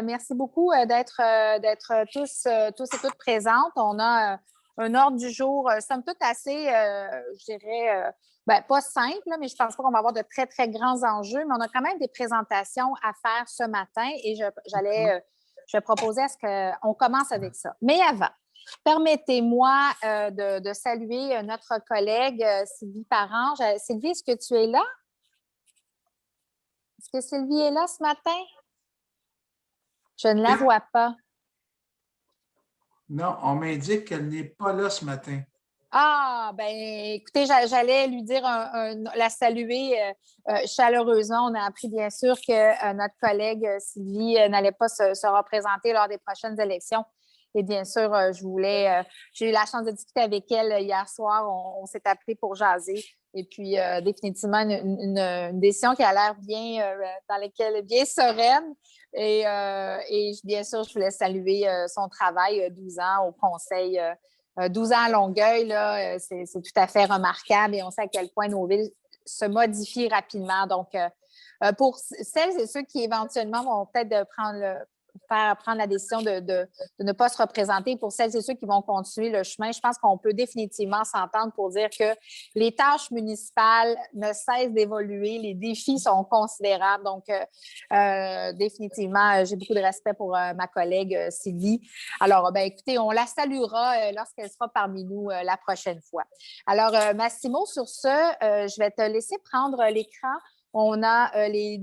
Merci beaucoup d'être tous et toutes présentes. On a un ordre du jour, somme toute assez, je dirais, pas simple, là, mais je pense pas qu'on va avoir de très, très grands enjeux, mais on a quand même des présentations à faire ce matin et je vais proposer à ce qu'on commence avec ça. Mais avant, permettez-moi de saluer notre collègue Sylvie Parent. Sylvie, est-ce que tu es là? Est-ce que Sylvie est là ce matin? Je ne la vois pas. Non, on m'indique qu'elle n'est pas là ce matin. Ah, ben écoutez, j'allais lui dire, la saluer chaleureusement. On a appris bien sûr que notre collègue Sylvie n'allait pas se représenter lors des prochaines élections. Et bien sûr, j'ai eu la chance de discuter avec elle hier soir. On s'est appelé pour jaser. Et puis, définitivement, une décision qui a l'air dans laquelle bien sereine. Et bien sûr, je voulais saluer son travail, 12 ans au conseil. 12 ans à Longueuil, là, c'est tout à fait remarquable et on sait à quel point nos villes se modifient rapidement. Donc, pour celles et ceux qui éventuellement vont peut-être prendre la décision de ne pas se représenter, pour celles et ceux qui vont continuer le chemin, je pense qu'on peut définitivement s'entendre pour dire que les tâches municipales ne cessent d'évoluer, les défis sont considérables. Donc, définitivement, j'ai beaucoup de respect pour ma collègue Sylvie. Alors, écoutez, on la saluera lorsqu'elle sera parmi nous la prochaine fois. Alors, Massimo, sur ce, je vais te laisser prendre l'écran. On a les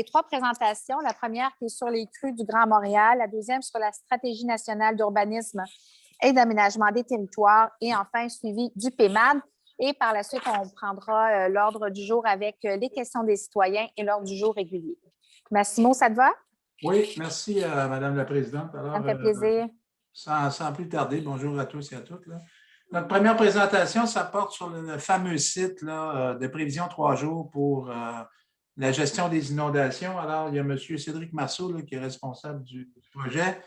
trois présentations. La première qui est sur les crues du Grand Montréal, la deuxième sur la stratégie nationale d'urbanisme et d'aménagement des territoires et enfin suivi du PEMAD. Et par la suite, on prendra l'ordre du jour avec les questions des citoyens et l'ordre du jour régulier. Massimo, ça te va? Oui, merci Madame la Présidente. Alors, ça me fait plaisir. Sans plus tarder, bonjour à tous et à toutes. Là. Notre première présentation, ça porte sur le fameux site là, de prévision 3 jours pour la gestion des inondations. Alors, il y a M. Cédric Marceau là, qui est responsable du projet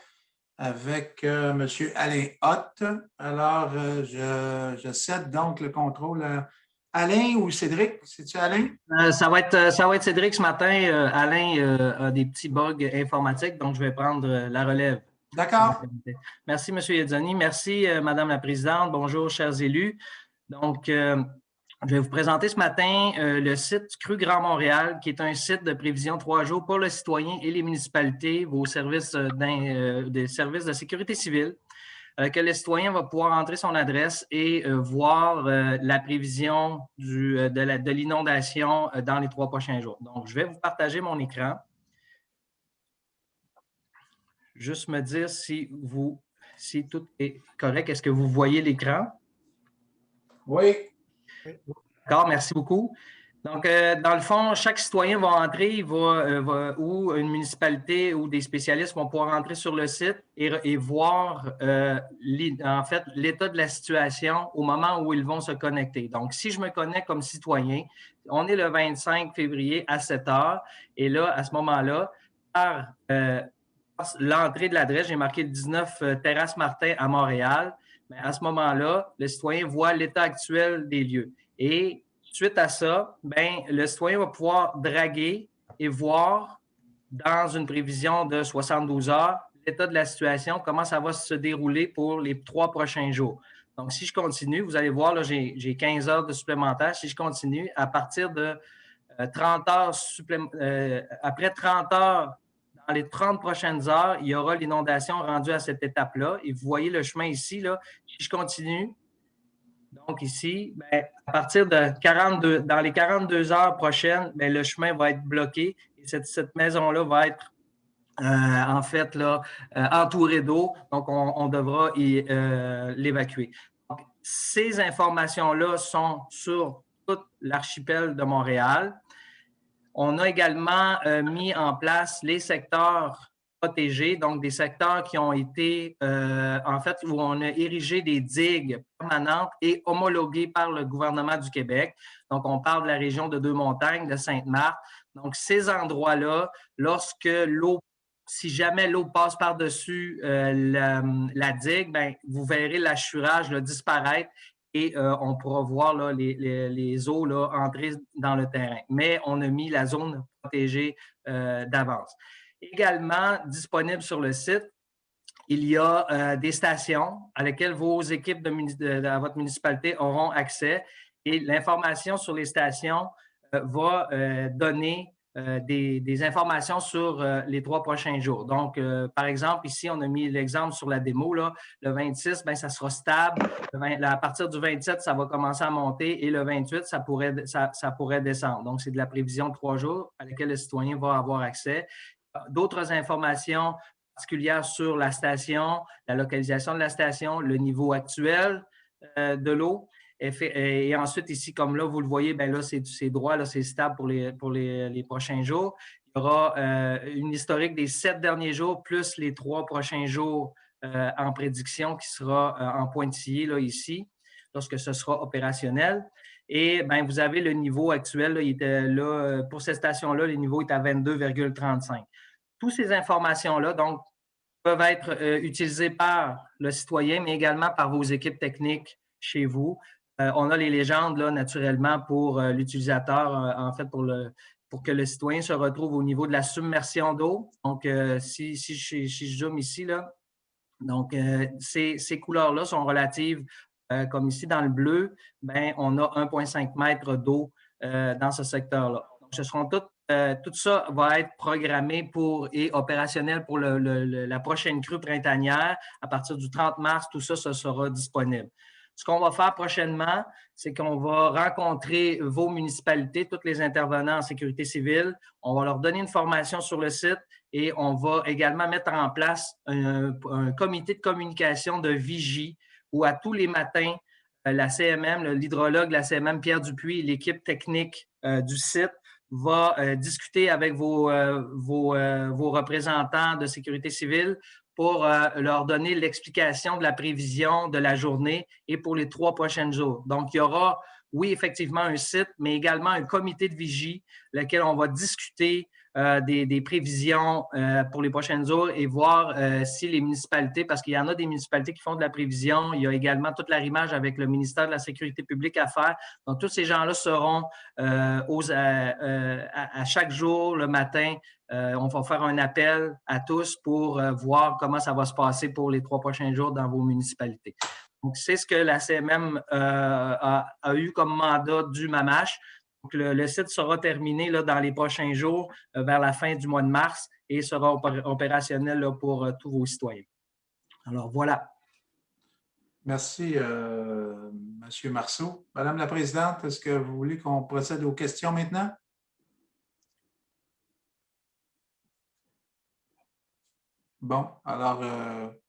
avec M. Alain Hott. Alors, je cède donc le contrôle à Alain ou Cédric. C'est-tu Alain? Ça va être Cédric ce matin. Alain a des petits bugs informatiques, donc je vais prendre la relève. D'accord. Merci, M. Yezzani. Merci, Madame la Présidente. Bonjour, chers élus. Donc, je vais vous présenter ce matin le site du Cru Grand Montréal, qui est un site de prévision 3 jours pour le citoyen et les municipalités, vos services des services de sécurité civile, que le citoyen va pouvoir entrer son adresse et voir la prévision de l'inondation dans les 3 prochains jours. Donc, je vais vous partager mon écran. Juste me dire si tout est correct. Est-ce que vous voyez l'écran? Oui. D'accord, merci beaucoup. Donc, dans le fond, chaque citoyen va entrer, ou une municipalité ou des spécialistes vont pouvoir entrer sur le site et voir en fait l'état de la situation au moment où ils vont se connecter. Donc, si je me connecte comme citoyen, on est le 25 février à 7 heures et là, à ce moment-là, par l'entrée de l'adresse, j'ai marqué le 19 Terrasse Martin à Montréal. Mais à ce moment-là, le citoyen voit l'état actuel des lieux. Et suite à ça, le citoyen va pouvoir draguer et voir dans une prévision de 72 heures l'état de la situation, comment ça va se dérouler pour les 3 prochains jours. Donc, si je continue, vous allez voir, là, j'ai 15 heures de supplémentaire. Si je continue, à partir de 30 heures après 30 heures, dans les 30 prochaines heures, il y aura l'inondation rendue à cette étape-là. Et vous voyez le chemin ici, là. Si je continue, donc ici, à partir de dans les 42 heures prochaines, le chemin va être bloqué et cette maison-là va être en fait là, entourée d'eau. Donc, on devra l'évacuer. Donc, ces informations-là sont sur tout l'archipel de Montréal. On a également mis en place les secteurs protégés, donc des secteurs qui ont été, en fait, où on a érigé des digues permanentes et homologuées par le gouvernement du Québec. Donc, on parle de la région de Deux-Montagnes, de Sainte-Marthe. Donc, ces endroits-là, si jamais l'eau passe par-dessus la digue, vous verrez l'assurage disparaître et on pourra voir là, les eaux là, entrer dans le terrain. Mais on a mis la zone protégée d'avance. Également, disponible sur le site, il y a des stations à lesquelles vos équipes à votre municipalité auront accès et l'information sur les stations va donner des informations sur les 3 prochains jours. Donc, par exemple, ici, on a mis l'exemple sur la démo. Là, le 26, bien, ça sera stable. À partir du 27, ça va commencer à monter et le 28, ça pourrait descendre. Donc, c'est de la prévision de 3 jours à laquelle le citoyen va avoir accès. D'autres informations particulières sur la station, la localisation de la station, le niveau actuel de l'eau. Et ensuite, ici, comme là, vous le voyez, bien là, c'est droit, là, c'est stable pour les prochains jours. Il y aura une historique des 7 derniers jours, plus les 3 prochains jours en prédiction qui sera en pointillé, là, ici, lorsque ce sera opérationnel. Et bien, vous avez le niveau actuel, là, il était là, pour cette station-là, le niveau est à 22,35. Toutes ces informations-là, donc, peuvent être utilisées par le citoyen, mais également par vos équipes techniques chez vous. On a les légendes, là, naturellement, pour l'utilisateur, en fait, pour que le citoyen se retrouve au niveau de la submersion d'eau. Donc, si je zoome ici, là, donc, ces couleurs-là sont relatives, comme ici dans le bleu, bien, on a 1,5 mètres d'eau dans ce secteur-là. Donc, ce seront tout ça va être programmé et opérationnel pour la prochaine crue printanière. À partir du 30 mars, tout ça, ce sera disponible. Ce qu'on va faire prochainement, c'est qu'on va rencontrer vos municipalités, tous les intervenants en sécurité civile. On va leur donner une formation sur le site et on va également mettre en place un comité de communication de vigie où à tous les matins, la CMM, l'hydrologue, la CMM Pierre Dupuis et l'équipe technique du site va discuter avec vos représentants de sécurité civile pour leur donner l'explication de la prévision de la journée et pour les 3 prochains jours. Donc, il y aura, oui, effectivement, un site, mais également un comité de vigie, lequel on va discuter des prévisions pour les prochains jours et voir si les municipalités, parce qu'il y en a des municipalités qui font de la prévision, il y a également tout l'arrimage avec le ministère de la Sécurité publique à faire. Donc, tous ces gens-là seront à chaque jour, le matin, on va faire un appel à tous pour voir comment ça va se passer pour les 3 prochains jours dans vos municipalités. Donc, c'est ce que la CMM a eu comme mandat du MAMACH. Donc, le site sera terminé là, dans les prochains jours, vers la fin du mois de mars, et sera opérationnel là, pour tous vos citoyens. Alors, voilà. Merci, M. Marceau. Madame la Présidente, est-ce que vous voulez qu'on procède aux questions maintenant? Bon, alors…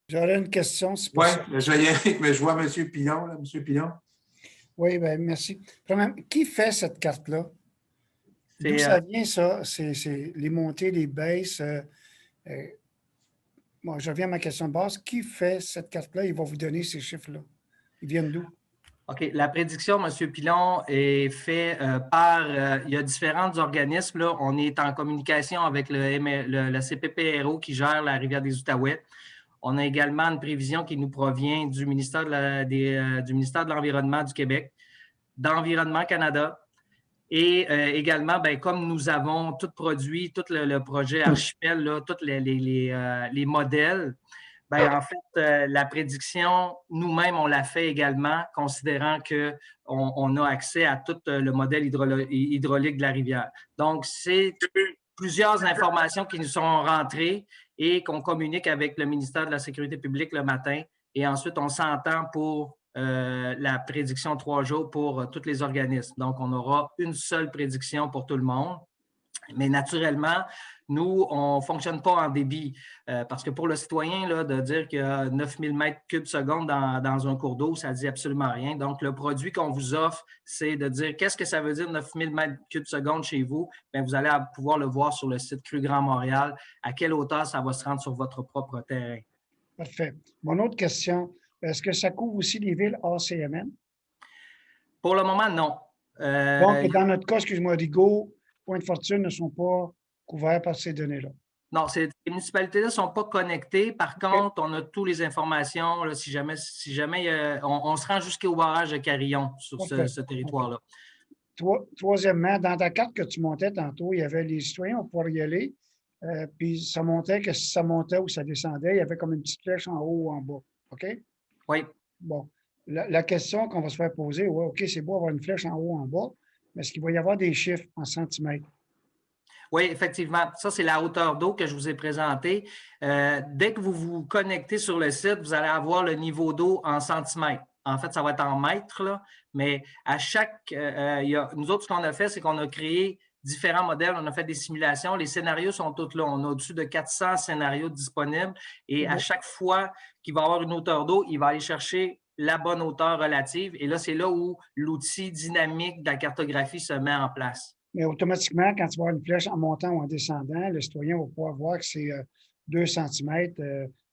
J'aurais une question. Oui, je vais y aller, mais je vois M. Pilon. Là. M. Pilon. Oui, bien, merci. Premièrement, qui fait cette carte-là? D'où ça vient, ça? C'est les montées, les baisses. Bon, je reviens à ma question de base. Qui fait cette carte-là? Il va vous donner ces chiffres-là. Ils viennent d'où? OK. La prédiction, M. Pilon, est faite par… il y a différents organismes. Là. On est en communication avec le CPPRO qui gère la rivière des Outaouais. On a également une prévision qui nous provient du ministère de l'Environnement du Québec, d'Environnement Canada. Et également, bien, comme nous avons tout produit, tout le projet Archipel, là, tous les modèles, bien, en fait, la prédiction, nous-mêmes, on l'a fait également, considérant qu'on a accès à tout le modèle hydraulique de la rivière. Donc, c'est plusieurs informations qui nous sont rentrées et qu'on communique avec le ministère de la Sécurité publique le matin. Et ensuite, on s'entend pour la prédiction 3 jours pour tous les organismes. Donc, on aura une seule prédiction pour tout le monde. Mais naturellement, nous, on ne fonctionne pas en débit parce que pour le citoyen, là, de dire qu'il y a 9000 mètres cubes secondes dans un cours d'eau, ça ne dit absolument rien. Donc, le produit qu'on vous offre, c'est de dire qu'est-ce que ça veut dire 9000 mètres cubes secondes chez vous. Bien, vous allez pouvoir le voir sur le site Crue Grand Montréal, à quelle hauteur ça va se rendre sur votre propre terrain. Parfait. Mon autre question, est-ce que ça couvre aussi les villes hors CMM? Pour le moment, non. Donc, dans notre cas, excuse-moi, Rigaud, Pointe-Fortune ne sont pas couverts par ces données-là. Non, ces municipalités-là ne sont pas connectées. Par contre, on a toutes les informations. Là, si jamais on se rend jusqu'au barrage de Carillon sur ce territoire-là. Troisièmement, dans ta carte que tu montais tantôt, il y avait les citoyens, on pourrait y aller. puis ça montait, que si ça montait ou ça descendait, il y avait comme une petite flèche en haut ou en bas. OK? Oui. Bon. La question qu'on va se faire poser, ouais, OK, c'est beau avoir une flèche en haut ou en bas, mais est-ce qu'il va y avoir des chiffres en centimètres? Oui, effectivement. Ça, c'est la hauteur d'eau que je vous ai présentée. Dès que vous vous connectez sur le site, vous allez avoir le niveau d'eau en centimètres. En fait, ça va être en mètres, là, mais à chaque... nous autres, ce qu'on a fait, c'est qu'on a créé différents modèles. On a fait des simulations. Les scénarios sont tous là. On a au-dessus de 400 scénarios disponibles. Et à chaque fois qu'il va y avoir une hauteur d'eau, il va aller chercher la bonne hauteur relative. Et là, c'est là où l'outil dynamique de la cartographie se met en place. Mais automatiquement, quand tu vas avoir une flèche en montant ou en descendant, le citoyen va pouvoir voir que c'est 2 cm,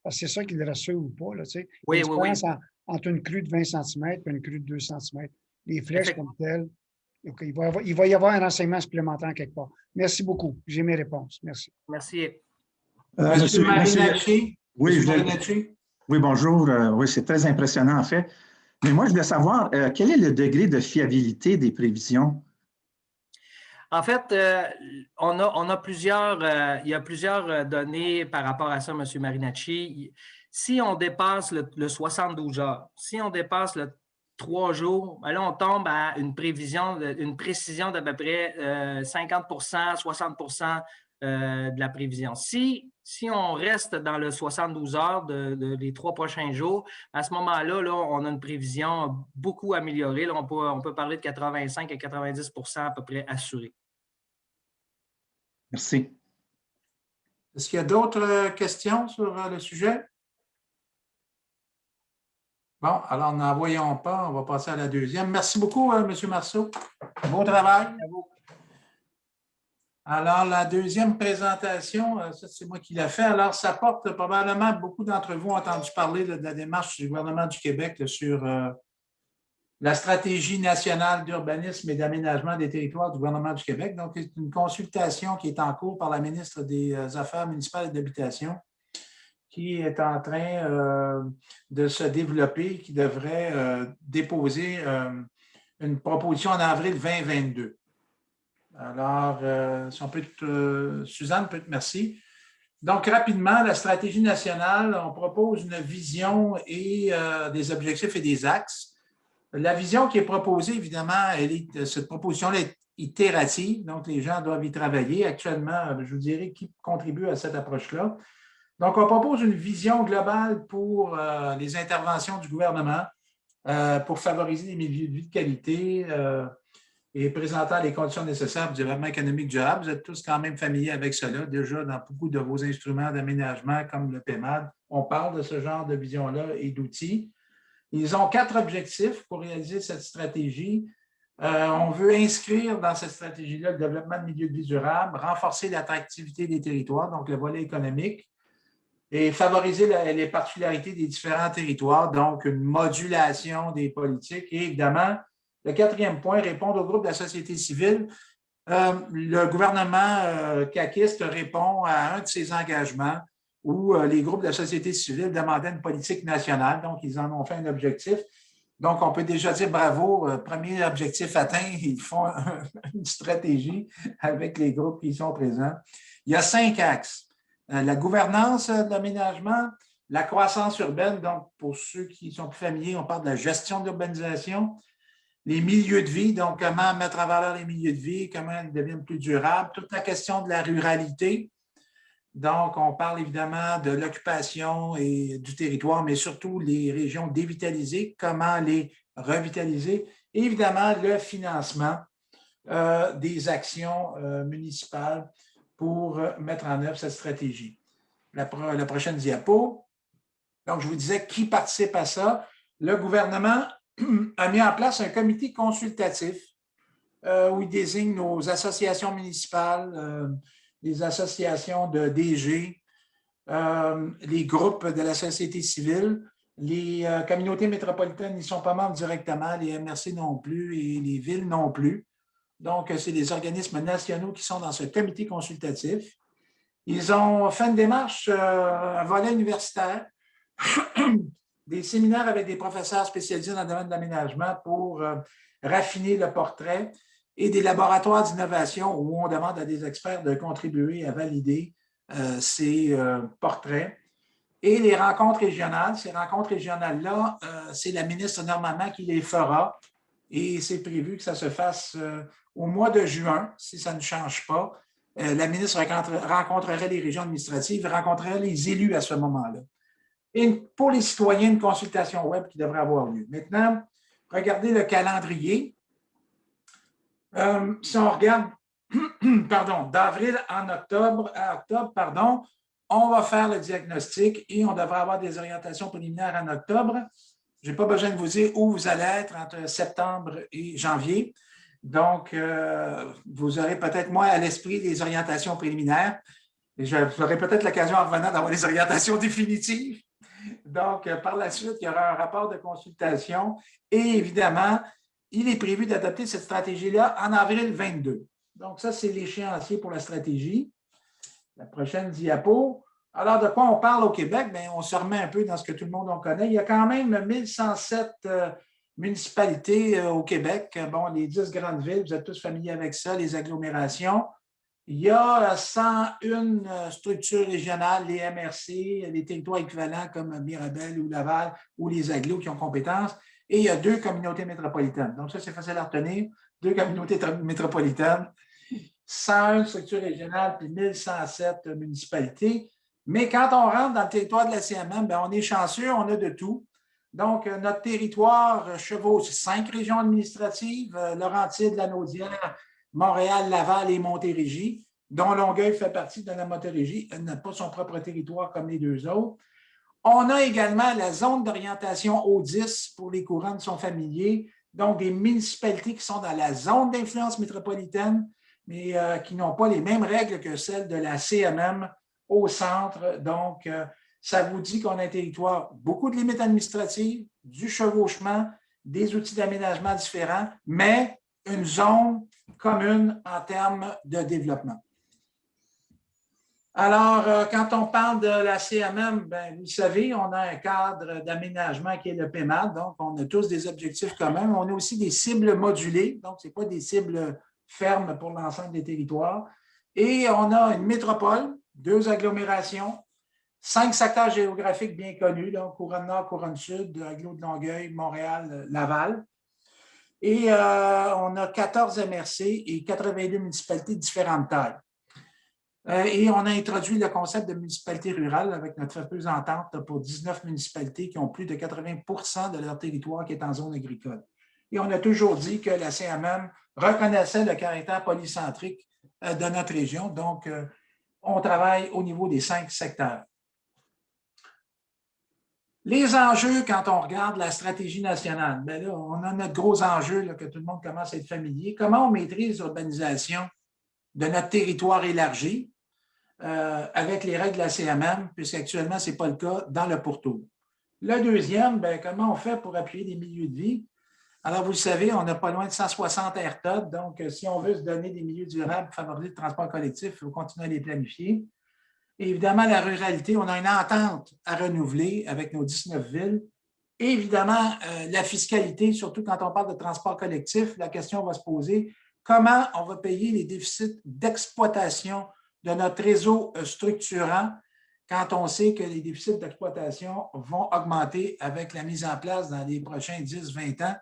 parce que c'est ça qui le rassure ou pas. Là, tu sais. Oui, la différence oui. entre une crue de 20 cm et une crue de 2 cm. Les flèches comme telles, okay, il va y avoir un renseignement supplémentaire quelque part. Merci beaucoup. J'ai mes réponses. Merci. Merci. Monsieur Marinacci. Oui, oui, bonjour. Oui, c'est très impressionnant en fait. Mais moi, je voulais savoir quel est le degré de fiabilité des prévisions? En fait, on a plusieurs, il y a plusieurs données par rapport à ça, M. Marinacci. Si on dépasse le 72 heures, si on dépasse le 3 jours, là, on tombe à une précision d'à peu près 50 60 de la prévision. Si on reste dans le 72 heures des 3 prochains jours, à ce moment-là, là, on a une prévision beaucoup améliorée. Là, on peut parler de 85 à 90 à peu près assurés. Merci. Est-ce qu'il y a d'autres questions sur le sujet? Bon, alors n'en voyons pas. On va passer à la deuxième. Merci beaucoup, M. Marceau. Beau travail. Alors, la deuxième présentation, ça, c'est moi qui l'ai fait. Alors, ça porte probablement, beaucoup d'entre vous ont entendu parler de la démarche du gouvernement du Québec sur la stratégie nationale d'urbanisme et d'aménagement des territoires du gouvernement du Québec. Donc, c'est une consultation qui est en cours par la ministre des Affaires municipales et d'Habitation, qui est en train de se développer, qui devrait déposer une proposition en avril 2022. Alors, si on peut Suzanne, merci. Donc, rapidement, la stratégie nationale, on propose une vision et des objectifs et des axes. La vision qui est proposée, évidemment, cette proposition-là est itérative, donc les gens doivent y travailler. Actuellement, je vous dirai qui contribue à cette approche-là. Donc, on propose une vision globale pour les interventions du gouvernement pour favoriser des milieux de vie de qualité et présentant les conditions nécessaires du développement économique durable. Vous êtes tous quand même familiers avec cela. Déjà, dans beaucoup de vos instruments d'aménagement, comme le PEMAD, on parle de ce genre de vision-là et d'outils. Ils ont 4 objectifs pour réaliser cette stratégie. On veut inscrire dans cette stratégie-là le développement de milieux de vie durable, renforcer l'attractivité des territoires, donc le volet économique, et favoriser les particularités des différents territoires, donc une modulation des politiques. Et évidemment, le 4e point, répondre au groupe de la société civile. Le gouvernement caquiste répond à un de ses engagements où les groupes de la société civile demandaient une politique nationale, donc ils en ont fait un objectif. Donc, on peut déjà dire bravo, premier objectif atteint, ils font une stratégie avec les groupes qui sont présents. Il y a 5 axes. La gouvernance de l'aménagement, la croissance urbaine, donc pour ceux qui sont plus familiers, on parle de la gestion de l'urbanisation, les milieux de vie, donc comment mettre en valeur les milieux de vie, comment ils deviennent plus durables, toute la question de la ruralité. Donc, on parle évidemment de l'occupation et du territoire, mais surtout les régions dévitalisées, comment les revitaliser. Et évidemment, le financement des actions municipales pour mettre en œuvre cette stratégie. La prochaine diapo. Donc, je vous disais qui participe à ça. Le gouvernement a mis en place un comité consultatif où il désigne nos associations municipales, les associations de DG, les groupes de la société civile, les communautés métropolitaines n'y sont pas membres directement, les MRC non plus et les villes non plus. Donc, c'est des organismes nationaux qui sont dans ce comité consultatif. Ils ont fait une démarche, un volet universitaire, des séminaires avec des professeurs spécialisés dans le domaine de l'aménagement pour raffiner le portrait et des laboratoires d'innovation où on demande à des experts de contribuer à valider ces portraits. Et les rencontres régionales, ces rencontres régionales-là, c'est la ministre normalement qui les fera et c'est prévu que ça se fasse au mois de juin, si ça ne change pas. La ministre rencontrerait les régions administratives, rencontrerait les élus à ce moment-là. Et pour les citoyens, une consultation web qui devrait avoir lieu. Maintenant, regardez le calendrier. Si on regarde, d'avril à octobre, on va faire le diagnostic et on devrait avoir des orientations préliminaires en octobre. Je n'ai pas besoin de vous dire où vous allez être entre septembre et janvier. Donc, vous aurez peut-être moins à l'esprit les orientations préliminaires. Et j'aurai peut-être l'occasion en revenant d'avoir les orientations définitives. Donc, par la suite, il y aura un rapport de consultation et évidemment, il est prévu d'adopter cette stratégie-là en avril 22. Donc, ça, c'est l'échéancier pour la stratégie. La prochaine diapo. Alors, de quoi on parle au Québec? Bien, on se remet un peu dans ce que tout le monde en connaît. Il y a quand même 1107 municipalités au Québec. Bon, les 10 grandes villes, vous êtes tous familiers avec ça, les agglomérations. Il y a 101 structures régionales, les MRC, les territoires équivalents comme Mirabel ou Laval ou les agglos qui ont compétence. Et il y a 2 communautés métropolitaines. Donc, ça, c'est facile à retenir. 2 communautés métropolitaines, 101 structures régionales puis 1107 municipalités. Mais quand on rentre dans le territoire de la CMM, bien, on est chanceux, on a de tout. Donc, notre territoire chevauche 5 régions administratives, Laurentides, Lanaudière, Montréal, Laval et Montérégie, dont Longueuil fait partie de la Montérégie. Elle n'a pas son propre territoire comme les 2 autres. On a également la zone d'orientation O10 pour les couronnes sont familiers, donc des municipalités qui sont dans la zone d'influence métropolitaine, mais qui n'ont pas les mêmes règles que celles de la CMM au centre. Donc, ça vous dit qu'on a un territoire, beaucoup de limites administratives, du chevauchement, des outils d'aménagement différents, mais une zone commune en termes de développement. Alors, quand on parle de la CMM, bien, vous savez, on a un cadre d'aménagement qui est le PEMAD, donc on a tous des objectifs communs. On a aussi des cibles modulées, donc ce n'est pas des cibles fermes pour l'ensemble des territoires. Et on a une métropole, 2 agglomérations, 5 secteurs géographiques bien connus, donc Couronne Nord, Couronne Sud, Agglo de Longueuil, Montréal, Laval. Et on a 14 MRC et 82 municipalités de différentes tailles. Et on a introduit le concept de municipalité rurale avec notre fameuse entente pour 19 municipalités qui ont plus de 80% de leur territoire qui est en zone agricole. Et on a toujours dit que la CMM reconnaissait le caractère polycentrique de notre région. Donc, on travaille au niveau des 5 secteurs. Les enjeux, quand on regarde la stratégie nationale, bien là, on a notre gros enjeu là, que tout le monde commence à être familier. Comment on maîtrise l'urbanisation de notre territoire élargi avec les règles de la CMM, puisqu'actuellement, ce n'est pas le cas dans le pourtour. Le deuxième, bien, comment on fait pour appuyer les milieux de vie? Alors, vous le savez, on n'a pas loin de 160 RTOD, donc si on veut se donner des milieux durables pour favoriser le transport collectif, il faut continuer à les planifier. Et évidemment, la ruralité, on a une entente à renouveler avec nos 19 villes. Et évidemment, la fiscalité, surtout quand on parle de transport collectif, la question va se poser, comment on va payer les déficits d'exploitation de notre réseau structurant quand on sait que les déficits d'exploitation vont augmenter avec la mise en place dans les prochains 10-20 ans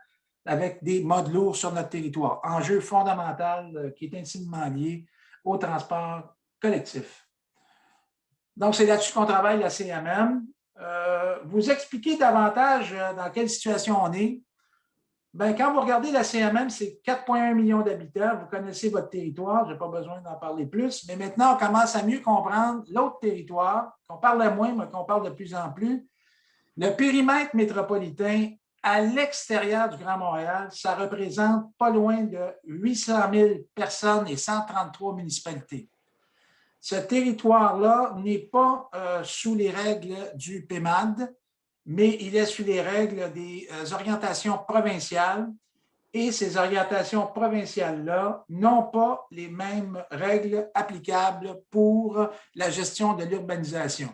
avec des modes lourds sur notre territoire. Enjeu fondamental qui est intimement lié au transport collectif. Donc, c'est là-dessus qu'on travaille la CMM. Vous expliquer davantage dans quelle situation on est. Bien, quand vous regardez la CMM, c'est 4,1 millions d'habitants. Vous connaissez votre territoire, je n'ai pas besoin d'en parler plus. Mais maintenant, on commence à mieux comprendre l'autre territoire, qu'on parle moins, mais qu'on parle de plus en plus. Le périmètre métropolitain à l'extérieur du Grand Montréal, ça représente pas loin de 800 000 personnes et 133 municipalités. Ce territoire-là n'est pas sous les règles du PEMAD, mais il est sous les règles des orientations provinciales et ces orientations provinciales-là n'ont pas les mêmes règles applicables pour la gestion de l'urbanisation.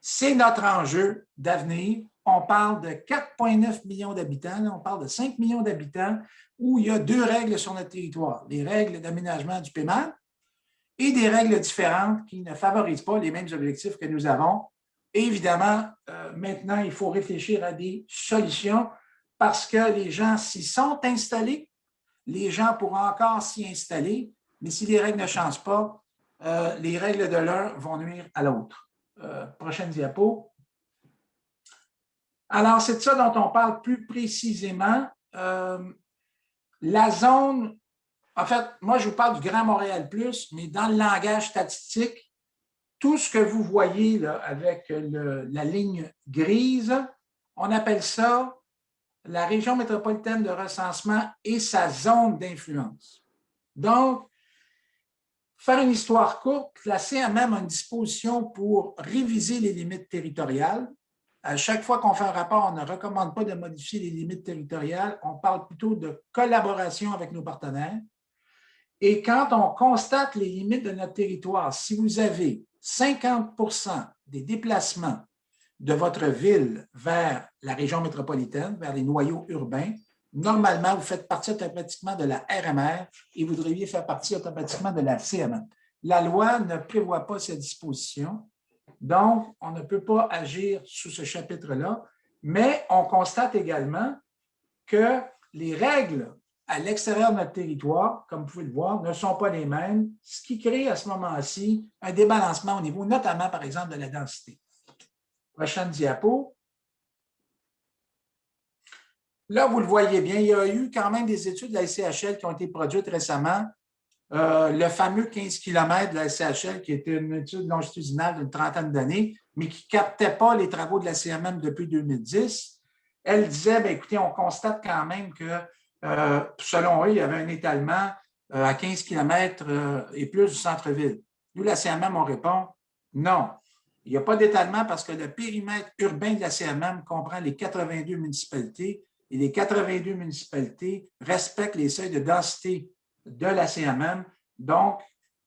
C'est notre enjeu d'avenir. On parle de 4,9 millions d'habitants, on parle de 5 millions d'habitants où il y a 2 règles sur notre territoire. Les règles d'aménagement du PEMAD et des règles différentes qui ne favorisent pas les mêmes objectifs que nous avons. Et évidemment, maintenant, il faut réfléchir à des solutions parce que les gens s'y sont installés, les gens pourront encore s'y installer, mais si les règles ne changent pas, les règles de l'un vont nuire à l'autre. Prochaine diapo. Alors, c'est de ça dont on parle plus précisément. La zone, en fait, moi, je vous parle du Grand Montréal Plus, mais dans le langage statistique, tout ce que vous voyez là, avec la ligne grise, on appelle ça la région métropolitaine de recensement et sa zone d'influence. Donc, faire une histoire courte, la CMM a une disposition pour réviser les limites territoriales. À chaque fois qu'on fait un rapport, on ne recommande pas de modifier les limites territoriales, on parle plutôt de collaboration avec nos partenaires. Et quand on constate les limites de notre territoire, si vous avez 50% des déplacements de votre ville vers la région métropolitaine, vers les noyaux urbains, normalement, vous faites partie automatiquement de la RMR et vous devriez faire partie automatiquement de la CMM. La loi ne prévoit pas cette disposition, donc on ne peut pas agir sous ce chapitre-là, mais on constate également que les règles à l'extérieur de notre territoire, comme vous pouvez le voir, ne sont pas les mêmes, ce qui crée à ce moment-ci un débalancement au niveau, notamment, par exemple, de la densité. Prochaine diapo. Là, vous le voyez bien, il y a eu quand même des études de la SCHL qui ont été produites récemment. Le fameux 15 km de la SCHL, qui était une étude longitudinale d'une trentaine d'années, mais qui ne captait pas les travaux de la CMM depuis 2010. Elle disait, bien, écoutez, on constate quand même que, selon eux, il y avait un étalement à 15 km et plus du centre-ville. Nous, la CMM, on répond, non. Il n'y a pas d'étalement parce que le périmètre urbain de la CMM comprend les 82 municipalités et les 82 municipalités respectent les seuils de densité de la CMM. Donc,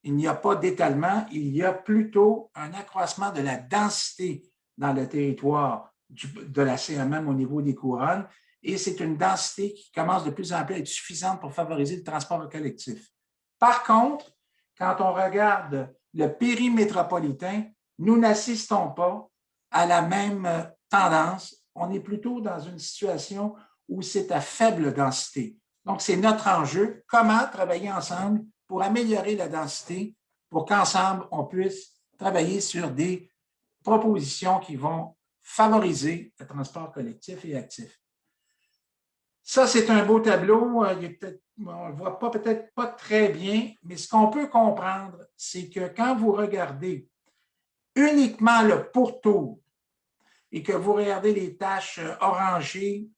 il n'y a pas d'étalement, il y a plutôt un accroissement de la densité dans le territoire de la CMM au niveau des couronnes et c'est une densité qui commence de plus en plus à être suffisante pour favoriser le transport collectif. Par contre, quand on regarde le périmétropolitain, nous n'assistons pas à la même tendance. On est plutôt dans une situation où c'est à faible densité. Donc, c'est notre enjeu. Comment travailler ensemble pour améliorer la densité, pour qu'ensemble, on puisse travailler sur des propositions qui vont favoriser le transport collectif et actif. Ça, c'est un beau tableau. On ne le voit peut-être pas très bien, mais ce qu'on peut comprendre, c'est que quand vous regardez uniquement le pourtour et que vous regardez les taches orangées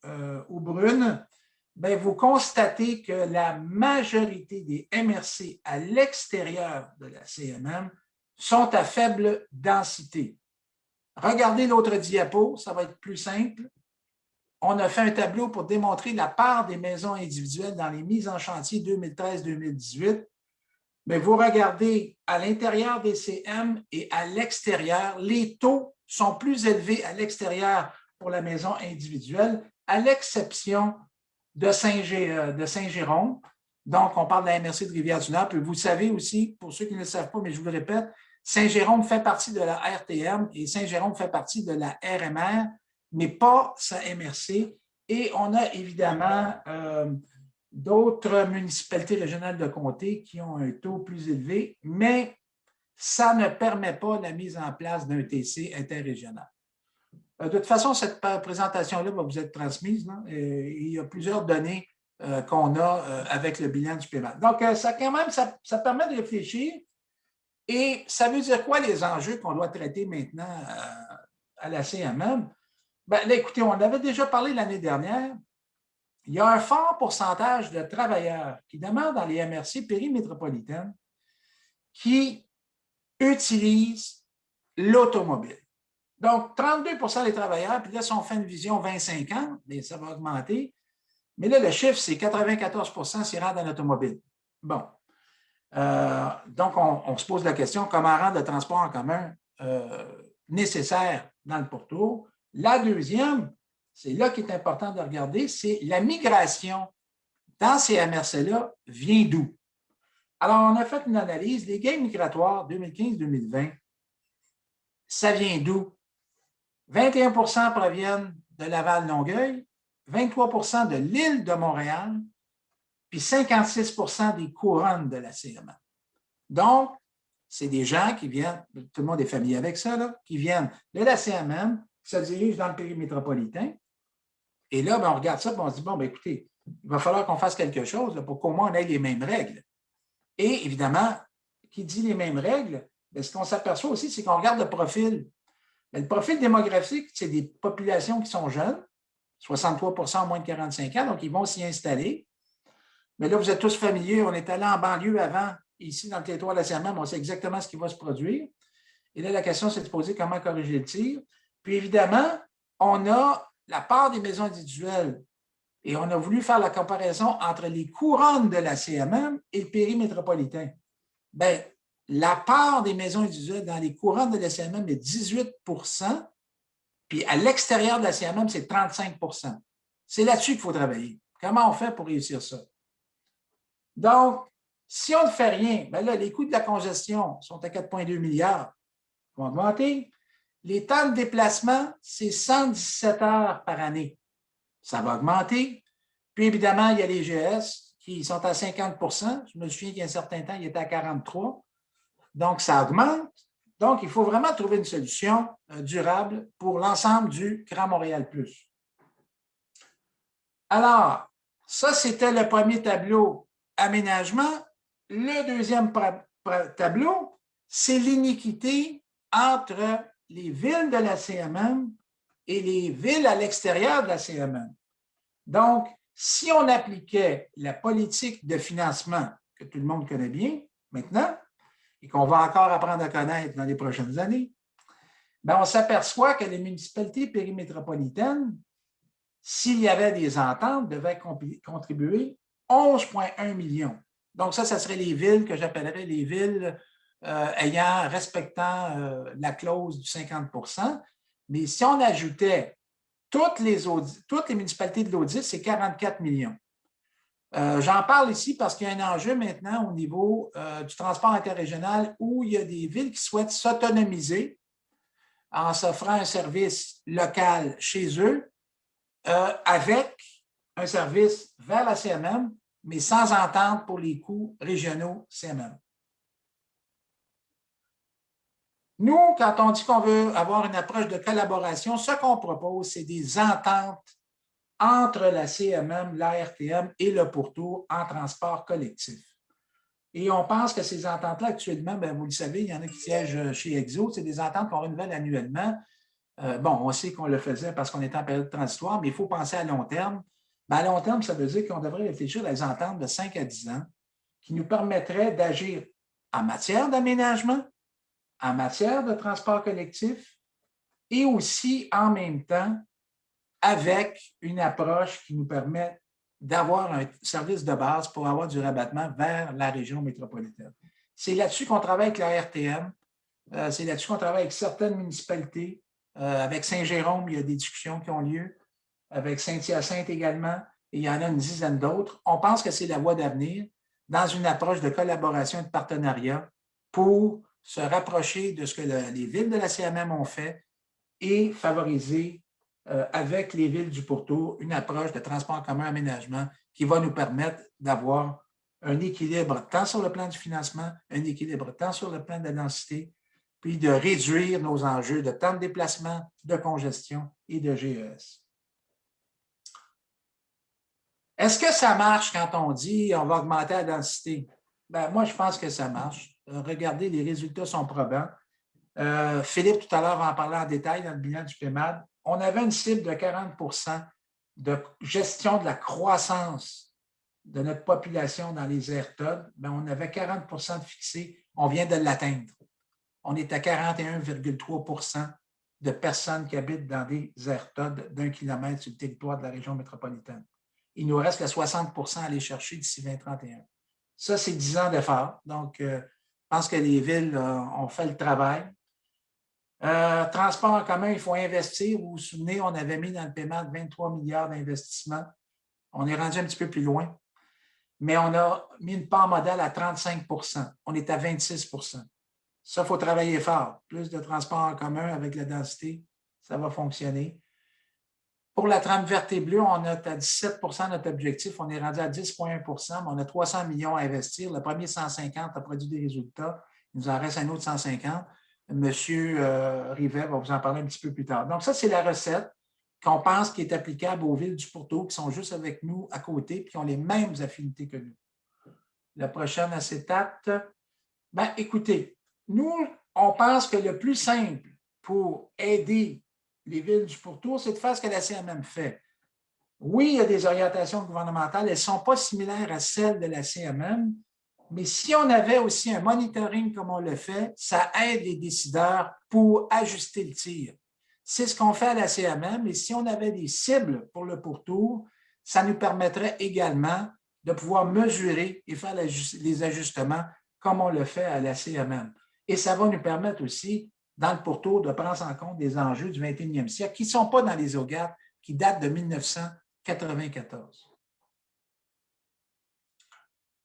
ou brunes, bien, vous constatez que la majorité des MRC à l'extérieur de la CMM sont à faible densité. Regardez l'autre diapo, ça va être plus simple. On a fait un tableau pour démontrer la part des maisons individuelles dans les mises en chantier 2013-2018. Mais vous regardez à l'intérieur des CM et à l'extérieur, les taux sont plus élevés à l'extérieur pour la maison individuelle, à l'exception de Saint-Jérôme. Donc, on parle de la MRC de Rivière-du-Nord. Puis vous savez aussi, pour ceux qui ne le savent pas, mais je vous le répète, Saint-Jérôme fait partie de la RTM et Saint-Jérôme fait partie de la RMR, mais pas sa MRC. Et on a évidemment d'autres municipalités régionales de comté qui ont un taux plus élevé, mais ça ne permet pas la mise en place d'un TC interrégional. De toute façon, cette présentation-là va vous être transmise. Non? Il y a plusieurs données qu'on a avec le bilan du paiement. Donc, ça, quand même, ça permet de réfléchir. Et ça veut dire quoi les enjeux qu'on doit traiter maintenant à la CMM? Bien, là, écoutez, on en avait déjà parlé l'année dernière. Il y a un fort pourcentage de travailleurs qui demeurent dans les MRC périmétropolitaines qui utilisent l'automobile. Donc, 32 des travailleurs, puis là, si on fait une vision 20-50, bien, ça va augmenter. Mais là, le chiffre, c'est 94 s'y rendent en automobile. Bon. Donc, on se pose la question, comment rendre le transport en commun nécessaire dans le pourtour? La deuxième, c'est là qu'il est important de regarder, c'est la migration dans ces MRC-là vient d'où? Alors, on a fait une analyse. Les gains migratoires 2015-2020, ça vient d'où? 21 proviennent de Laval-Longueuil, 23 de l'île de Montréal, puis 56 des couronnes de la CMM. Donc, c'est des gens qui viennent, tout le monde est familier avec ça, là, qui viennent de la CMM, qui se dirigent dans le périmètre métropolitain. Et là, on regarde ça et on se dit, bon, écoutez, il va falloir qu'on fasse quelque chose là, pour qu'au moins on ait les mêmes règles. Et évidemment, qui dit les mêmes règles, ce qu'on s'aperçoit aussi, c'est qu'on regarde le profil. Le profil démographique, c'est des populations qui sont jeunes, 63 en moins de 45 ans, donc ils vont s'y installer. Mais là, vous êtes tous familiers, on est allé en banlieue avant, ici dans le territoire de la CMM, on sait exactement ce qui va se produire. Et là, la question, c'est de se poser comment corriger le tir. Puis évidemment, on a la part des maisons individuelles et on a voulu faire la comparaison entre les couronnes de la CMM et le périmètre métropolitain. Bien, la part des maisons individuelles dans les couronnes de la CMM est 18 %, puis à l'extérieur de la CMM, c'est 35 %. C'est là-dessus qu'il faut travailler. Comment on fait pour réussir ça? Donc, si on ne fait rien, bien là, les coûts de la congestion sont à 4,2 milliards, vont augmenter. Les temps de déplacement, c'est 117 heures par année. Ça va augmenter. Puis évidemment, il y a les GS qui sont à 50 %. Je me souviens qu'il y a un certain temps, il était à 43 %. Donc, ça augmente. Donc, il faut vraiment trouver une solution durable pour l'ensemble du Grand Montréal Plus. Alors, ça, c'était le premier tableau, aménagement. Le deuxième tableau, c'est l'iniquité entre les villes de la CMM et les villes à l'extérieur de la CMM. Donc, si on appliquait la politique de financement que tout le monde connaît bien maintenant et qu'on va encore apprendre à connaître dans les prochaines années, bien, on s'aperçoit que les municipalités périmétropolitaines, s'il y avait des ententes, devaient contribuer 11,1 millions. Donc, ça serait les villes que j'appellerais les villes respectant la clause du 50 %. Mais si on ajoutait toutes les municipalités de l'audit, c'est 44 millions. J'en parle ici parce qu'il y a un enjeu maintenant au niveau du transport interrégional où il y a des villes qui souhaitent s'autonomiser en s'offrant un service local chez eux avec un service vers la CMM, mais sans entente pour les coûts régionaux CMM. Nous, quand on dit qu'on veut avoir une approche de collaboration, ce qu'on propose, c'est des ententes entre la CMM, l'ARTM et le pourtour en transport collectif. Et on pense que ces ententes-là, actuellement, bien, vous le savez, il y en a qui siègent chez Exo, c'est des ententes qu'on renouvelle annuellement. Bon, on sait qu'on le faisait parce qu'on était en période transitoire, mais il faut penser à long terme. Bien, à long terme, ça veut dire qu'on devrait réfléchir à des ententes de 5 à 10 ans qui nous permettraient d'agir en matière d'aménagement, en matière de transport collectif et aussi en même temps avec une approche qui nous permet d'avoir un service de base pour avoir du rabattement vers la région métropolitaine. C'est là-dessus qu'on travaille avec la RTM, c'est là-dessus qu'on travaille avec certaines municipalités. Avec Saint-Jérôme, il y a des discussions qui ont lieu, avec Saint-Hyacinthe également, et il y en a une dizaine d'autres. On pense que c'est la voie d'avenir dans une approche de collaboration et de partenariat pour se rapprocher de ce que les villes de la CMM ont fait et favoriser avec les villes du pourtour une approche de transport en commun aménagement qui va nous permettre d'avoir un équilibre tant sur le plan du financement, un équilibre tant sur le plan de la densité, puis de réduire nos enjeux de temps de déplacement, de congestion et de GES. Est-ce que ça marche quand on dit on va augmenter la densité? Bien, moi, je pense que ça marche. Regardez, les résultats sont probants. Philippe, tout à l'heure, en parlait en détail dans le bilan du PEMAD. On avait une cible de 40 % de gestion de la croissance de notre population dans les aires TOD. Bien, on avait 40 % de fixé. On vient de l'atteindre. On est à 41,3 % de personnes qui habitent dans des aires TOD d'1 kilomètre sur le territoire de la région métropolitaine. Il nous reste que 60 % à aller chercher d'ici 2031. Ça, c'est 10 ans d'effort. Donc, je pense que les villes ont fait le travail. Transport en commun, il faut investir. Vous vous souvenez, on avait mis dans le paiement de 23 milliards d'investissements. On est rendu un petit peu plus loin. mais on a mis une part modale à 35 %. On est à 26 %. Ça, il faut travailler fort. Plus de transports en commun avec la densité, ça va fonctionner. Pour la trame verte et bleue, on est à 17 % notre objectif. On est rendu à 10,1 %, mais on a 300 millions à investir. Le premier 150 a produit des résultats. Il nous en reste un autre 150. Monsieur Rivet va vous en parler un petit peu plus tard. Donc, ça, c'est la recette qu'on pense qui est applicable aux villes du Pourtour qui sont juste avec nous à côté et qui ont les mêmes affinités que nous. La prochaine acétate. Bien, écoutez, nous, on pense que le plus simple pour aider les villes du Pourtour, c'est de faire ce que la CMM fait. Oui, il y a des orientations gouvernementales, elles ne sont pas similaires à celles de la CMM, mais si on avait aussi un monitoring comme on le fait, ça aide les décideurs pour ajuster le tir. C'est ce qu'on fait à la CMM, et si on avait des cibles pour le pourtour, ça nous permettrait également de pouvoir mesurer et faire les ajustements comme on le fait à la CMM. Et ça va nous permettre aussi, dans le pourtour, de prendre en compte des enjeux du 21e siècle qui ne sont pas dans les OGAT, qui datent de 1994.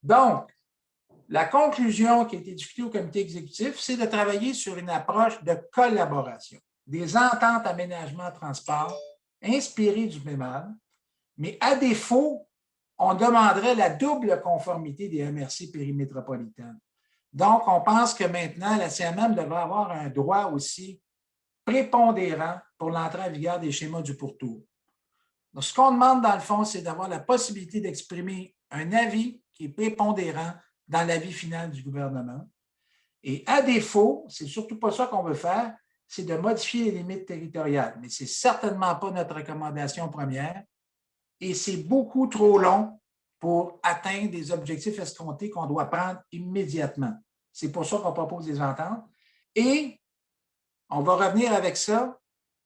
Donc, la conclusion qui a été discutée au comité exécutif, c'est de travailler sur une approche de collaboration, des ententes aménagement-transport inspirées du MEMAD, mais à défaut, on demanderait la double conformité des MRC périmétropolitaines. Donc, on pense que maintenant, la CMM devrait avoir un droit aussi prépondérant pour l'entrée en vigueur des schémas du pourtour. Donc, ce qu'on demande, dans le fond, c'est d'avoir la possibilité d'exprimer un avis qui est prépondérant dans l'avis final du gouvernement. Et à défaut, c'est surtout pas ça qu'on veut faire, c'est de modifier les limites territoriales. Mais ce n'est certainement pas notre recommandation première et c'est beaucoup trop long pour atteindre des objectifs escomptés qu'on doit prendre immédiatement. C'est pour ça qu'on propose des ententes. Et on va revenir avec ça,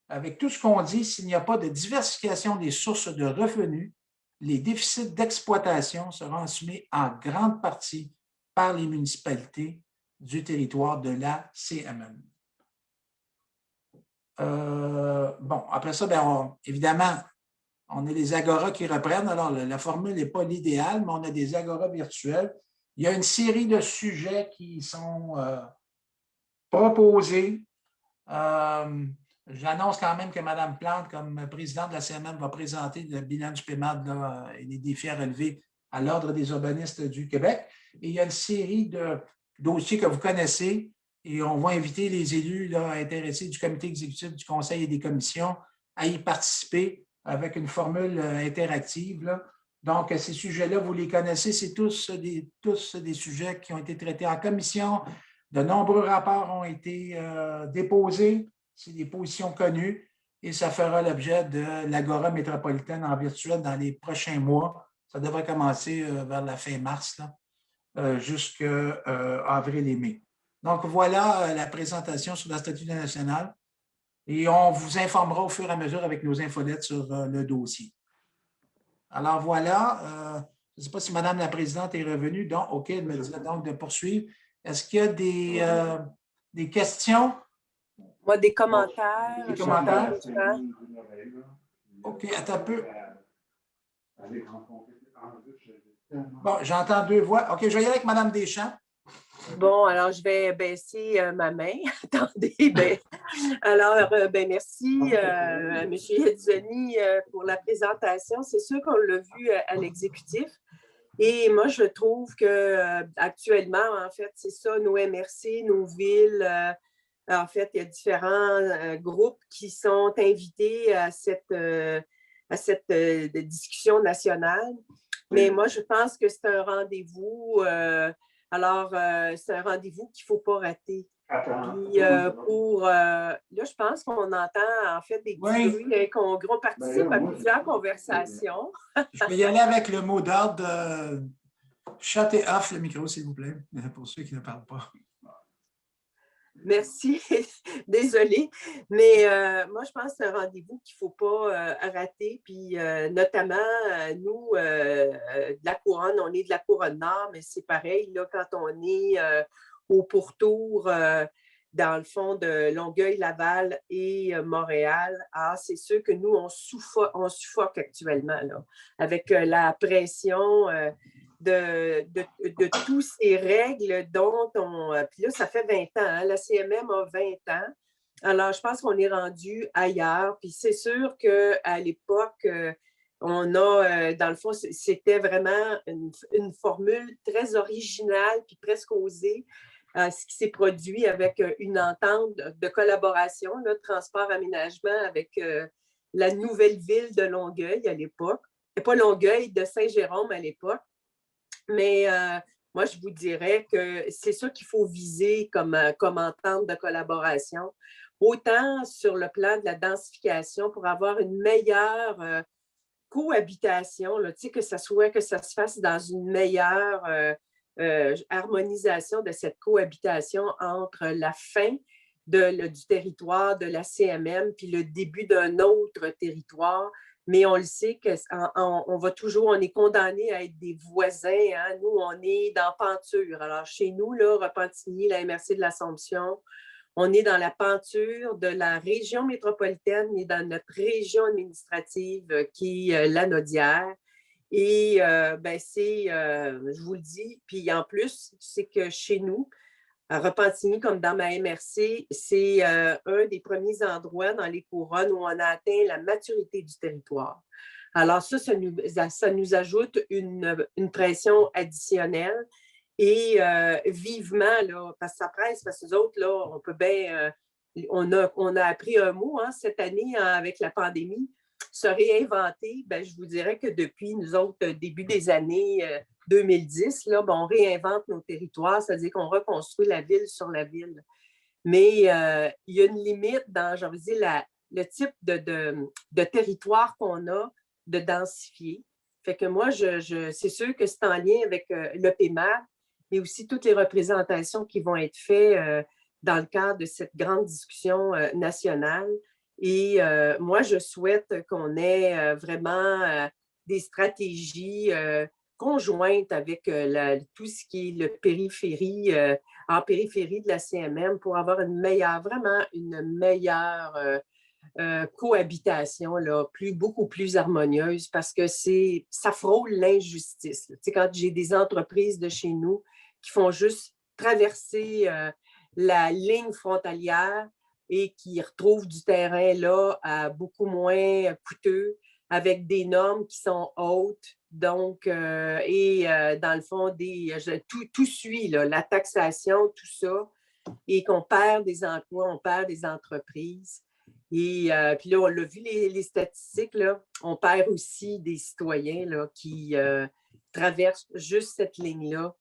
avec tout ce qu'on dit, s'il n'y a pas de diversification des sources de revenus, les déficits d'exploitation seront assumés en grande partie par les municipalités du territoire de la CMM. Bon, après ça, évidemment, on a les agoras qui reprennent. Alors, la formule n'est pas l'idéal, mais on a des agoras virtuels. Il y a une série de sujets qui sont proposés. J'annonce quand même que Mme Plante, comme présidente de la CMM, va présenter le bilan du PEMAD et les défis à relever à l'Ordre des urbanistes du Québec. Et il y a une série de dossiers que vous connaissez et on va inviter les élus intéressés du comité exécutif, du conseil et des commissions à y participer avec une formule interactive. Donc, ces sujets-là, vous les connaissez, c'est tous des sujets qui ont été traités en commission. De nombreux rapports ont été déposés. C'est des positions connues et ça fera l'objet de l'Agora métropolitaine en virtuel dans les prochains mois. Ça devrait commencer vers la fin mars, jusqu'à avril et mai. Donc, voilà la présentation sur la stratégie nationale et on vous informera au fur et à mesure avec nos infolettes sur le dossier. Alors, voilà. Je ne sais pas si Mme la présidente est revenue. Donc, OK, elle me dit donc de poursuivre. Est-ce qu'il y a des questions? Moi, des commentaires. Des commentaires? OK, attends un peu. Bon, j'entends deux voix. OK, je vais y aller avec Mme Deschamps. Bon, alors je vais baisser ma main. Attendez. Merci à M. Edzoni pour la présentation. C'est sûr qu'on l'a vu à l'exécutif. Et moi, je trouve qu'actuellement, en fait, c'est ça, nos MRC, nos villes. En fait, il y a différents groupes qui sont invités à cette discussion nationale. Mais moi, je pense que c'est un rendez-vous. C'est un rendez-vous qu'il ne faut pas rater. Puis, là, je pense qu'on entend en fait des petits bruits, qu'on participe à plusieurs conversations. Je vais y aller avec le mot d'ordre. Shutez off le micro, s'il vous plaît, pour ceux qui ne parlent pas. Merci, désolée. Mais moi, je pense que c'est un rendez-vous qu'il ne faut pas rater. Puis notamment, nous, de la Couronne, on est de la Couronne-Nord, mais c'est pareil, là, quand on est au pourtour, dans le fond de Longueuil, Laval et Montréal, c'est sûr que nous, on suffoque actuellement, là, avec la pression de toutes ces règles dont on... Puis là, ça fait 20 ans, hein, la CMM a 20 ans. Alors, je pense qu'on est rendu ailleurs. Puis c'est sûr qu'à l'époque, on a, dans le fond, c'était vraiment une formule très originale puis presque osée, ce qui s'est produit avec une entente de collaboration, là, transport-aménagement avec la nouvelle ville de Longueuil à l'époque. Pas Longueuil, de Saint-Jérôme à l'époque. Mais moi, je vous dirais que c'est ça qu'il faut viser comme entente de collaboration. Autant sur le plan de la densification pour avoir une meilleure cohabitation, là, que ça se fasse dans une meilleure harmonisation de cette cohabitation entre la fin du territoire de la CMM puis le début d'un autre territoire. Mais on le sait qu'on va toujours, on est condamné à être des voisins. Hein? Nous, on est dans Penture. Alors, chez nous, là, Repentigny, la MRC de l'Assomption, on est dans la penture de la région métropolitaine et dans notre région administrative qui est Lanaudière. Et je vous le dis, puis en plus, c'est que chez nous, à Repentigny, comme dans ma MRC, c'est un des premiers endroits dans les couronnes où on a atteint la maturité du territoire. Alors ça nous ajoute une pression additionnelle. Et vivement, là, parce que ça presse, parce que nous autres, là, on peut bien... on a appris un mot cette année avec la pandémie, se réinventer. Ben, je vous dirais que depuis nous autres, début des années 2010, là, ben, on réinvente nos territoires, c'est-à-dire qu'on reconstruit la ville sur la ville. Mais il y a une limite dans, j'ai envie de dire, le type de territoire qu'on a de densifier. Fait que moi, c'est sûr que c'est en lien avec le PEMAC, mais aussi toutes les représentations qui vont être faites dans le cadre de cette grande discussion nationale. Et moi, je souhaite qu'on ait vraiment des stratégies conjointes avec tout ce qui est le périphérie, en périphérie de la CMM pour avoir vraiment une meilleure cohabitation là, beaucoup plus harmonieuse parce que ça frôle l'injustice. Tu sais, quand j'ai des entreprises de chez nous qui font juste traverser la ligne frontalière et qui retrouvent du terrain là à beaucoup moins coûteux avec des normes qui sont hautes. Donc, dans le fond, tout suit, là, la taxation, tout ça, et qu'on perd des emplois, on perd des entreprises. Et puis là, on l'a vu, les statistiques, là, on perd aussi des citoyens là, qui traversent juste cette ligne-là.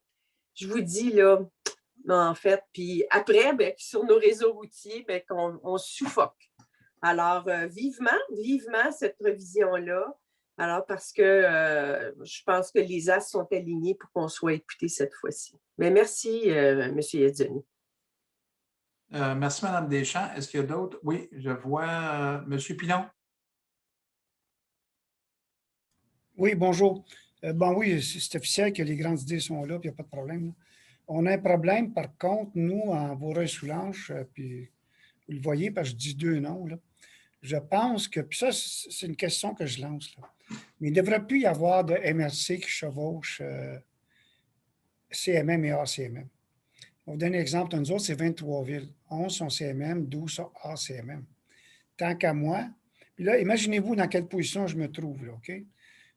Je vous dis, là, en fait, puis après, ben, sur nos réseaux routiers, ben, on suffoque. Alors, vivement cette revision-là. Alors, parce que je pense que les as sont alignés pour qu'on soit écoutés cette fois-ci. Mais merci, M. Yadjani. Merci, Mme Deschamps. Est-ce qu'il y a d'autres? Oui, je vois M. Pilon. Oui, bonjour. Bon, oui, c'est officiel que les grandes idées sont là, puis il n'y a pas de problème. Là. On a un problème, par contre, nous, en Vaudreuil-Soulanges, puis vous le voyez, parce que je dis deux noms, là. Je pense que, puis ça, c'est une question que je lance, là. Mais il ne devrait plus y avoir de MRC qui chevauche CMM et ACMM. On va vous donner un exemple. Nous autres, c'est 23 villes. 11 sont CMM, 12 sont ACMM. Tant qu'à moi, puis là, imaginez-vous dans quelle position je me trouve, là, OK?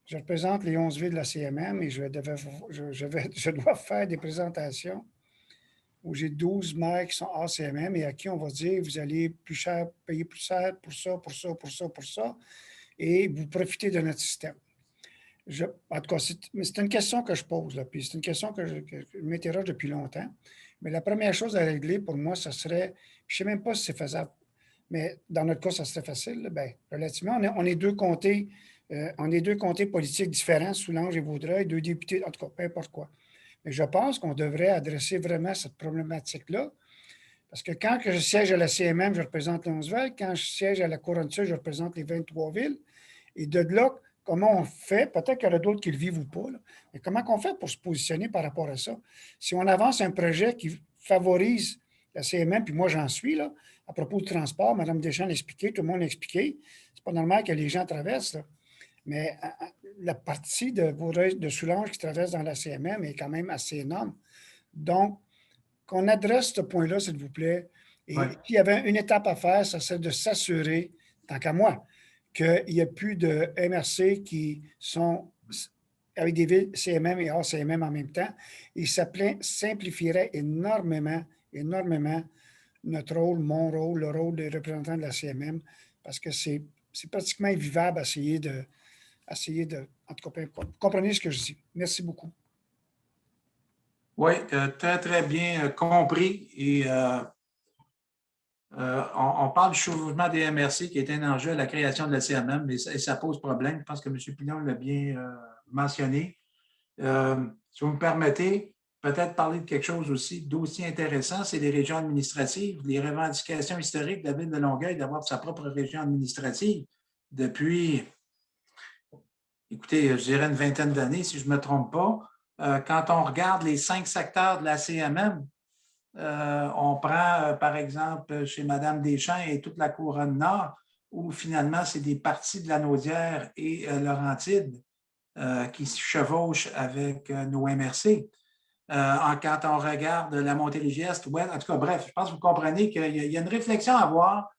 Je représente les 11 villes de la CMM et je dois faire des présentations où j'ai 12 maires qui sont ACMM et à qui on va dire vous allez payer plus cher pour ça, pour ça, pour ça, pour ça, et vous profitez de notre système. En tout cas, c'est une question que je pose, là, puis c'est une question que je m'interroge depuis longtemps. Mais la première chose à régler pour moi, ce serait, je ne sais même pas si c'est faisable, mais dans notre cas, ça serait facile. Bien, relativement, on est deux comtés politiques différents, Soulanges et Vaudreuil, deux députés, en tout cas, peu importe quoi. Mais je pense qu'on devrait adresser vraiment cette problématique-là. Parce que quand je siège à la CMM, je représente les 11 villes. Quand je siège à la Couronne Sud, je représente les 23 villes. Et de là, comment on fait, peut-être qu'il y aura d'autres qui le vivent ou pas, là, mais comment on fait pour se positionner par rapport à ça? Si on avance un projet qui favorise la CMM, puis moi j'en suis, là, à propos du transport, Mme Deschamps l'a expliqué, tout le monde l'a expliqué, c'est pas normal que les gens traversent, là. Mais la partie de Vaudreuil de Soulanges qui traverse dans la CMM est quand même assez énorme. Donc, qu'on adresse ce point-là, s'il vous plaît. Et s'il y avait une étape à faire, ça serait de s'assurer, tant qu'à moi, qu'il n'y ait plus de MRC qui sont avec des villes CMM et hors CMM en même temps. Et ça simplifierait énormément notre rôle, mon rôle, le rôle des représentants de la CMM, parce que c'est pratiquement invivable à essayer de. En tout cas, vous comprenez ce que je dis. Merci beaucoup. Oui, très, très bien compris. Et on parle du chevauchement des MRC qui est un enjeu à la création de la CMM, mais ça pose problème. Je pense que M. Pilon l'a bien mentionné. Si vous me permettez, peut-être parler de quelque chose aussi d'aussi intéressant, c'est les régions administratives, les revendications historiques de la ville de Longueuil d'avoir sa propre région administrative depuis, écoutez, je dirais une vingtaine d'années, si je ne me trompe pas. Quand on regarde les 5 secteurs de la CMM, on prend, par exemple, chez Mme Deschamps et toute la couronne nord, où finalement, c'est des parties de la Naudière et Laurentide qui se chevauchent avec nos MRC. Quand on regarde la Montérégie-Est, ouais, en tout cas, bref, je pense que vous comprenez qu'il y a une réflexion à avoir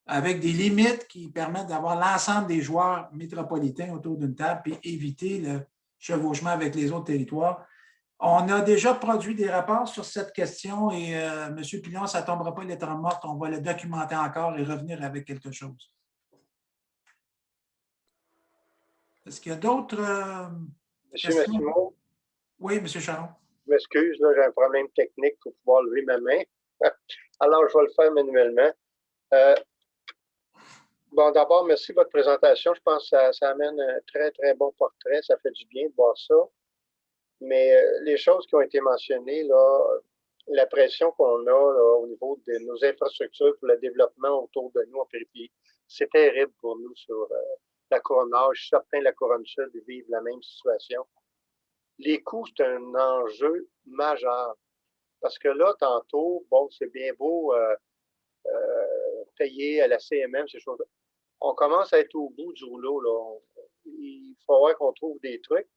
avec des limites qui permettent d'avoir l'ensemble des joueurs métropolitains autour d'une table et éviter le chevauchement avec les autres territoires. On a déjà produit des rapports sur cette question et M. Pilon, ça ne tombera pas lettre morte, on va le documenter encore et revenir avec quelque chose. Est-ce qu'il y a d'autres Monsieur Massimo? Oui, M. Charon. Je m'excuse, j'ai un problème technique pour pouvoir lever ma main. Alors, je vais le faire manuellement. Bon, d'abord, merci de votre présentation. Je pense que ça amène un très, très bon portrait. Ça fait du bien de voir ça. Mais les choses qui ont été mentionnées, là, la pression qu'on a là, au niveau de nos infrastructures pour le développement autour de nous en périphérie, c'est terrible pour nous sur la couronne nord. Je suis certain que la couronne sud vivent la même situation. Les coûts, c'est un enjeu majeur. Parce que là, tantôt, bon, c'est bien beau payer à la CMM, ces choses-là. On commence à être au bout du rouleau, là. Il faudrait qu'on trouve des trucs.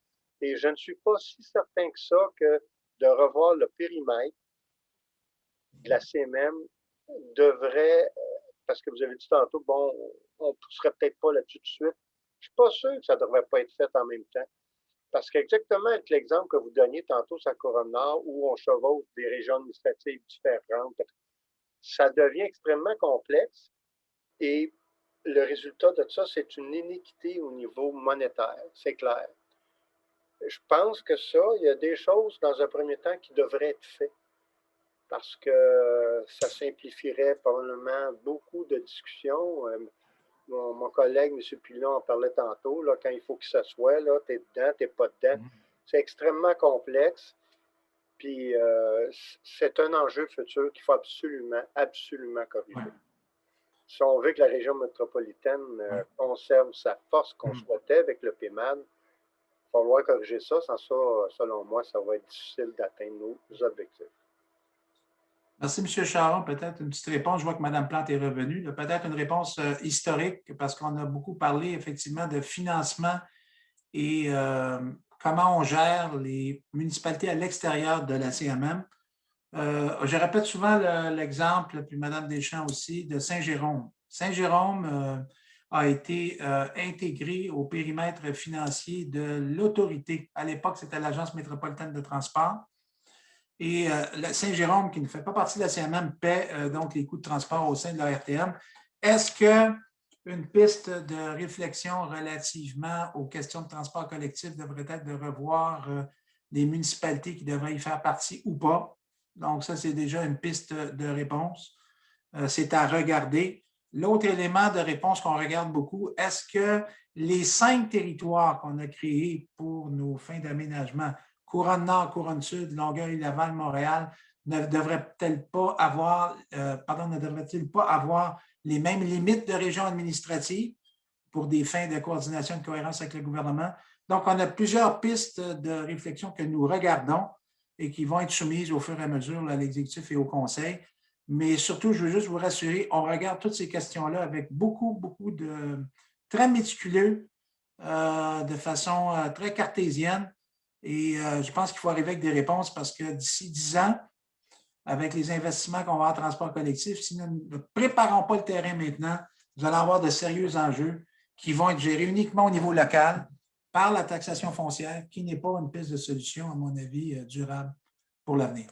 Et je ne suis pas si certain que ça que de revoir le périmètre de la CMM devrait, parce que vous avez dit tantôt, bon, on ne pousserait peut-être pas là-dessus tout de suite. Je ne suis pas sûr que ça ne devrait pas être fait en même temps. Parce qu'exactement avec l'exemple que vous donniez tantôt sur la couronne nord, où on chevauche des régions administratives différentes, ça devient extrêmement complexe. Et le résultat de ça, c'est une iniquité au niveau monétaire, c'est clair. Je pense que ça, il y a des choses dans un premier temps qui devraient être faites parce que ça simplifierait probablement beaucoup de discussions. Mon collègue, M. Pilon, en parlait tantôt, là, quand il faut que ça soit, là, t'es dedans, t'es pas dedans. C'est extrêmement complexe. Puis c'est un enjeu futur qu'il faut absolument, absolument corriger. Si on veut que la région métropolitaine conserve sa force qu'on souhaitait avec le PMAD, il va falloir corriger ça. Sans ça, selon moi, ça va être difficile d'atteindre nos objectifs. Merci, M. Charon. Peut-être une petite réponse. Je vois que Mme Plante est revenue. Peut-être une réponse historique, parce qu'on a beaucoup parlé effectivement de financement et comment on gère les municipalités à l'extérieur de la CMM. Je répète souvent l'exemple, puis Mme Deschamps aussi, de Saint-Jérôme. Saint-Jérôme a été intégré au périmètre financier de l'autorité. À l'époque, c'était l'Agence métropolitaine de transport. Et Saint-Jérôme, qui ne fait pas partie de la CMM, paie donc les coûts de transport au sein de la RTM. Est-ce qu'une piste de réflexion relativement aux questions de transport collectif devrait être de revoir des municipalités qui devraient y faire partie ou pas? Donc, ça, c'est déjà une piste de réponse. C'est à regarder. L'autre élément de réponse qu'on regarde beaucoup, est-ce que les 5 territoires qu'on a créés pour nos fins d'aménagement, Couronne Nord, Couronne Sud, Longueuil, Laval, Montréal, ne devraient-ils pas avoir, les mêmes limites de région administrative pour des fins de coordination et de cohérence avec le gouvernement? Donc, on a plusieurs pistes de réflexion que nous regardons et qui vont être soumises au fur et à mesure à l'exécutif et au conseil. Mais surtout, je veux juste vous rassurer, on regarde toutes ces questions-là avec beaucoup de très méticuleux de façon très cartésienne. Et je pense qu'il faut arriver avec des réponses parce que d'ici 10 ans, avec les investissements qu'on va avoir en transport collectif, si nous ne préparons pas le terrain maintenant, vous allez avoir de sérieux enjeux qui vont être gérés uniquement au niveau local par la taxation foncière, qui n'est pas une piste de solution, à mon avis, durable pour l'avenir.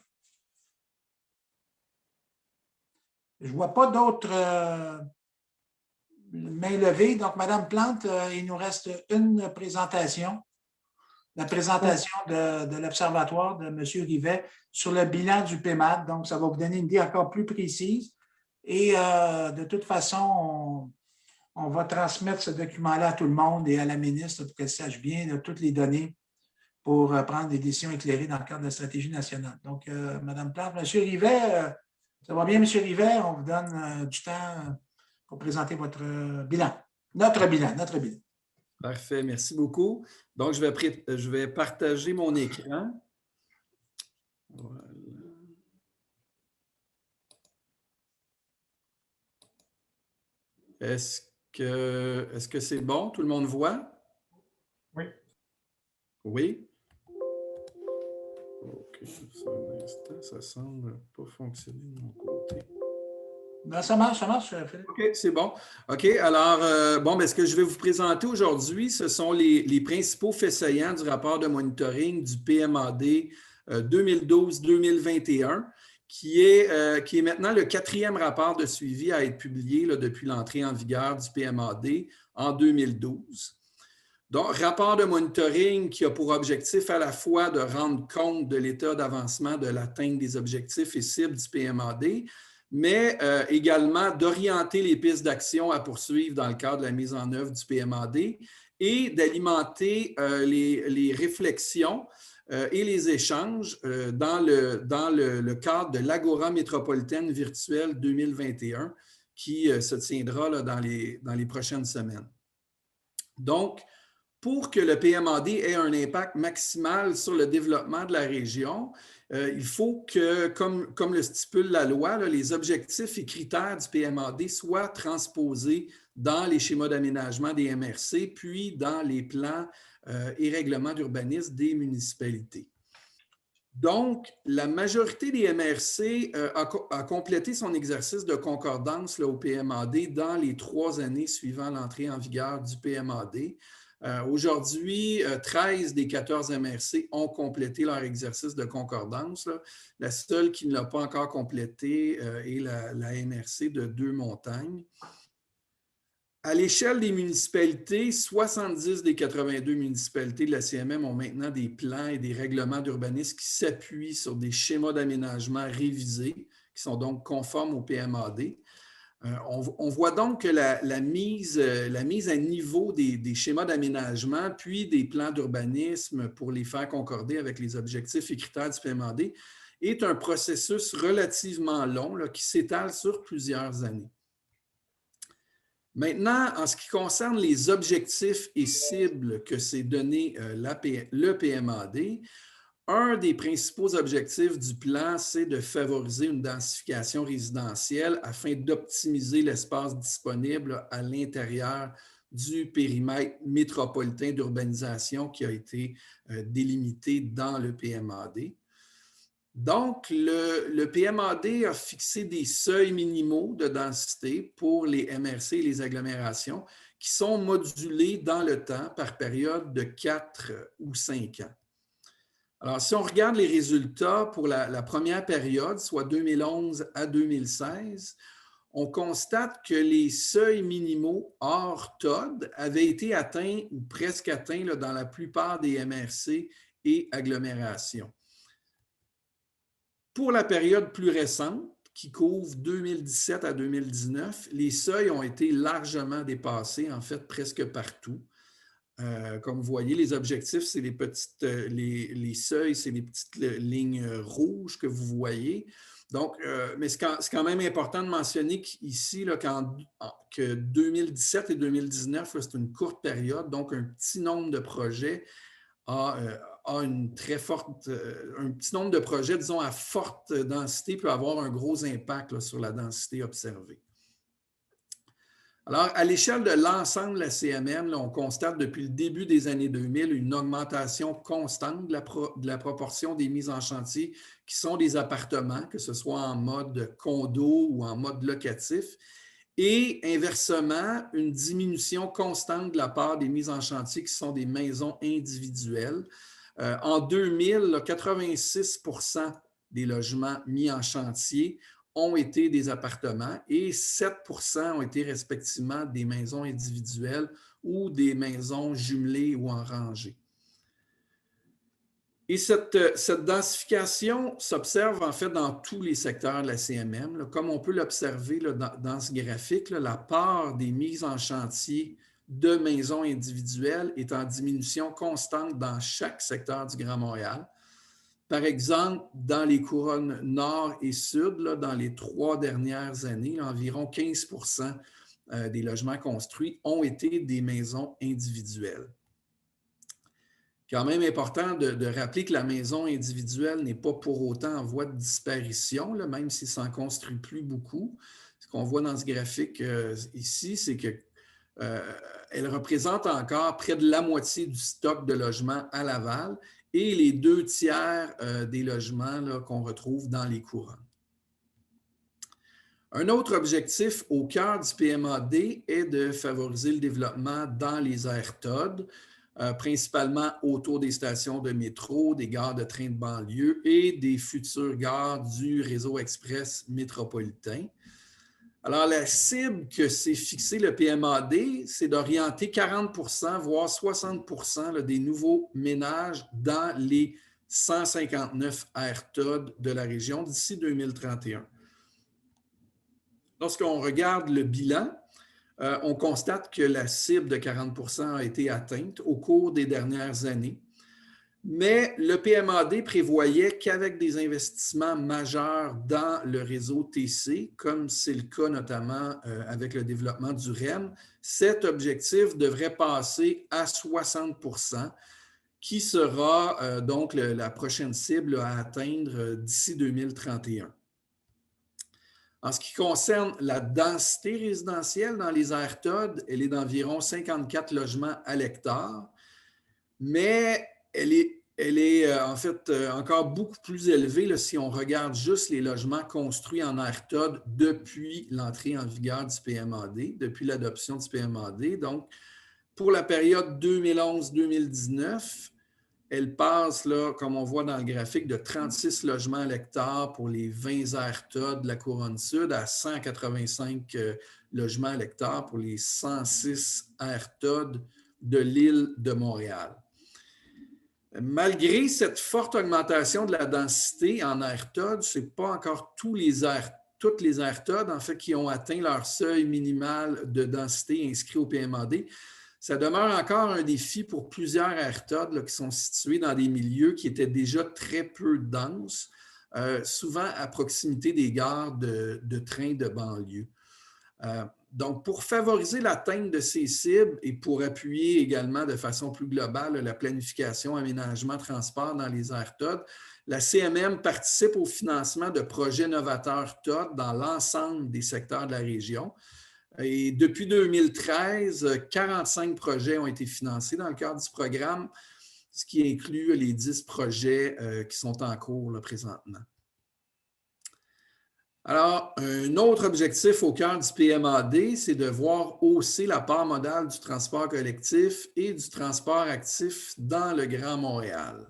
Je ne vois pas d'autres mains levées. Donc, Mme Plante, il nous reste une présentation. La présentation de l'Observatoire de M. Rivet sur le bilan du PEMAD. Donc, ça va vous donner une idée encore plus précise. Et de toute façon, on va transmettre ce document-là à tout le monde et à la ministre pour qu'elle sache bien toutes les données pour prendre des décisions éclairées dans le cadre de la stratégie nationale. Donc, Mme Plante, M. Rivet, ça va bien, M. Rivet? On vous donne du temps pour présenter votre bilan. Notre bilan. Parfait, merci beaucoup. Donc, je vais partager mon écran. Voilà. Est-ce que c'est bon? Tout le monde voit? Oui. Oui? OK, un instant, ça semble pas fonctionner de mon côté. Non, ça marche, Philippe. OK, c'est bon. OK, alors, ce que je vais vous présenter aujourd'hui, ce sont les principaux faits saillants du rapport de monitoring du PMAD 2012-2021, qui est maintenant le 4e rapport de suivi à être publié là, depuis l'entrée en vigueur du PMAD en 2012. Donc, rapport de monitoring qui a pour objectif à la fois de rendre compte de l'état d'avancement de l'atteinte des objectifs et cibles du PMAD, mais également d'orienter les pistes d'action à poursuivre dans le cadre de la mise en œuvre du PMAD et d'alimenter les réflexions et les échanges dans le cadre de l'Agora métropolitaine virtuelle 2021 qui se tiendra là, dans les prochaines semaines. Donc, pour que le PMAD ait un impact maximal sur le développement de la région, il faut que, comme le stipule la loi, là, les objectifs et critères du PMAD soient transposés dans les schémas d'aménagement des MRC, puis dans les plans et règlements d'urbanisme des municipalités. Donc, la majorité des MRC a complété son exercice de concordance là, au PMAD dans les 3 années suivant l'entrée en vigueur du PMAD. Aujourd'hui, 13 des 14 MRC ont complété leur exercice de concordance. Là. La seule qui ne l'a pas encore complété est la MRC de Deux-Montagnes. À l'échelle des municipalités, 70 des 82 municipalités de la CMM ont maintenant des plans et des règlements d'urbanisme qui s'appuient sur des schémas d'aménagement révisés, qui sont donc conformes au PMAD. On voit donc que la mise à niveau des schémas d'aménagement, puis des plans d'urbanisme pour les faire concorder avec les objectifs et critères du PMAD est un processus relativement long là, qui s'étale sur plusieurs années. Maintenant, en ce qui concerne les objectifs et cibles que s'est donné le PMAD, un des principaux objectifs du plan, c'est de favoriser une densification résidentielle afin d'optimiser l'espace disponible à l'intérieur du périmètre métropolitain d'urbanisation qui a été délimité dans le PMAD. Donc, le PMAD a fixé des seuils minimaux de densité pour les MRC et les agglomérations qui sont modulés dans le temps par période de 4 ou 5 ans. Alors, si on regarde les résultats pour la première période, soit 2011 à 2016, on constate que les seuils minimaux hors TOD avaient été atteints ou presque atteints là, dans la plupart des MRC et agglomérations. Pour la période plus récente, qui couvre 2017 à 2019, les seuils ont été largement dépassés, en fait, presque partout. Comme vous voyez, les objectifs, c'est les seuils, c'est les petites lignes rouges que vous voyez. Donc, mais c'est quand même important de mentionner qu'ici, là, que 2017 et 2019, c'est une courte période, donc un petit nombre de projets a une très forte, un petit nombre de projets, disons, à forte densité peut avoir un gros impact là, sur la densité observée. Alors, à l'échelle de l'ensemble de la CMM, là, on constate depuis le début des années 2000 une augmentation constante de la proportion des mises en chantier qui sont des appartements, que ce soit en mode condo ou en mode locatif, et inversement, une diminution constante de la part des mises en chantier qui sont des maisons individuelles. En 2000, là, 86% des logements mis en chantier ont été des appartements et 7% ont été respectivement des maisons individuelles ou des maisons jumelées ou en rangée. Et cette densification s'observe en fait dans tous les secteurs de la CMM. Là. Comme on peut l'observer dans ce graphique, là, la part des mises en chantier de maisons individuelles est en diminution constante dans chaque secteur du Grand Montréal. Par exemple, dans les couronnes nord et sud, là, dans les 3 dernières années, là, environ 15% des logements construits ont été des maisons individuelles. Quand même important de rappeler que la maison individuelle n'est pas pour autant en voie de disparition, là, même s'il ne s'en construit plus beaucoup. Ce qu'on voit dans ce graphique ici, c'est qu'elle représente encore près de la moitié du stock de logements à Laval et les 2/3 des logements qu'on retrouve dans les couronnes. Un autre objectif au cœur du PMAD est de favoriser le développement dans les aires TOD, principalement autour des stations de métro, des gares de train de banlieue et des futures gares du réseau express métropolitain. Alors, la cible que s'est fixée le PMAD, c'est d'orienter 40%, voire 60% là, des nouveaux ménages dans les 159 aires TOD de la région d'ici 2031. Lorsqu'on regarde le bilan, on constate que la cible de 40% a été atteinte au cours des dernières années, mais le PMAD prévoyait qu'avec des investissements majeurs dans le réseau TC, comme c'est le cas notamment avec le développement du REM, cet objectif devrait passer à 60%, qui sera donc la prochaine cible à atteindre d'ici 2031. En ce qui concerne la densité résidentielle dans les aires TOD, elle est d'environ 54 logements à l'hectare, mais elle est en fait encore beaucoup plus élevée là, si on regarde juste les logements construits en aires TOD depuis l'entrée en vigueur du PMAD, depuis l'adoption du PMAD. Donc, pour la période 2011-2019, elle passe, là, comme on voit dans le graphique, de 36 logements à l'hectare pour les 20 aires TOD de la Couronne Sud à 185 logements à l'hectare pour les 106 aires TOD de l'île de Montréal. Malgré cette forte augmentation de la densité en aires TOD, ce n'est pas encore toutes les aires TOD en fait, qui ont atteint leur seuil minimal de densité inscrit au PMAD. Ça demeure encore un défi pour plusieurs aires TOD là, qui sont situées dans des milieux qui étaient déjà très peu denses, souvent à proximité des gares de train de banlieue. Donc, pour favoriser l'atteinte de ces cibles et pour appuyer également de façon plus globale la planification, aménagement, transport dans les aires TOD, la CMM participe au financement de projets novateurs TOD dans l'ensemble des secteurs de la région. Et depuis 2013, 45 projets ont été financés dans le cadre du programme, ce qui inclut les 10 projets qui sont en cours là, présentement. Alors, un autre objectif au cœur du PMAD, c'est de voir hausser la part modale du transport collectif et du transport actif dans le Grand Montréal.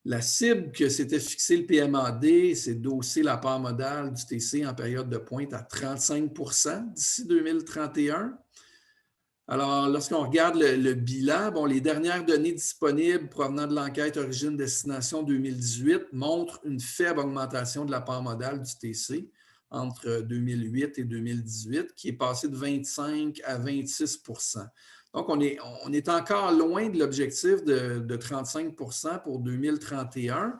La cible que s'était fixée le PMAD, c'est d'hausser la part modale du TC en période de pointe à 35% d'ici 2031. Alors, lorsqu'on regarde le bilan, bon, les dernières données disponibles provenant de l'enquête Origine-Destination 2018 montrent une faible augmentation de la part modale du TC entre 2008 et 2018, qui est passée de 25 à 26%. Donc, on est encore loin de l'objectif de 35% pour 2031.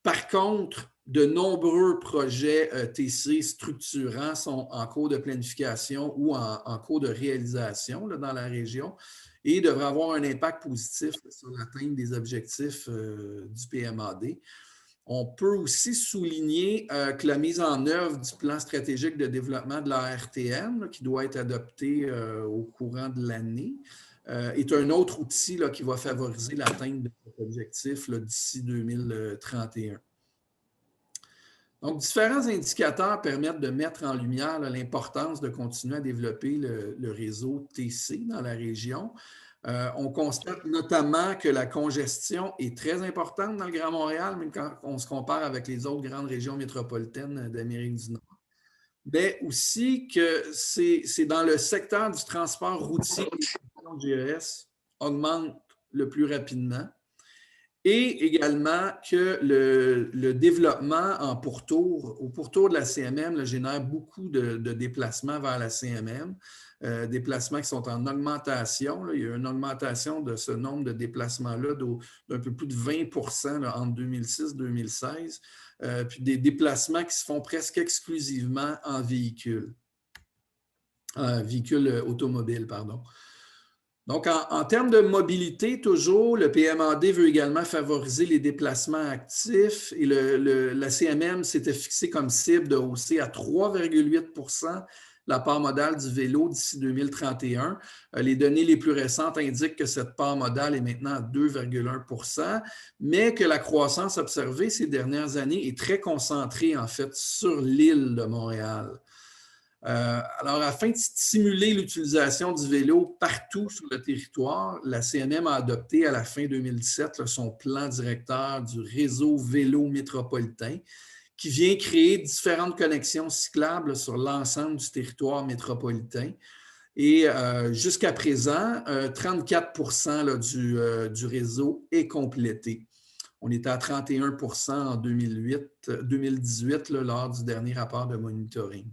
Par contre, de nombreux projets TC structurants sont en cours de planification ou en cours de réalisation là, dans la région et devraient avoir un impact positif sur l'atteinte des objectifs du PMAD. On peut aussi souligner que la mise en œuvre du plan stratégique de développement de la RTM, qui doit être adopté au courant de l'année, est un autre outil là, qui va favoriser l'atteinte de cet objectif là, d'ici 2031. Donc, différents indicateurs permettent de mettre en lumière là, l'importance de continuer à développer le réseau TC dans la région. On constate notamment que la congestion est très importante dans le Grand Montréal, même quand on se compare avec les autres grandes régions métropolitaines d'Amérique du Nord. Mais aussi que c'est dans le secteur du transport routier que les émissions de GES augmentent le plus rapidement. Et également que le développement au pourtour de la CMM là, génère beaucoup de déplacements vers la CMM, déplacements qui sont en augmentation. Là. Il y a une augmentation de ce nombre de déplacements-là d'un peu plus de 20 là, entre 2006 et 2016, puis des déplacements qui se font presque exclusivement en véhicule automobile, pardon. Donc, en termes de mobilité, toujours, le PMAD veut également favoriser les déplacements actifs et la CMM s'était fixée comme cible de hausser à 3,8 la part modale du vélo d'ici 2031. Les données les plus récentes indiquent que cette part modale est maintenant à 2,1 mais que la croissance observée ces dernières années est très concentrée, en fait, sur l'île de Montréal. Alors, afin de stimuler l'utilisation du vélo partout sur le territoire, la CMM a adopté à la fin 2017 son plan directeur du réseau vélo métropolitain qui vient créer différentes connexions cyclables sur l'ensemble du territoire métropolitain. Et jusqu'à présent, 34 là, du réseau est complété. On était à 31 en 2018 là, lors du dernier rapport de monitoring.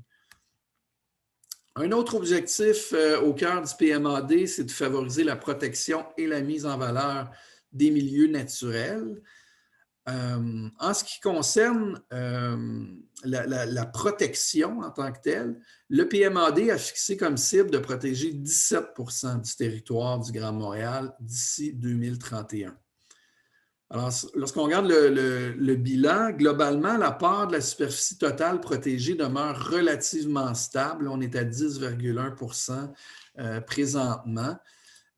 Un autre objectif au cœur du PMAD, c'est de favoriser la protection et la mise en valeur des milieux naturels. En ce qui concerne la protection en tant que telle, le PMAD a fixé comme cible de protéger 17 du territoire du Grand Montréal d'ici 2031. Alors, lorsqu'on regarde le bilan, globalement, la part de la superficie totale protégée demeure relativement stable. On est à 10,1 présentement.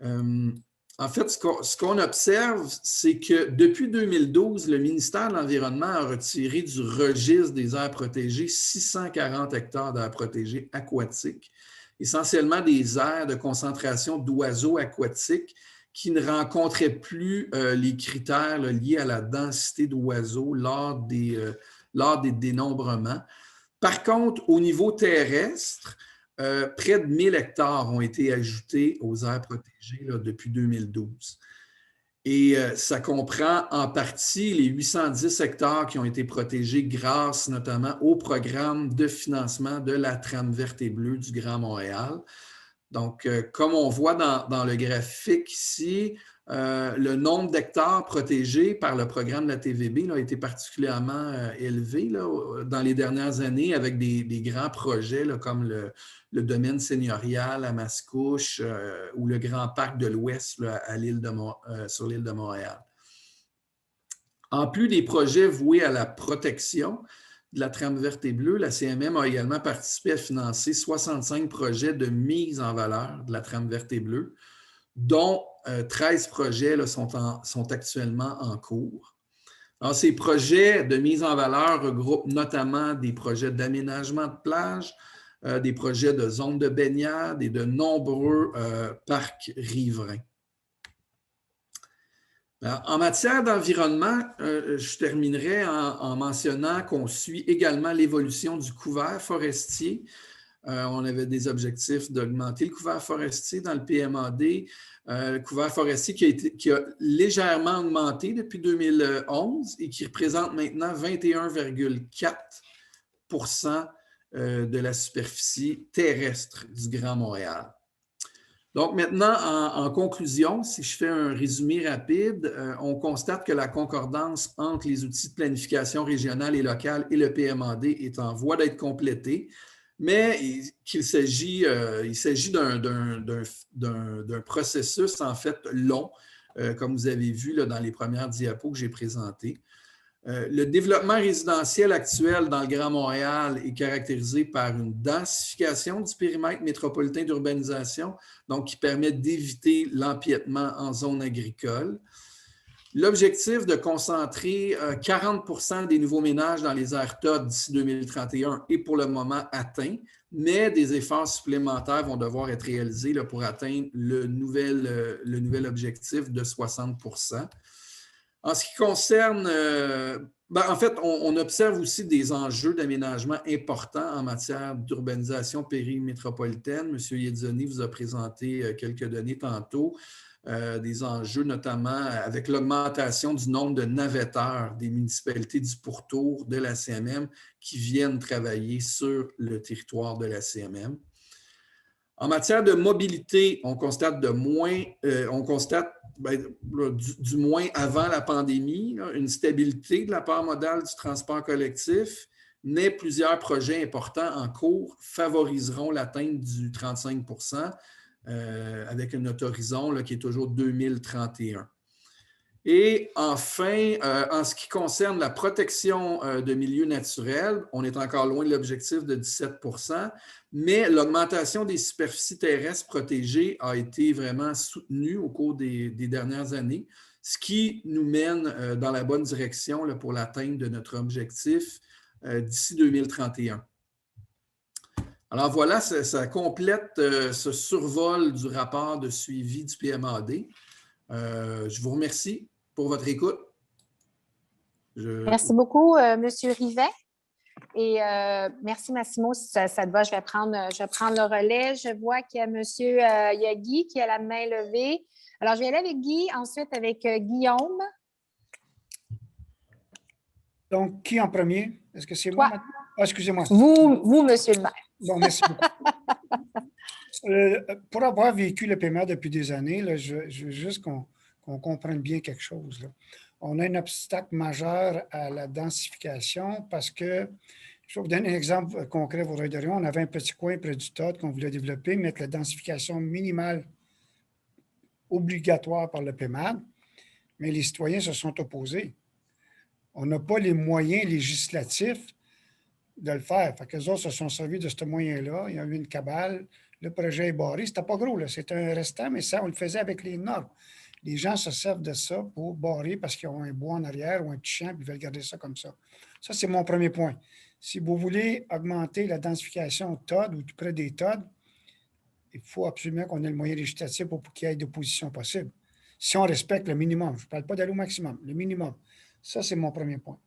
En fait, ce qu'on observe, c'est que depuis 2012, le ministère de l'Environnement a retiré du registre des aires protégées 640 hectares d'aires protégées aquatiques, essentiellement des aires de concentration d'oiseaux aquatiques qui ne rencontraient plus les critères liés à la densité d'oiseaux lors des dénombrements. Par contre, au niveau terrestre, près de 1000 hectares ont été ajoutés aux aires protégées depuis 2012. Et ça comprend en partie les 810 hectares qui ont été protégés grâce notamment au programme de financement de la trame verte et bleue du Grand Montréal. Donc, comme on voit dans le graphique ici, le nombre d'hectares protégés par le programme de la TVB a été particulièrement élevé dans les dernières années avec des grands projets comme le domaine seigneurial à Mascouche ou le Grand Parc de l'Ouest sur l'île de Montréal. En plus des projets voués à la protection de la trame verte et bleue, la CMM a également participé à financer 65 projets de mise en valeur de la trame verte et bleue, dont 13 projets sont actuellement en cours. Alors, ces projets de mise en valeur regroupent notamment des projets d'aménagement de plage, des projets de zones de baignade et de nombreux parcs riverains. En matière d'environnement, je terminerai en mentionnant qu'on suit également l'évolution du couvert forestier. On avait des objectifs d'augmenter le couvert forestier dans le PMAD. Le couvert forestier qui a légèrement augmenté depuis 2011 et qui représente maintenant 21,4 de la superficie terrestre du Grand Montréal. Donc maintenant, en conclusion, si je fais un résumé rapide, on constate que la concordance entre les outils de planification régionale et locale et le PMAD est en voie d'être complétée, mais qu'il s'agit d'un processus en fait long, comme vous avez vu dans les premières diapos que j'ai présentées. Le développement résidentiel actuel dans le Grand Montréal est caractérisé par une densification du périmètre métropolitain d'urbanisation, donc qui permet d'éviter l'empiètement en zone agricole. L'objectif de concentrer 40 des nouveaux ménages dans les aires TOD d'ici 2031 est pour le moment atteint, mais des efforts supplémentaires vont devoir être réalisés là, pour atteindre le nouvel objectif de 60 %. En ce qui concerne, en fait, on observe aussi des enjeux d'aménagement importants en matière d'urbanisation périmétropolitaine. M. Yezzoni vous a présenté quelques données tantôt, des enjeux notamment avec l'augmentation du nombre de navetteurs des municipalités du pourtour de la CMM qui viennent travailler sur le territoire de la CMM. En matière de mobilité, on constate du moins avant la pandémie, là, une stabilité de la part modale du transport collectif, mais plusieurs projets importants en cours favoriseront l'atteinte du 35 % avec un horizon là, qui est toujours 2031. Et enfin, en ce qui concerne la protection de milieux naturels, on est encore loin de l'objectif de 17 %, mais l'augmentation des superficies terrestres protégées a été vraiment soutenue au cours des dernières années, ce qui nous mène dans la bonne direction là, pour l'atteinte de notre objectif d'ici 2031. Alors voilà, ça complète ce survol du rapport de suivi du PMAD. Je vous remercie pour votre écoute. Merci beaucoup, M. Rivet. Et merci, Massimo. Si ça te va, je vais prendre le relais. Je vois qu'il y a il y a Guy qui a la main levée. Alors, je vais aller avec Guy, ensuite avec Guillaume. Donc, qui en premier? Est-ce que c'est moi? Ah, excusez-moi. Vous, monsieur le maire. Bon, merci beaucoup. Pour avoir vécu le PMA depuis des années, là, je veux juste qu'on comprenne bien quelque chose. Là. On a un obstacle majeur à la densification parce que, je vais vous donner un exemple concret, vous regarderiez, on avait un petit coin près du TOD qu'on voulait développer, mettre la densification minimale obligatoire par le PMAD, mais les citoyens se sont opposés. On n'a pas les moyens législatifs de le faire. Fait qu'eux autres se sont servis de ce moyen-là. Il y a eu une cabale. Le projet est barré. C'était pas gros, là. C'était un restant, mais ça, on le faisait avec les normes. Les gens se servent de ça pour barrer parce qu'ils ont un bois en arrière ou un petit champ et ils veulent garder ça comme ça. Ça, c'est mon premier point. Si vous voulez augmenter la densification TOD ou tout près des TOD, il faut absolument qu'on ait le moyen législatif pour qu'il y ait d'opposition possible. Si on respecte le minimum, je ne parle pas d'aller au maximum, le minimum. Ça, c'est mon premier point.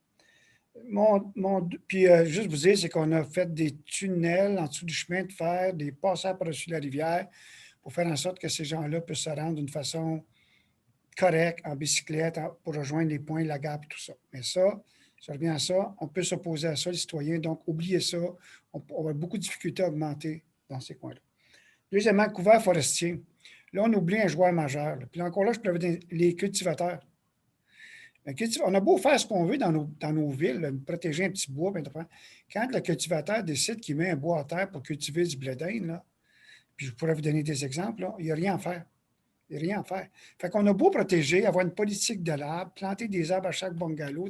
Puis, juste vous dire, c'est qu'on a fait des tunnels en dessous du chemin de fer, des passages par-dessus la rivière pour faire en sorte que ces gens-là puissent se rendre d'une façon correcte en bicyclette pour rejoindre les points, la gare et tout ça. Mais ça, je reviens à ça, on peut s'opposer à ça, les citoyens. Donc, oubliez ça. On va avoir beaucoup de difficultés à augmenter dans ces coins-là. Deuxièmement, couvert forestier. Là, on oublie un joueur majeur. Puis là, encore là, je peux vous dire les cultivateurs. On a beau faire ce qu'on veut dans nos villes, là, protéger un petit bois, quand le cultivateur décide qu'il met un bois à terre pour cultiver du blé d'Inde, là, puis je pourrais vous donner des exemples, là, il n'y a rien à faire. Il n'y a rien à faire. Fait qu'on a beau protéger, avoir une politique de l'arbre, planter des arbres à chaque bungalow,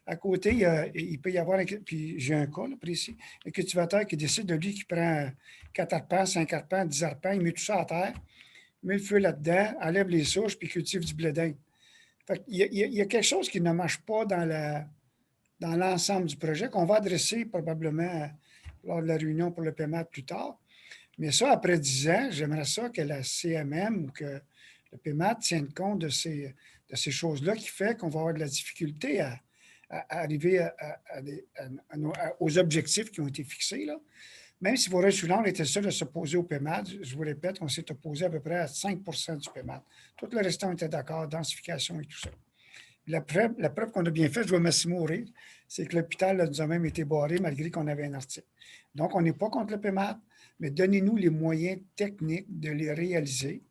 À côté, il peut y avoir, puis j'ai un cas là, précis, un cultivateur qui décide de lui qui prend 4 arpents, 5 arpents, 10 arpents, il met tout ça à terre, met le feu là-dedans, enlève les souches, puis cultive du blé d'Inde. Il y a quelque chose qui ne marche pas dans l'ensemble du projet qu'on va adresser probablement lors de la réunion pour le paiement plus tard. Mais ça, après 10 ans, j'aimerais ça que la CMM ou que le PMAD tienne compte de ces choses-là qui fait qu'on va avoir de la difficulté à arriver aux objectifs qui ont été fixés. Là. Même si Forêt-Soulanges était seul à s'opposer au PMAD, je vous répète qu'on s'est opposé à peu près à 5 % du PMAD. Tout le restant était d'accord, densification et tout ça. La preuve qu'on a bien fait, je vois Massimo rire, c'est que l'hôpital nous a même été barré malgré qu'on avait un article. Donc, on n'est pas contre le PMAD, mais donnez-nous les moyens techniques de les réaliser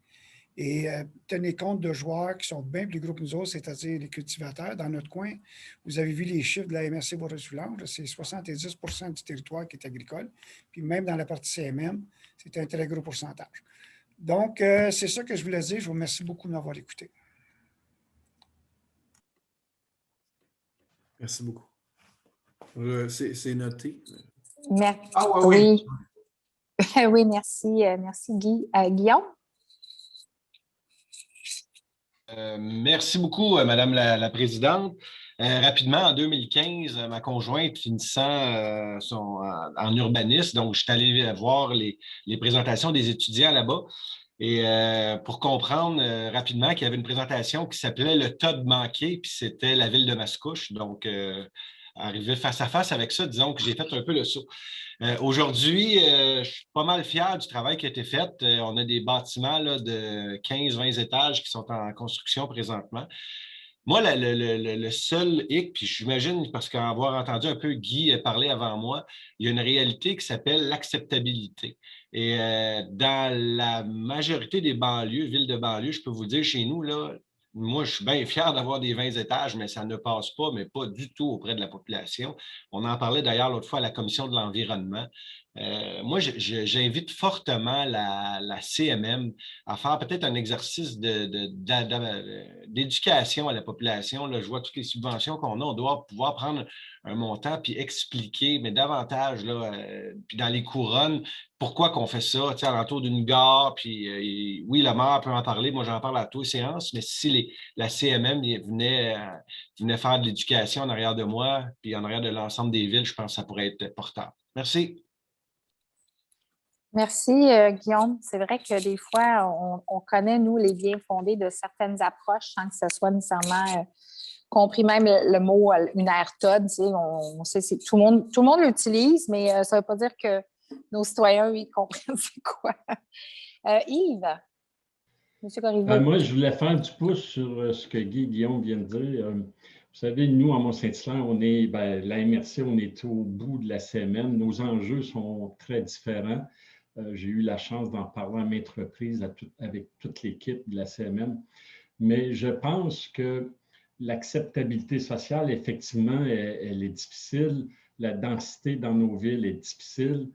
et tenez compte de joueurs qui sont bien plus gros que nous autres, c'est-à-dire les cultivateurs. Dans notre coin, vous avez vu les chiffres de la MRC Forêt-Soulanges, c'est 70 % du territoire qui est agricole. Puis même dans la partie CMM, c'est un très gros pourcentage. Donc, c'est ça que je voulais dire. Je vous remercie beaucoup de m'avoir écouté. Merci beaucoup. C'est noté. Ah oui. Oui, merci. Merci, Guy. Guillaume? Merci beaucoup, Madame la Présidente. Rapidement, en 2015, ma conjointe finissant en urbanisme, donc je suis allé voir les présentations des étudiants là-bas. Et pour comprendre rapidement qu'il y avait une présentation qui s'appelait Le tas de manqué, puis c'était la ville de Mascouche. Donc, arrivé face à face avec ça, disons que j'ai fait un peu le saut. Aujourd'hui, je suis pas mal fier du travail qui a été fait. On a des bâtiments là, de 15-20 étages qui sont en construction présentement. Moi, le seul hic, puis j'imagine, parce qu'avoir entendu un peu Guy parler avant moi, il y a une réalité qui s'appelle l'acceptabilité. Et dans la majorité des banlieues, villes de banlieue, je peux vous dire, chez nous, là, moi, je suis bien fier d'avoir des 20 étages, mais ça ne passe pas, mais pas du tout auprès de la population. On en parlait d'ailleurs l'autre fois à la Commission de l'environnement. Moi, j'invite fortement la CMM à faire peut-être un exercice d'éducation à la population. Là, je vois toutes les subventions qu'on a. On doit pouvoir prendre un montant puis expliquer, mais davantage, là, puis dans les couronnes, pourquoi qu'on fait ça, tu sais, alentour d'une gare, puis oui, le maire peut en parler, moi j'en parle à toutes les séances, mais si la CMM venait faire de l'éducation en arrière de moi, puis en arrière de l'ensemble des villes, je pense que ça pourrait être porteur. Merci. Merci, Guillaume. C'est vrai que des fois, on connaît, nous, les bien fondés de certaines approches sans que ce soit nécessairement compris, même le mot une AirTod. Tu sais, on sait, tout le monde l'utilise, mais ça ne veut pas dire que nos citoyens, ils comprennent c'est quoi. Yves, M. Corriveau. Moi, je voulais faire du pouce sur ce que Guy et Guillaume viennent de dire. Vous savez, nous, à Mont-Saint-Hilaire, la MRC, on est au bout de la CMM. Nos enjeux sont très différents. J'ai eu la chance d'en parler à maintes reprises avec toute l'équipe de la CMM. Mais je pense que l'acceptabilité sociale, effectivement, elle est difficile. La densité dans nos villes est difficile.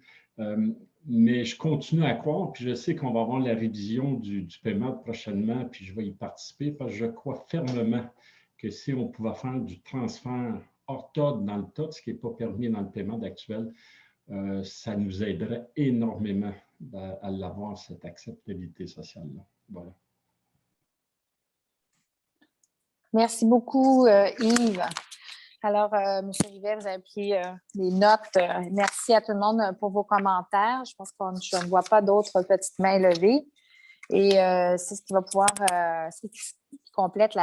Mais je continue à croire, puis je sais qu'on va avoir la révision du paiement prochainement, puis je vais y participer parce que je crois fermement que si on pouvait faire du transfert hors TOD dans le TOD, ce qui n'est pas permis dans le paiement actuel, ça nous aiderait énormément à l'avoir, cette acceptabilité sociale-là. Voilà. Merci beaucoup, Yves. Alors, M. Rivet, vous avez pris des notes. Merci à tout le monde pour vos commentaires. Je pense qu'on ne voit pas d'autres petites mains levées. Et c'est ce qui va pouvoir, ce qui complète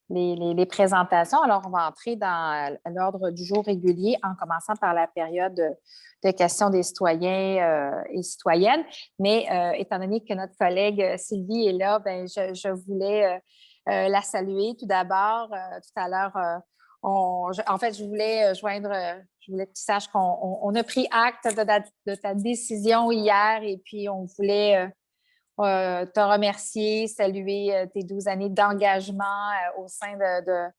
les présentations. Alors, on va entrer dans l'ordre du jour régulier en commençant par la période de questions des citoyens et citoyennes. Mais étant donné que notre collègue Sylvie est là, bien, je voulais la saluer tout d'abord. Tout à l'heure, en fait, je voulais que tu saches qu'on a pris acte de ta décision hier et puis on voulait te remercier, saluer tes 12 années d'engagement au sein de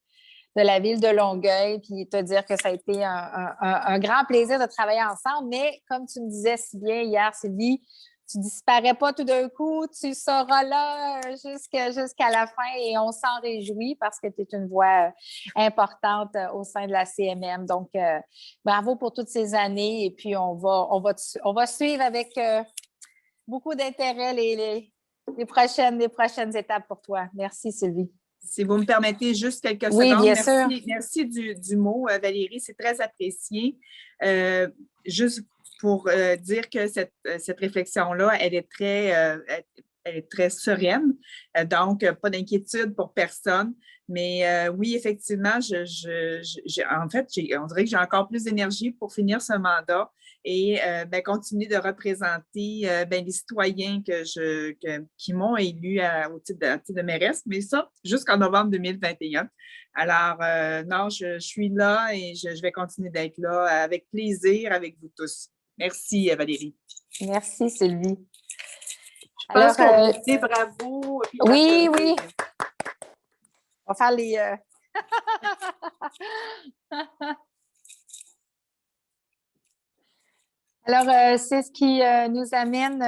la ville de Longueuil, puis te dire que ça a été un grand plaisir de travailler ensemble. Mais comme tu me disais si bien hier, Sylvie, tu ne disparais pas tout d'un coup, tu seras là jusqu'à la fin et on s'en réjouit parce que tu es une voix importante au sein de la CMM. Donc, bravo pour toutes ces années et puis on va suivre avec beaucoup d'intérêt les prochaines étapes pour toi. Merci, Sylvie. Si vous me permettez juste quelques secondes. Oui, bien sûr. Merci du mot, Valérie, c'est très apprécié. Juste pour dire que cette réflexion-là, elle est très sereine, donc pas d'inquiétude pour personne. Mais oui, effectivement, en fait, on dirait que j'ai encore plus d'énergie pour finir ce mandat et continuer de représenter les citoyens qui m'ont élu au titre de mairesse, mais ça jusqu'en novembre 2021. Alors, non, je suis là et je vais continuer d'être là avec plaisir avec vous tous. Merci, Valérie. Merci, Sylvie. Je pense qu'on peut dire bravo. Oui, oui. On va faire les... Alors, c'est ce qui nous amène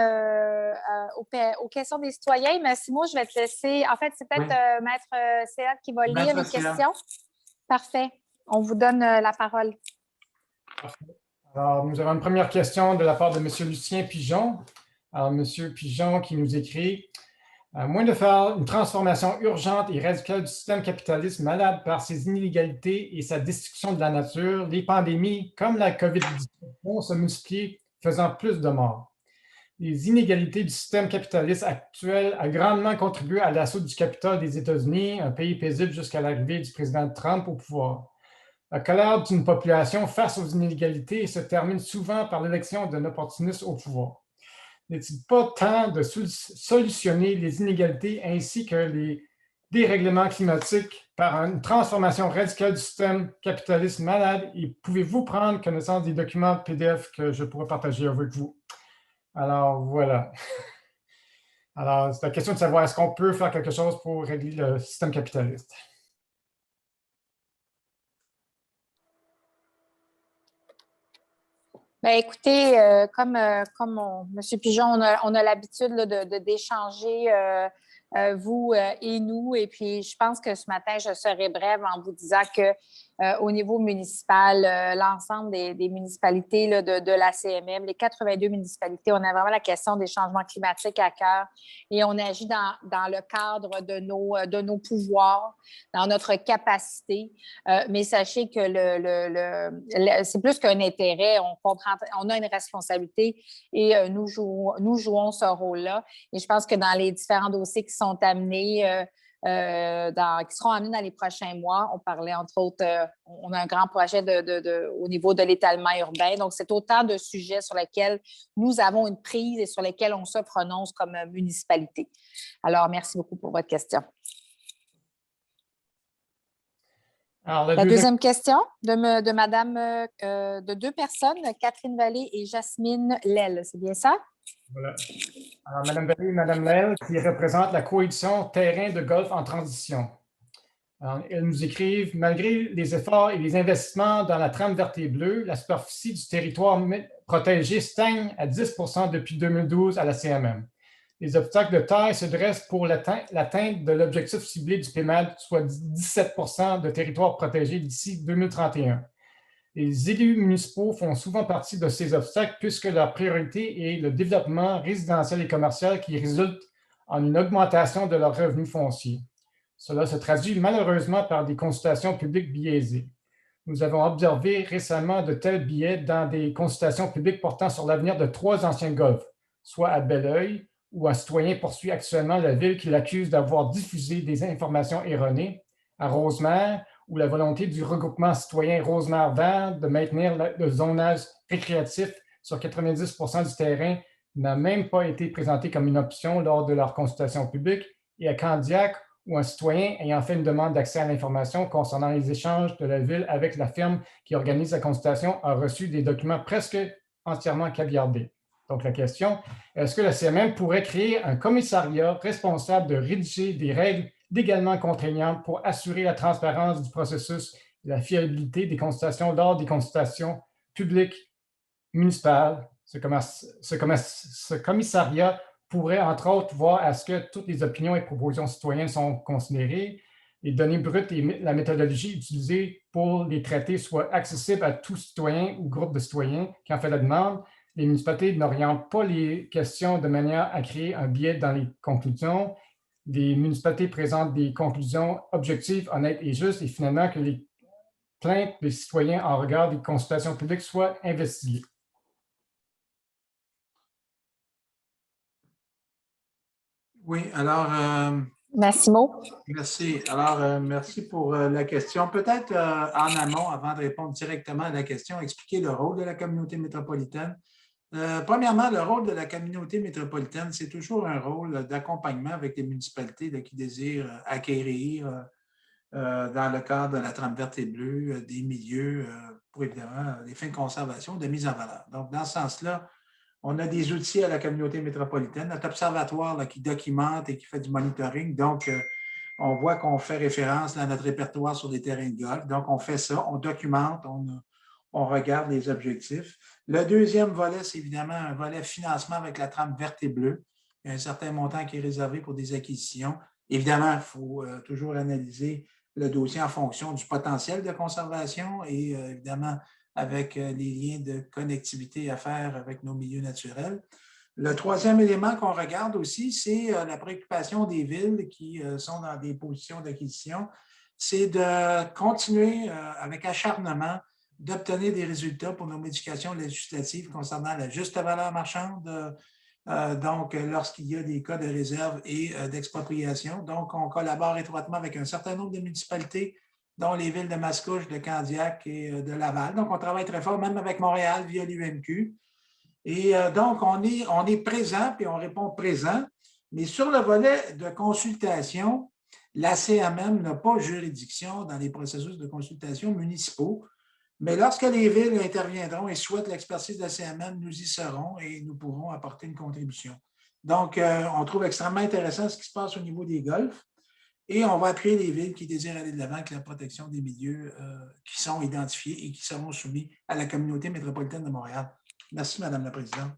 aux questions des citoyens. Mais Simon, je vais te laisser... En fait, c'est peut-être Maître Céad qui va lire les questions. Parfait. On vous donne la parole. Alors, nous avons une première question de la part de M. Lucien Pigeon. Alors, M. Pigeon qui nous écrit à moins de faire une transformation urgente et radicale du système capitaliste malade par ses inégalités et sa destruction de la nature, les pandémies comme la COVID-19 vont se multiplier, faisant plus de morts. Les inégalités du système capitaliste actuel ont grandement contribué à l'assaut du capital des États-Unis, un pays paisible jusqu'à l'arrivée du président Trump au pouvoir. La colère d'une population face aux inégalités se termine souvent par l'élection d'un opportuniste au pouvoir. N'est-il pas temps de solutionner les inégalités ainsi que les dérèglements climatiques par une transformation radicale du système capitaliste malade? Et pouvez-vous prendre connaissance des documents PDF que je pourrais partager avec vous? Alors, voilà. Alors, c'est la question de savoir est-ce qu'on peut faire quelque chose pour régler le système capitaliste. Bien, écoutez, comme M. Pigeon, on a l'habitude d'échanger, vous et nous. Et puis, je pense que ce matin, je serai brève en vous disant que au niveau municipal, l'ensemble des municipalités là, de la CMM, les 82 municipalités, on a vraiment la question des changements climatiques à cœur et on agit dans le cadre de nos pouvoirs, dans notre capacité. Mais sachez que c'est plus qu'un intérêt, on a une responsabilité et nous jouons ce rôle-là. Et je pense que dans les différents dossiers qui sont amenés, qui seront amenés dans les prochains mois. On parlait, entre autres, on a un grand projet au niveau de l'étalement urbain. Donc, c'est autant de sujets sur lesquels nous avons une prise et sur lesquels on se prononce comme municipalité. Alors, merci beaucoup pour votre question. Alors, la deuxième question de madame, de deux personnes, Catherine Vallée et Jasmine Lel. C'est bien ça? Voilà. Alors, Mme Vallée et Mme Lel, qui représentent la coalition Terrain de golf en transition. Alors, elles nous écrivent « Malgré les efforts et les investissements dans la trame verte et bleue, la superficie du territoire protégé stagne à 10 % depuis 2012 à la CMM. Les obstacles de taille se dressent pour l'atteinte de l'objectif ciblé du PMAD, soit 17 % de territoire protégé d'ici 2031. Les élus municipaux font souvent partie de ces obstacles puisque leur priorité est le développement résidentiel et commercial qui résulte en une augmentation de leurs revenus fonciers. Cela se traduit malheureusement par des consultations publiques biaisées. Nous avons observé récemment de tels biais dans des consultations publiques portant sur l'avenir de 3 anciens golfs, soit à Belleuil, où un citoyen poursuit actuellement la ville qui l'accuse d'avoir diffusé des informations erronées, à Rosemère, où la volonté du regroupement citoyen Rosemère-Vert de maintenir le zonage récréatif sur 90 % du terrain n'a même pas été présenté comme une option lors de leur consultation publique, et à Candiac, où un citoyen ayant fait une demande d'accès à l'information concernant les échanges de la ville avec la firme qui organise la consultation a reçu des documents presque entièrement caviardés. Donc, la question, est-ce que la CMM pourrait créer un commissariat responsable de rédiger des règles légalement contraignantes pour assurer la transparence du processus et la fiabilité des consultations lors des consultations publiques municipales? Ce commissariat pourrait, entre autres, voir à ce que toutes les opinions et propositions citoyennes sont considérées, les données brutes et la méthodologie utilisée pour les traiter soient accessibles à tout citoyen ou groupe de citoyens qui en fait la demande. Les municipalités n'orientent pas les questions de manière à créer un biais dans les conclusions. Les municipalités présentent des conclusions objectives, honnêtes et justes, et finalement que les plaintes des citoyens en regard des consultations publiques soient investiguées. Oui, alors... Massimo. Merci. Alors, merci pour la question. Peut-être en amont, avant de répondre directement à la question, expliquer le rôle de la communauté métropolitaine. Premièrement, le rôle de la communauté métropolitaine, c'est toujours un rôle d'accompagnement avec les municipalités là, qui désirent acquérir, dans le cadre de la trame verte et bleue, des milieux pour évidemment des fins de conservation, de mise en valeur. Donc, dans ce sens-là, on a des outils à la communauté métropolitaine, notre observatoire là, qui documente et qui fait du monitoring. Donc, on voit qu'on fait référence à notre répertoire sur les terrains de golf. Donc, on fait ça, on documente, on regarde les objectifs. Le deuxième volet, c'est évidemment un volet financement avec la trame verte et bleue. Il y a un certain montant qui est réservé pour des acquisitions. Évidemment, il faut toujours analyser le dossier en fonction du potentiel de conservation et évidemment avec les liens de connectivité à faire avec nos milieux naturels. Le troisième élément qu'on regarde aussi, c'est la préoccupation des villes qui sont dans des positions d'acquisition, c'est de continuer avec acharnement d'obtenir des résultats pour nos modifications législatives concernant la juste valeur marchande, donc lorsqu'il y a des cas de réserve et d'expropriation. Donc, on collabore étroitement avec un certain nombre de municipalités, dont les villes de Mascouche, de Candiac et de Laval. Donc, on travaille très fort, même avec Montréal via l'UMQ. Et donc, on est présent, puis on répond présent. Mais sur le volet de consultation, la CMM n'a pas juridiction dans les processus de consultation municipaux. Mais lorsque les villes interviendront et souhaitent l'expertise de la CMM, nous y serons et nous pourrons apporter une contribution. Donc, on trouve extrêmement intéressant ce qui se passe au niveau des golfs. Et on va appuyer les villes qui désirent aller de l'avant avec la protection des milieux qui sont identifiés et qui seront soumis à la communauté métropolitaine de Montréal. Merci, Madame la Présidente.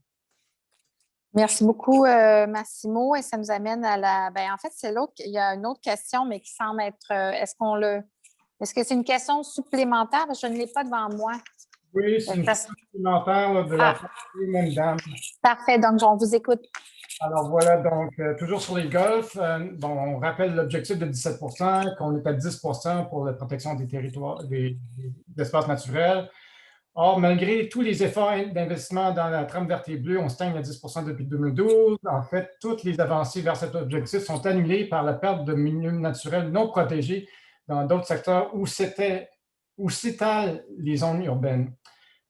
Merci beaucoup, Massimo. Et ça nous amène à la... Bien, en fait, c'est l'autre. Il y a une autre question, mais qui semble être... Est-ce que c'est une question supplémentaire? Parce que je ne l'ai pas devant moi. Oui, c'est une question supplémentaire là, de la même dame. Parfait. Donc, on vous écoute. Alors voilà, donc toujours sur les golfs, bon, on rappelle l'objectif de 17 qu'on est à 10 pour la protection des territoires, des espaces naturels. Or, malgré tous les efforts d'investissement dans la trame verte et bleue, on stagne à 10 depuis 2012. En fait, toutes les avancées vers cet objectif sont annulées par la perte de milieux naturels non protégés dans d'autres secteurs où s'étalent les zones urbaines.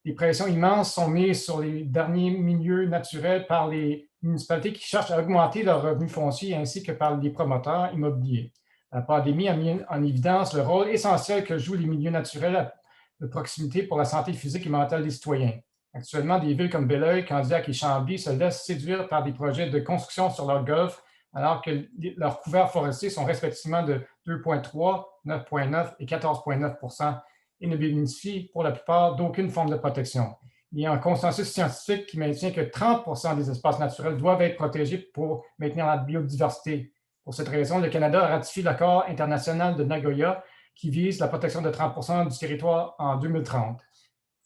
Des pressions immenses sont mises sur les derniers milieux naturels par les municipalités qui cherchent à augmenter leurs revenus fonciers ainsi que par les promoteurs immobiliers. La pandémie a mis en évidence le rôle essentiel que jouent les milieux naturels de proximité pour la santé physique et mentale des citoyens. Actuellement, des villes comme Belleuil, Candiac et Chambly se laissent séduire par des projets de construction sur leur golfe alors que leurs couverts forestiers sont respectivement de 2,3, 9,9 et 14,9 et ne bénéficient pour la plupart d'aucune forme de protection. Il y a un consensus scientifique qui maintient que 30 des espaces naturels doivent être protégés pour maintenir la biodiversité. Pour cette raison, le Canada a ratifié l'accord international de Nagoya qui vise la protection de 30 du territoire en 2030.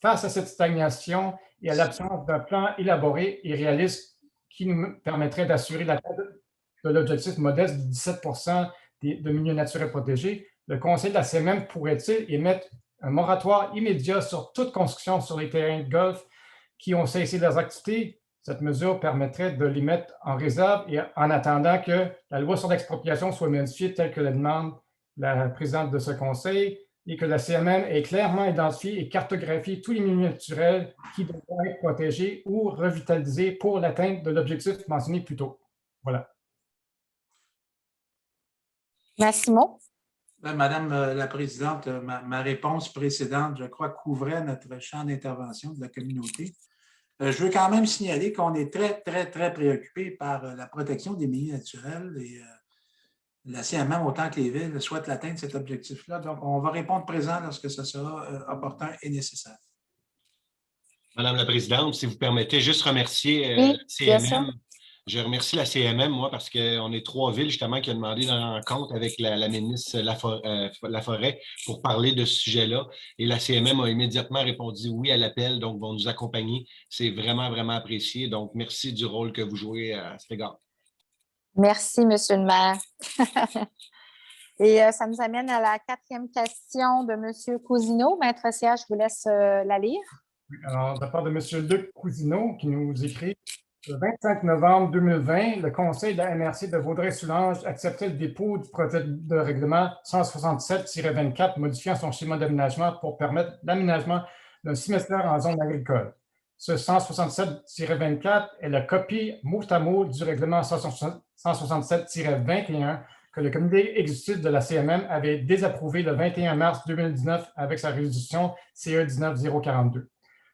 Face à cette stagnation et à l'absence d'un plan élaboré et réaliste qui nous permettrait d'assurer l'atteinte de l'objectif modeste de 17 de milieux naturels protégés, le Conseil de la CMM pourrait-il émettre un moratoire immédiat sur toute construction sur les terrains de golf qui ont cessé leurs activités? Cette mesure permettrait de les mettre en réserve et en attendant que la loi sur l'expropriation soit modifiée telle que la demande la présidente de ce conseil et que la CMM ait clairement identifié et cartographié tous les milieux naturels qui doivent être protégés ou revitalisés pour l'atteinte de l'objectif mentionné plus tôt. Voilà. Massimo? Madame la Présidente, ma réponse précédente, je crois, couvrait notre champ d'intervention de la communauté. Je veux quand même signaler qu'on est très, très, très préoccupé par la protection des milieux naturels et la CMM, autant que les villes, souhaitent l'atteinte de cet objectif-là. Donc, on va répondre présent lorsque ce sera opportun et nécessaire. Madame la Présidente, si vous permettez, juste remercier oui, CMM. Je remercie la CMM, moi, parce qu'on est 3 villes, justement, qui ont demandé une rencontre avec la ministre Laforêt pour parler de ce sujet-là. Et la CMM a immédiatement répondu oui à l'appel, donc vont nous accompagner. C'est vraiment, vraiment apprécié. Donc, merci du rôle que vous jouez à cet égard. Merci, Monsieur le maire. Et ça nous amène à la 4e question de M. Cousineau. Maître Sia, je vous laisse la lire. Oui, alors, de la part de M. Luc Cousineau, qui nous écrit « Le 25 novembre 2020, le Conseil de la MRC de Vaudreuil-Soulanges acceptait le dépôt du projet de règlement 167-24 modifiant son schéma d'aménagement pour permettre l'aménagement d'un cimetière en zone agricole. Ce 167-24 est la copie mot à mot du règlement 167-21 que le comité exécutif de la CMM avait désapprouvé le 21 mars 2019 avec sa résolution CE 19-042.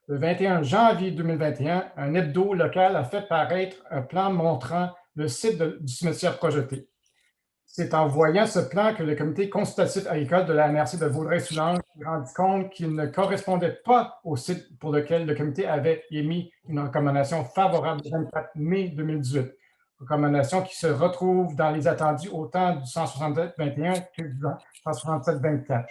Le 21 janvier 2021, un hebdo local a fait paraître un plan montrant le site du cimetière projeté. C'est en voyant ce plan que le comité consultatif agricole de la MRC de Vaudreuil-Soulanges s'est rendu compte qu'il ne correspondait pas au site pour lequel le comité avait émis une recommandation favorable le 24 mai 2018. recommandations qui se retrouvent dans les attendus autant du 167-21 que du 167-24.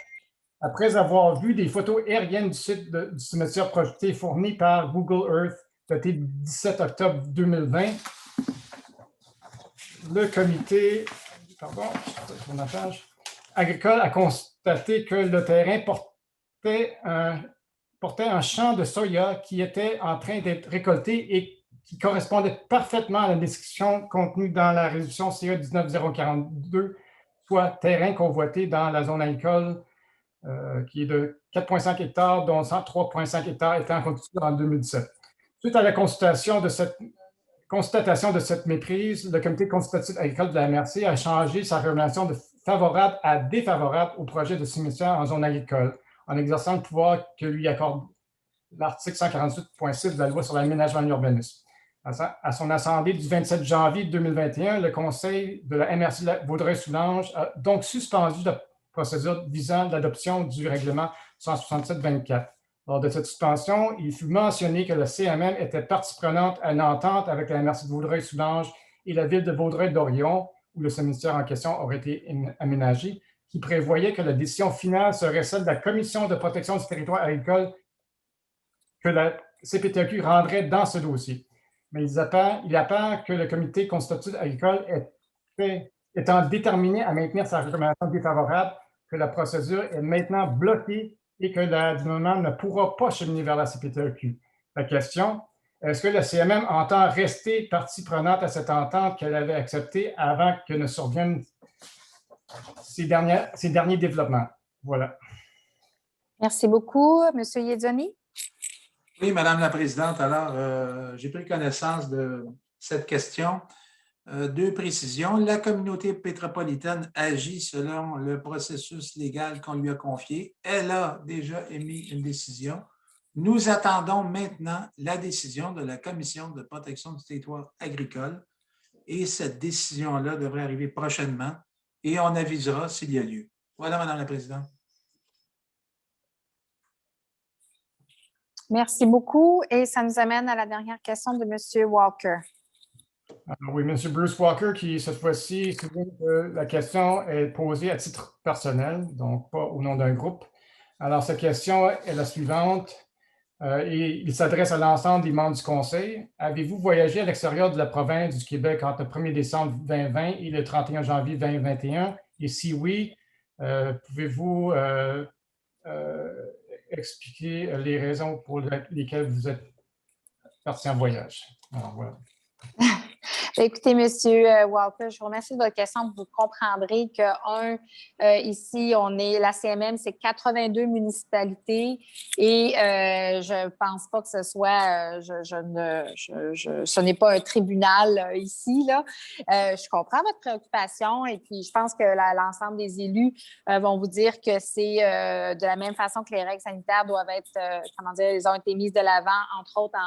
Après avoir vu des photos aériennes du site du cimetière projeté fournies par Google Earth daté du 17 octobre 2020, le comité agricole a constaté que le terrain portait un champ de soya qui était en train d'être récolté et qui correspondait parfaitement à la description contenue dans la résolution CA 19-042, soit terrain convoité dans la zone agricole qui est de 4,5 hectares, dont 3,5 hectares étaient en constitution en 2017. Suite à la constatation de cette méprise, le comité consultatif agricole de la MRC a changé sa recommandation de favorable à défavorable au projet de cimetière en zone agricole, en exerçant le pouvoir que lui accorde l'article 148.6 de la loi sur l'aménagement et l'urbanisme. À son assemblée du 27 janvier 2021, le conseil de la MRC Vaudreuil-Soulanges a donc suspendu la procédure visant l'adoption du règlement 167-24. Lors de cette suspension, il fut mentionné que le CMM était partie prenante à une entente avec la MRC de Vaudreuil-Soulanges et la ville de Vaudreuil-Dorion, où le cimetière en question aurait été aménagé, qui prévoyait que la décision finale serait celle de la Commission de protection du territoire agricole que la CPTAQ rendrait dans ce dossier. Mais il apparaît que le comité consultatif agricole étant déterminé à maintenir sa recommandation défavorable, que la procédure est maintenant bloquée et que le gouvernement ne pourra pas cheminer vers la CPTAQ. La question, est-ce que le CMM entend rester partie prenante à cette entente qu'elle avait acceptée avant que ne surviennent ces derniers développements? Voilà. Merci beaucoup. M. Yedjani? Oui, Madame la Présidente. Alors, j'ai pris connaissance de cette question. Deux précisions. La communauté métropolitaine agit selon le processus légal qu'on lui a confié. Elle a déjà émis une décision. Nous attendons maintenant la décision de la Commission de protection du territoire agricole et cette décision-là devrait arriver prochainement et on avisera s'il y a lieu. Voilà, Madame la Présidente. Merci beaucoup. Et ça nous amène à la dernière question de M. Walker. Oui, M. Bruce Walker, qui cette fois-ci souligne que la question est posée à titre personnel, donc pas au nom d'un groupe. Alors, cette question est la suivante, et il s'adresse à l'ensemble des membres du Conseil. Avez-vous voyagé à l'extérieur de la province du Québec entre le 1er décembre 2020 et le 31 janvier 2021? Et si oui, pouvez-vous expliquer les raisons pour lesquelles vous êtes parti en voyage? Alors, voilà. Écoutez, M. Walker, je vous remercie de votre question. Vous comprendrez que, ici, la CMM, c'est 82 municipalités et je ne pense pas que ce soit, ce n'est pas un tribunal ici, là. Je comprends votre préoccupation et puis je pense que l'ensemble des élus vont vous dire que c'est de la même façon que les règles sanitaires doivent être, elles ont été mises de l'avant, entre autres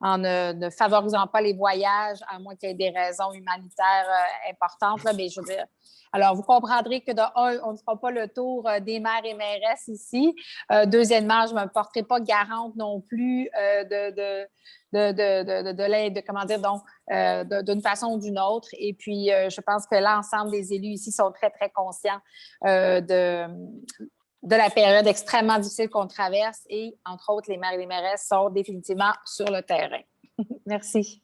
en ne favorisant pas les voyages, à moins qu'il y ait des raisons humanitaires importantes. Là, mais je veux dire, alors, vous comprendrez que on ne fera pas le tour des maires et mairesses ici. Deuxièmement, je ne me porterai pas garante non plus d'une façon ou d'une autre. Et puis, je pense que l'ensemble des élus ici sont très, très conscients de la période extrêmement difficile qu'on traverse et, entre autres, les maires et les mairesses sont définitivement sur le terrain. Merci.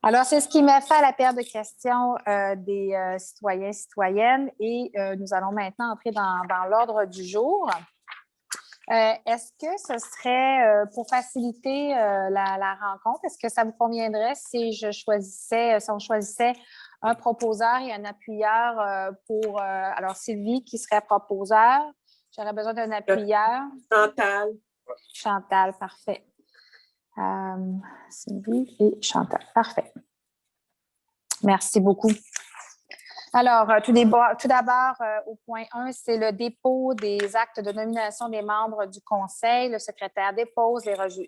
Alors, c'est ce qui met fin à la période de questions des citoyens et citoyennes et nous allons maintenant entrer dans l'ordre du jour. Est-ce que ce serait, pour faciliter la rencontre, est-ce que ça vous conviendrait si on choisissait un proposeur et un appuyeur pour... alors, Sylvie, qui serait proposeur. J'aurais besoin d'un appuyeur. Chantal. Chantal, parfait. Sylvie et Chantal, parfait. Merci beaucoup. Alors, tout d'abord, au point 1, c'est le dépôt des actes de nomination des membres du Conseil. Le secrétaire dépose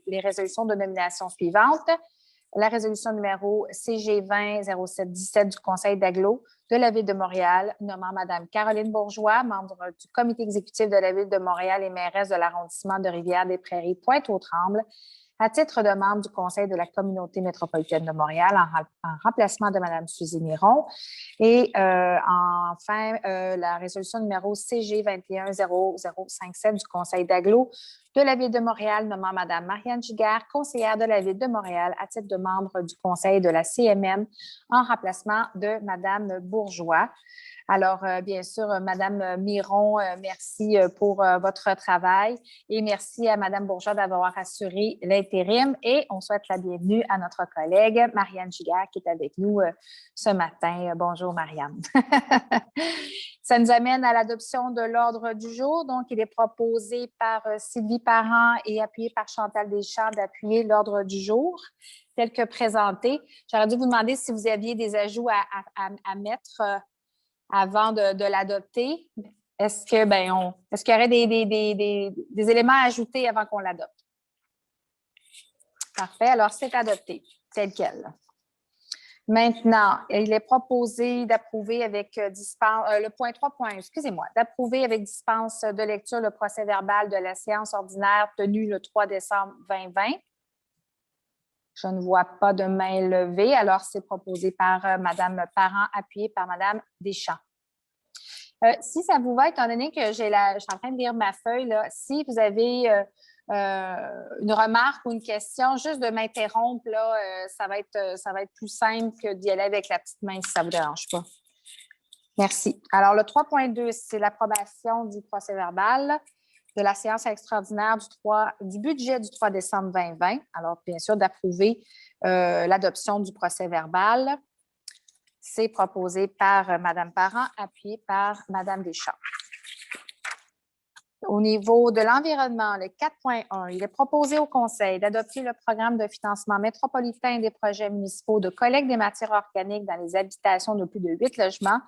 les résolutions de nomination suivantes. La résolution numéro CG20-07-17 du Conseil d'agglo de la Ville de Montréal, nommant Mme Caroline Bourgeois, membre du comité exécutif de la Ville de Montréal et mairesse de l'arrondissement de Rivière-des-Prairies, Pointe-aux-Trembles, à titre de membre du Conseil de la communauté métropolitaine de Montréal en remplacement de Mme Suzy Miron. Et enfin, la résolution numéro CG 210057 du Conseil d'agglo de la Ville de Montréal nommant Mme Marianne Giguère, conseillère de la Ville de Montréal à titre de membre du Conseil de la CMM en remplacement de Mme Bourgeois. Alors, bien sûr, Mme Miron, merci pour votre travail et merci à Mme Bourgeois d'avoir assuré l'intérim et on souhaite la bienvenue à notre collègue Marianne Giguère qui est avec nous ce matin. Bonjour, Marianne. Ça nous amène à l'adoption de l'ordre du jour. Donc, il est proposé par Sylvie Parent et appuyé par Chantal Deschamps d'appuyer l'ordre du jour tel que présenté. J'aurais dû vous demander si vous aviez des ajouts à mettre avant de l'adopter. Est-ce qu'il y aurait des éléments à ajouter avant qu'on l'adopte? Parfait. Alors, c'est adopté tel quel. Maintenant, il est proposé d'approuver avec le point 3. Excusez-moi, d'approuver avec dispense de lecture le procès-verbal de la séance ordinaire tenue le 3 décembre 2020. Je ne vois pas de main levée, alors c'est proposé par Mme Parent, appuyé par Mme Deschamps. Si ça vous va, étant donné que je suis en train de lire ma feuille, là, si vous avez une remarque ou une question, juste de m'interrompre, là, ça va être plus simple que d'y aller avec la petite main si ça ne vous dérange pas. Merci. Alors, le 3.2, c'est l'approbation du procès-verbal de la séance extraordinaire du budget du 3 décembre 2020. Alors, bien sûr, d'approuver l'adoption du procès-verbal. C'est proposé par Mme Parent, appuyé par Mme Deschamps. Au niveau de l'environnement, le 4.1, il est proposé au Conseil d'adopter le programme de financement métropolitain des projets municipaux de collecte des matières organiques dans les habitations de plus de 8 logements,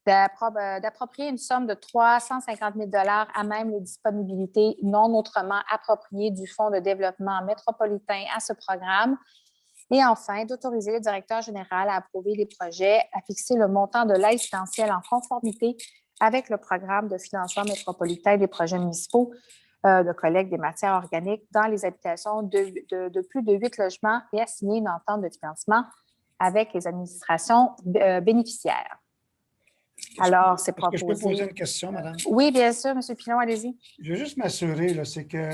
d'approprier une somme de 350 000 $ à même les disponibilités non autrement appropriées du Fonds de développement métropolitain à ce programme. Et enfin, d'autoriser le directeur général à approuver les projets, à fixer le montant de l'aide financière en conformité avec le programme de financement métropolitain des projets municipaux de collecte des matières organiques dans les habitations de plus de 8 logements et à signer une entente de financement avec les administrations bénéficiaires. Alors, c'est proposé. Est-ce que je peux poser une question, madame? Oui, bien sûr, M. Pilon, allez-y. Je veux juste m'assurer, c'est que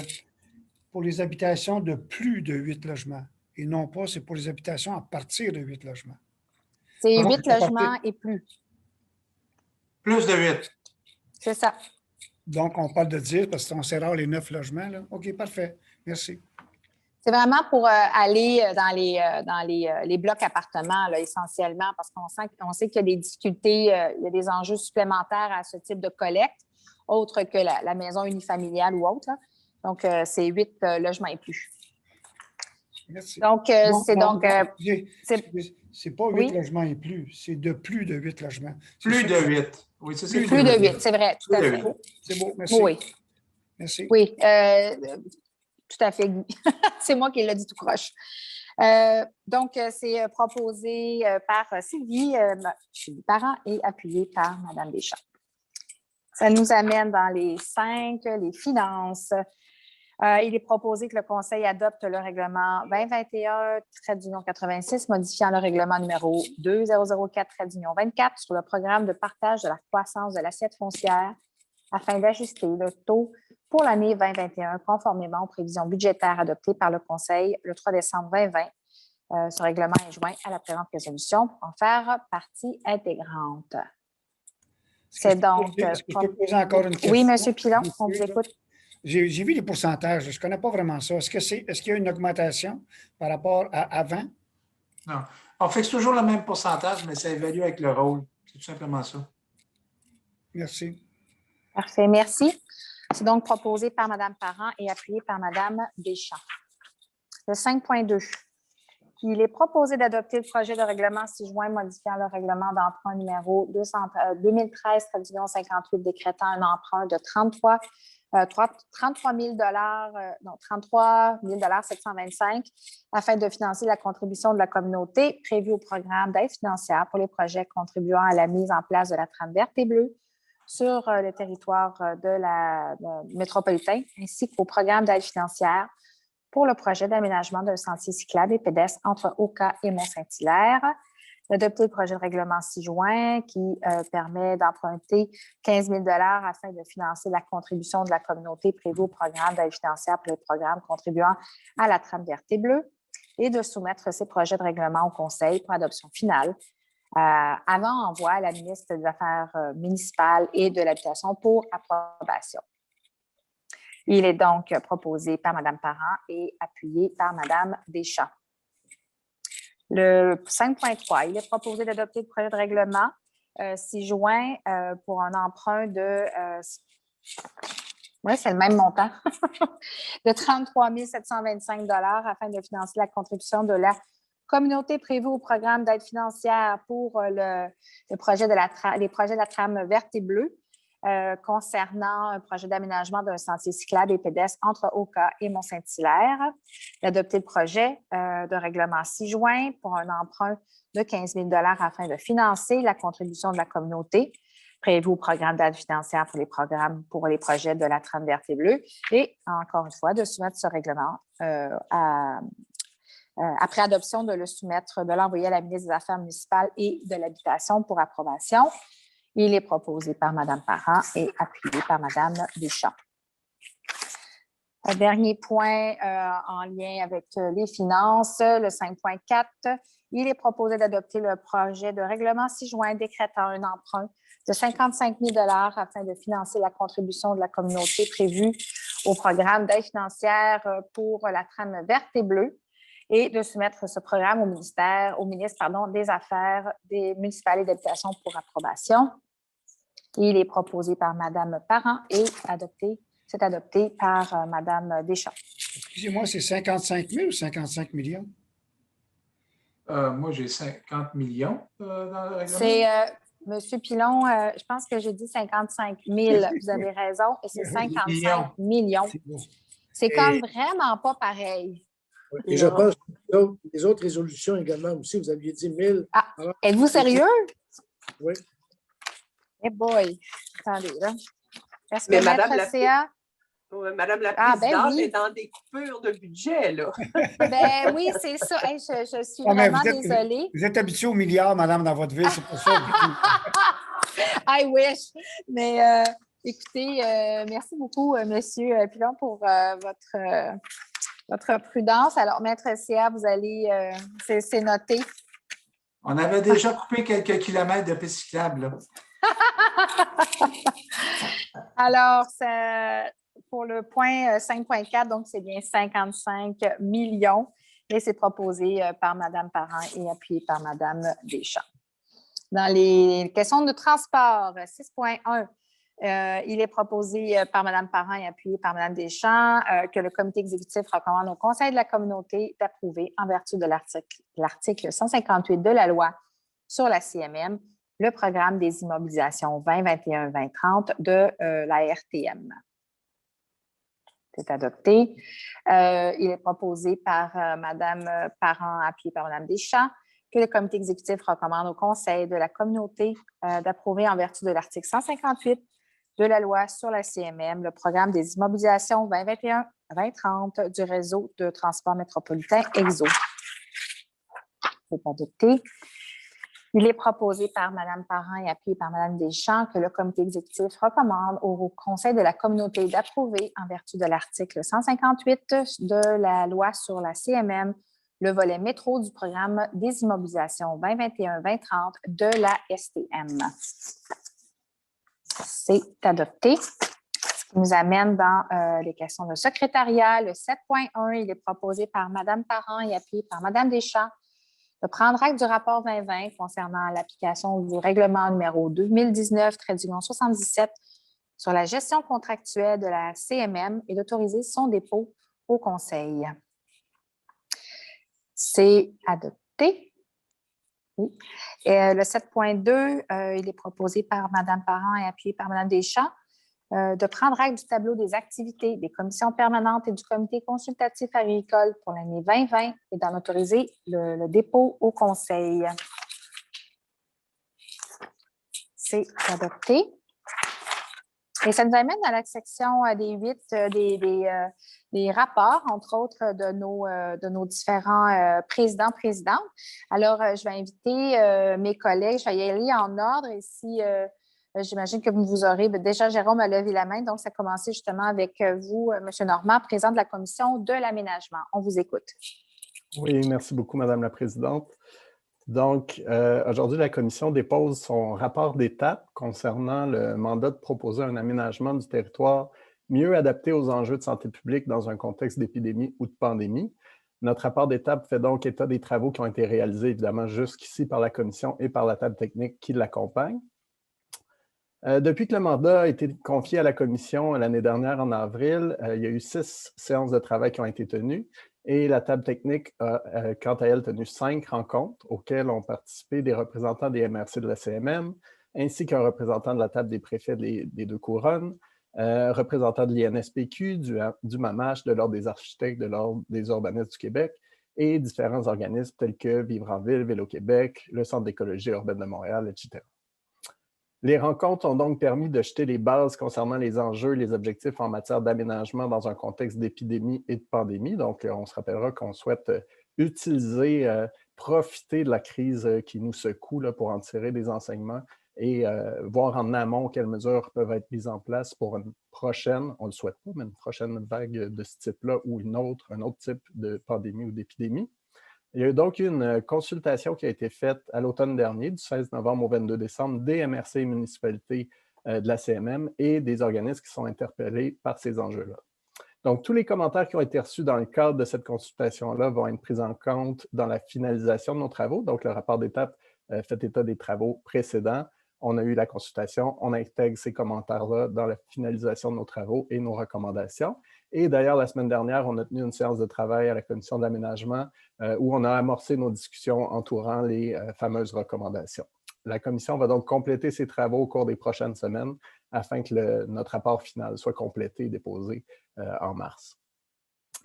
pour les habitations de plus de 8 logements, et non pas, c'est pour les habitations à partir de 8 logements. C'est 8 logements et plus. Plus de 8. C'est ça. Donc, on parle de 10 parce qu'on sert rare les 9 logements. Là. OK, parfait. Merci. C'est vraiment pour aller dans les blocs appartements, là, essentiellement, parce qu'on sait qu'il y a des difficultés, il y a des enjeux supplémentaires à ce type de collecte, autre que la maison unifamiliale ou autre. Là. Donc, c'est 8 logements et plus. Merci. Donc, c'est pas 8 logements et plus, c'est de plus de 8 logements. Plus de 8. Oui, c'est ça. Plus de 8, c'est vrai, tout à fait. C'est beau, merci. Oui. Merci. Oui, tout à fait, Guy. C'est moi qui l'ai dit tout croche. Donc, c'est proposé par Sylvie Parent et appuyé par Mme Deschamps. Ça nous amène dans les 5, les finances. Il est proposé que le Conseil adopte le règlement 2021-86, modifiant le règlement numéro 2004-24 sur le programme de partage de la croissance de l'assiette foncière afin d'ajuster le taux pour l'année 2021 conformément aux prévisions budgétaires adoptées par le Conseil le 3 décembre 2020. Ce règlement est joint à la présente résolution pour en faire partie intégrante. C'est donc... Est-ce que je peux poser encore une question? Oui, M. Pilon, on vous écoute. J'ai vu les pourcentages, je ne connais pas vraiment ça. Est-ce qu'il y a une augmentation par rapport à avant? Non. On fixe toujours le même pourcentage, mais ça évalue avec le rôle. C'est tout simplement ça. Merci. Parfait, merci. C'est donc proposé par Mme Parent et appuyé par Mme Deschamps. Le 5.2. Il est proposé d'adopter le projet de règlement 6 juin modifiant le règlement d'emprunt numéro 2013-58 décrétant un emprunt de 33 725 afin de financer la contribution de la communauté prévue au programme d'aide financière pour les projets contribuant à la mise en place de la trame verte et bleue sur le territoire de la métropolitain ainsi qu'au programme d'aide financière pour le projet d'aménagement d'un sentier cyclable et pédestre entre Oka et Mont-Saint-Hilaire. D'adopter le projet de règlement 6 juin qui permet d'emprunter 15 000 afin de financer la contribution de la communauté prévue au programme d'aide financière pour les programmes contribuant à la trame verte et bleue et de soumettre ces projets de règlement au Conseil pour adoption finale avant envoi à la ministre des Affaires municipales et de l'Habitation pour approbation. Il est donc proposé par Mme Parent et appuyé par Mme Deschamps. Le 5.3, il est proposé d'adopter le projet de règlement 6 juin pour un emprunt de, oui, c'est le même montant, de 33 725 afin de financer la contribution de la communauté prévue au programme d'aide financière pour les projets de la trame verte et bleue concernant un projet d'aménagement d'un sentier cyclable et pédestre entre Oka et Mont-Saint-Hilaire, d'adopter le projet de règlement 6 juin pour un emprunt de 15 000 afin de financer la contribution de la communauté prévue au programme d'aide financière pour les projets de la trame verte et bleue et, encore une fois, de soumettre ce règlement après adoption, de l'envoyer à la ministre des Affaires municipales et de l'Habitation pour approbation. Il est proposé par Mme Parent et appuyé par Mme Deschamps. Un dernier point en lien avec les finances, le 5.4, il est proposé d'adopter le projet de règlement 6 juin décrétant un emprunt de 55 000 afin de financer la contribution de la communauté prévue au programme d'aide financière pour la trame verte et bleue et de soumettre ce programme au ministre des Affaires municipales et d'Habitation pour approbation. Il est proposé par Mme Parent et c'est adopté par Mme Deschamps. Excusez-moi, c'est 55 000 ou 55 millions? Moi, j'ai 50 millions dans le règlement. C'est, M. Pilon, je pense que j'ai dit 55 000. Vous avez raison, et c'est 55 millions. C'est comme vraiment pas pareil. Et je pense que les autres résolutions également aussi, vous aviez dit 1000. Ah, êtes-vous sérieux? Oui. Eh boy! Attendez, là. Est-ce que Madame Madame la Présidente oui. est dans des coupures de budget, là. Ben oui, c'est ça. Hey, je suis vraiment désolée. Vous êtes habitué aux milliards, madame, dans votre vie, c'est pour ça. I wish. Mais écoutez, merci beaucoup, M. Pilon, pour votre prudence. Alors, Maître CA, vous allez, c'est noté. On avait déjà coupé quelques kilomètres de piste cyclable, là. Alors, pour le point 5.4, donc c'est bien 55 millions et c'est proposé par Mme Parent et appuyé par Mme Deschamps. Dans les questions de transport, 6.1, il est proposé par Mme Parent et appuyé par Mme Deschamps que le comité exécutif recommande au Conseil de la communauté d'approuver, en vertu de l'article 158 de la loi sur la CMM, le programme des immobilisations 2021-2030 de la RTM. C'est adopté. Il est proposé par Mme Parent, appuyé par Mme Deschamps, que le comité exécutif recommande au Conseil de la communauté d'approuver, en vertu de l'article 158 de la loi sur la CMM, le programme des immobilisations 2021-2030 du réseau de transport métropolitain EXO. C'est adopté. Il est proposé par Mme Parent et appuyé par Mme Deschamps que le comité exécutif recommande au Conseil de la communauté d'approuver, en vertu de l'article 158 de la loi sur la CMM, le volet métro du programme des immobilisations 2021-2030 de la STM. C'est adopté. Ce qui nous amène dans les questions de secrétariat. Le 7.1, il est proposé par Mme Parent et appuyé par Mme Deschamps de prendre acte du rapport 2020 concernant l'application du règlement numéro 2019-77 sur la gestion contractuelle de la CMM et d'autoriser son dépôt au Conseil. C'est adopté. Oui. Et le 7.2, il est proposé par Mme Parent et appuyé par Mme Deschamps de prendre acte du tableau des activités des commissions permanentes et du comité consultatif agricole pour l'année 2020 et d'en autoriser le dépôt au Conseil. C'est adopté. Et ça nous amène à la section des 8 des rapports, entre autres, de nos différents présidents, présidentes. Alors, je vais inviter mes collègues, je vais y aller en ordre et si j'imagine que vous aurez, déjà Jérôme a levé la main, donc ça a commencé justement avec vous, M. Normand, président de la Commission de l'aménagement. On vous écoute. Oui, merci beaucoup, Madame la Présidente. Donc, aujourd'hui, la Commission dépose son rapport d'étape concernant le mandat de proposer un aménagement du territoire mieux adapté aux enjeux de santé publique dans un contexte d'épidémie ou de pandémie. Notre rapport d'étape fait donc état des travaux qui ont été réalisés, évidemment, jusqu'ici par la Commission et par la table technique qui l'accompagne. Depuis que le mandat a été confié à la Commission l'année dernière en avril, il y a eu 6 séances de travail qui ont été tenues et la table technique a, quant à elle, tenu 5 rencontres auxquelles ont participé des représentants des MRC de la CMM, ainsi qu'un représentant de la table des préfets des 2 couronnes, représentants de l'INSPQ, du MAMACH, de l'Ordre des architectes, de l'Ordre des urbanistes du Québec et différents organismes tels que Vivre en ville, Vélo-Québec, le Centre d'écologie urbaine de Montréal, etc. Les rencontres ont donc permis de jeter les bases concernant les enjeux et les objectifs en matière d'aménagement dans un contexte d'épidémie et de pandémie. Donc, on se rappellera qu'on souhaite utiliser, profiter de la crise qui nous secoue là, pour en tirer des enseignements et voir en amont quelles mesures peuvent être mises en place pour une prochaine, on ne le souhaite pas, mais une prochaine vague de ce type-là ou un autre type de pandémie ou d'épidémie. Il y a eu donc une consultation qui a été faite à l'automne dernier, du 16 novembre au 22 décembre, des MRC et municipalités de la CMM et des organismes qui sont interpellés par ces enjeux-là. Donc, tous les commentaires qui ont été reçus dans le cadre de cette consultation-là vont être pris en compte dans la finalisation de nos travaux. Donc, le rapport d'étape fait état des travaux précédents. On a eu la consultation, on intègre ces commentaires-là dans la finalisation de nos travaux et nos recommandations. Et d'ailleurs, la semaine dernière, on a tenu une séance de travail à la Commission de l'aménagement où on a amorcé nos discussions entourant les fameuses recommandations. La Commission va donc compléter ses travaux au cours des prochaines semaines afin que notre rapport final soit complété et déposé en mars.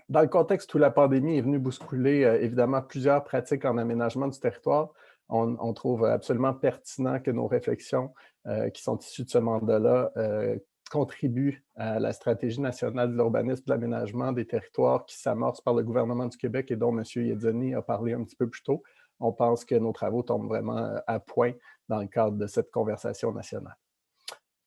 Dans le contexte où la pandémie est venue bousculer évidemment plusieurs pratiques en aménagement du territoire, on trouve absolument pertinent que nos réflexions qui sont issues de ce mandat-là contribuent à la stratégie nationale de l'urbanisme et de l'aménagement des territoires qui s'amorce par le gouvernement du Québec et dont M. Yedzoni a parlé un petit peu plus tôt. On pense que nos travaux tombent vraiment à point dans le cadre de cette conversation nationale.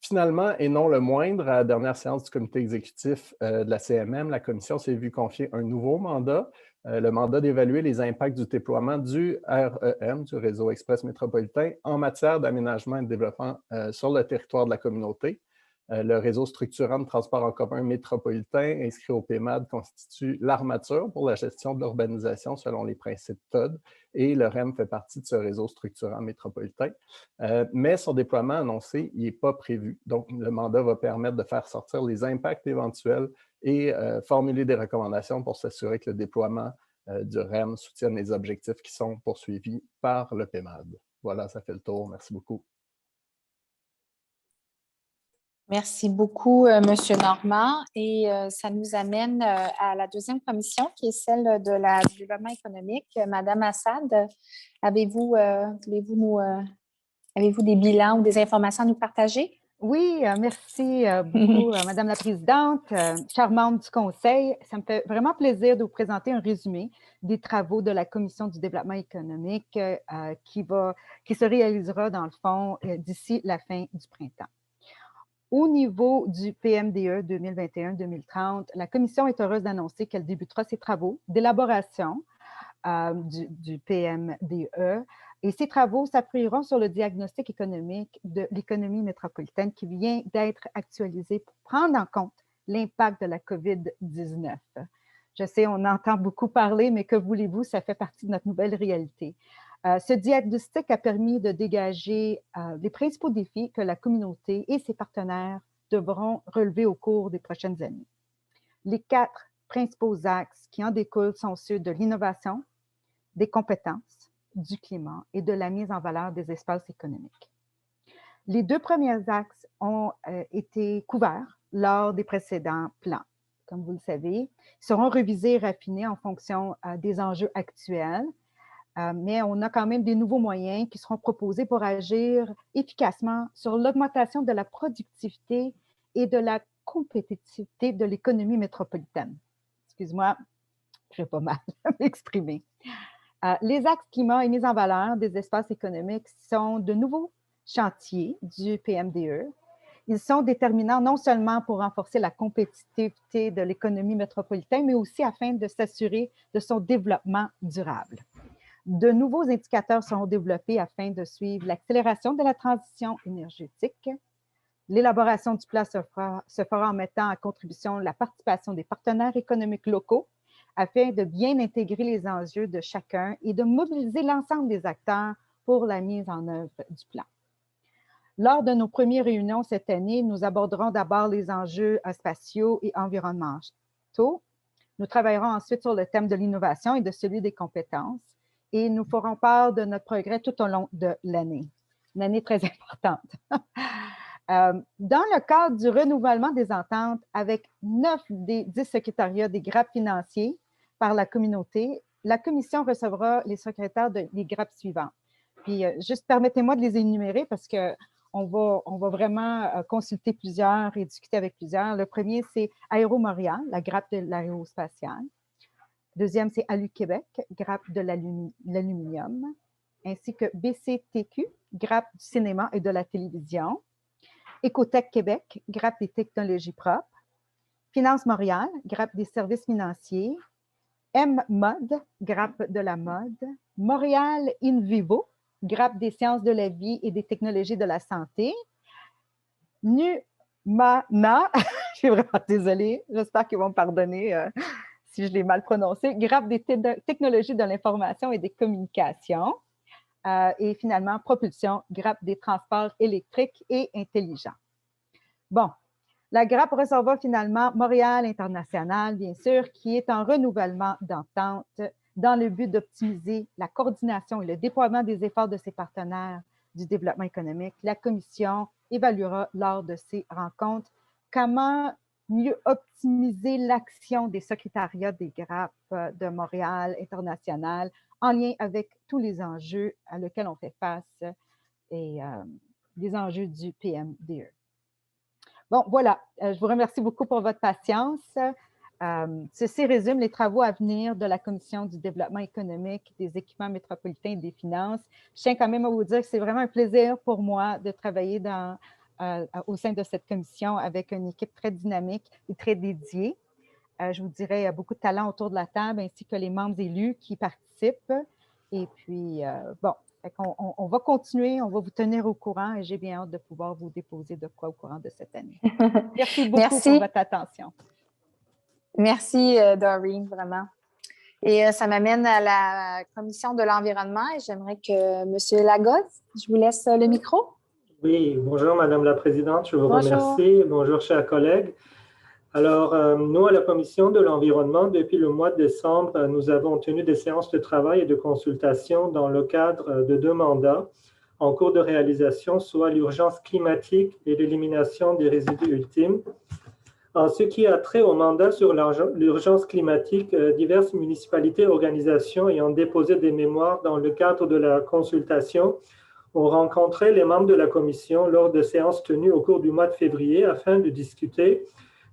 Finalement, et non le moindre, à la dernière séance du comité exécutif de la CMM, la Commission s'est vue confier un nouveau mandat, le mandat d'évaluer les impacts du déploiement du REM, du Réseau Express métropolitain, en matière d'aménagement et de développement sur le territoire de la communauté. Le réseau structurant de transport en commun métropolitain inscrit au PMAD constitue l'armature pour la gestion de l'urbanisation selon les principes TOD et le REM fait partie de ce réseau structurant métropolitain. Mais son déploiement annoncé, il n'est pas prévu. Donc, le mandat va permettre de faire sortir les impacts éventuels et formuler des recommandations pour s'assurer que le déploiement du REM soutienne les objectifs qui sont poursuivis par le PMAD. Voilà, ça fait le tour. Merci beaucoup. Merci beaucoup, M. Normand. Et ça nous amène à la deuxième commission, qui est celle du développement économique. Madame Assad, avez-vous des bilans ou des informations à nous partager? Oui, merci beaucoup, Madame la Présidente, chers membres du Conseil. Ça me fait vraiment plaisir de vous présenter un résumé des travaux de la Commission du développement économique qui se réalisera, dans le fond, d'ici la fin du printemps. Au niveau du PMDE 2021-2030, la Commission est heureuse d'annoncer qu'elle débutera ses travaux d'élaboration du PMDE et ces travaux s'appuieront sur le diagnostic économique de l'économie métropolitaine qui vient d'être actualisé pour prendre en compte l'impact de la COVID-19. Je sais, on entend beaucoup parler, mais que voulez-vous, ça fait partie de notre nouvelle réalité. Ce diagnostic a permis de dégager les principaux défis que la communauté et ses partenaires devront relever au cours des prochaines années. Les 4 principaux axes qui en découlent sont ceux de l'innovation, des compétences, du climat et de la mise en valeur des espaces économiques. Les 2 premiers axes ont été couverts lors des précédents plans. Comme vous le savez, ils seront revisés et raffinés en fonction des enjeux actuels, mais on a quand même des nouveaux moyens qui seront proposés pour agir efficacement sur l'augmentation de la productivité et de la compétitivité de l'économie métropolitaine. excuse-moi, je vais pas mal m'exprimer. Les axes climat et mise en valeur des espaces économiques sont de nouveaux chantiers du PMDE. Ils sont déterminants non seulement pour renforcer la compétitivité de l'économie métropolitaine, mais aussi afin de s'assurer de son développement durable. De nouveaux indicateurs seront développés afin de suivre l'accélération de la transition énergétique. L'élaboration du plan se fera en mettant en contribution la participation des partenaires économiques locaux afin de bien intégrer les enjeux de chacun et de mobiliser l'ensemble des acteurs pour la mise en œuvre du plan. Lors de nos premières réunions cette année, nous aborderons d'abord les enjeux spatiaux et environnementaux. Nous travaillerons ensuite sur le thème de l'innovation et de celui des compétences et nous ferons part de notre progrès tout au long de l'année. Une année très importante. Dans le cadre du renouvellement des ententes avec 9 des 10 secrétariats des GRAP financiers par la communauté, la commission recevra les secrétaires des GRAP suivants. Puis, juste permettez-moi de les énumérer parce qu'on va vraiment consulter plusieurs et discuter avec plusieurs. Le premier, c'est Aéro Montréal, la GRAP de l'aérospatiale. Deuxième, c'est Alu Québec, GRAP de l'aluminium, ainsi que BCTQ, GRAP du cinéma et de la télévision. Écotech Québec, GRAP des technologies propres. Finance Montréal, GRAP des services financiers. M-Mode, GRAP de la mode. Montréal InVivo, GRAP des sciences de la vie et des technologies de la santé. NUMANA, je suis vraiment désolée, j'espère qu'ils vont me pardonner si je l'ai mal prononcé, GRAP des technologies de l'information et des communications. Et finalement, Propulsion, GRAP des transports électriques et intelligents. Bon, la GRAP recevra finalement Montréal International, bien sûr, qui est en renouvellement d'entente dans le but d'optimiser la coordination et le déploiement des efforts de ses partenaires du développement économique. La Commission évaluera lors de ces rencontres comment mieux optimiser l'action des secrétariats des GRAP de Montréal International en lien avec tous les enjeux auxquels on fait face et les enjeux du PMDE. Bon, voilà, je vous remercie beaucoup pour votre patience. Ceci résume les travaux à venir de la Commission du développement économique, des équipements métropolitains et des finances. Je tiens quand même à vous dire que c'est vraiment un plaisir pour moi de travailler au sein de cette commission avec une équipe très dynamique et très dédiée. Je vous dirais, il y a beaucoup de talent autour de la table, ainsi que les membres élus qui participent. Et puis, bon, on va continuer, on va vous tenir au courant et j'ai bien hâte de pouvoir vous déposer de quoi au courant de cette année. Merci beaucoup pour votre attention. Merci, Doreen, vraiment. Et ça m'amène à la commission de l'environnement et j'aimerais que M. Lagos, je vous laisse le micro. Oui, bonjour Madame la Présidente, je vous remercie. Bonjour chers collègues. Alors, nous à la Commission de l'environnement, depuis le mois de décembre, nous avons tenu des séances de travail et de consultation dans le cadre de 2 mandats en cours de réalisation, soit l'urgence climatique et l'élimination des résidus ultimes. En ce qui a trait au mandat sur l'urgence climatique, diverses municipalités et organisations ayant déposé des mémoires dans le cadre de la consultation ont rencontré les membres de la Commission lors de séances tenues au cours du mois de février afin de discuter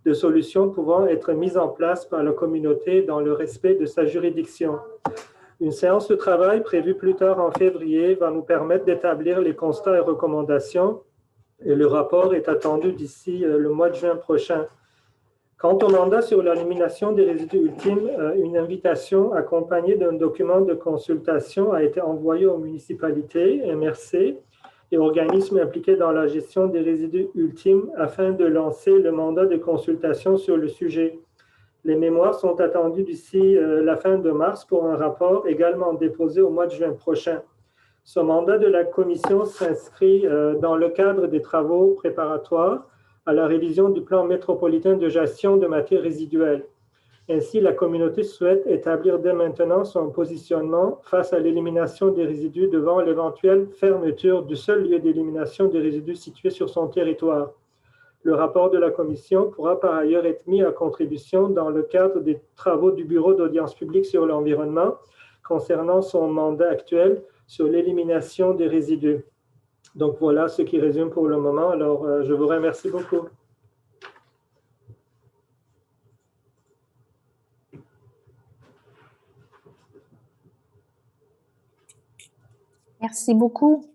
de solutions pouvant être mises en place par la communauté dans le respect de sa juridiction. Une séance de travail prévue plus tard en février va nous permettre d'établir les constats et recommandations et le rapport est attendu d'ici le mois de juin prochain. Quant au mandat sur l'élimination des résidus ultimes, une invitation accompagnée d'un document de consultation a été envoyée aux municipalités, MRC, et organismes impliqués dans la gestion des résidus ultimes afin de lancer le mandat de consultation sur le sujet. Les mémoires sont attendues d'ici la fin de mars pour un rapport également déposé au mois de juin prochain. Ce mandat de la Commission s'inscrit dans le cadre des travaux préparatoires à la révision du plan métropolitain de gestion de matières résiduelles. Ainsi, la communauté souhaite établir dès maintenant son positionnement face à l'élimination des résidus devant l'éventuelle fermeture du seul lieu d'élimination des résidus situé sur son territoire. Le rapport de la Commission pourra par ailleurs être mis à contribution dans le cadre des travaux du Bureau d'audience publique sur l'environnement concernant son mandat actuel sur l'élimination des résidus. Donc voilà ce qui résume pour le moment. Alors, je vous remercie beaucoup. Merci beaucoup.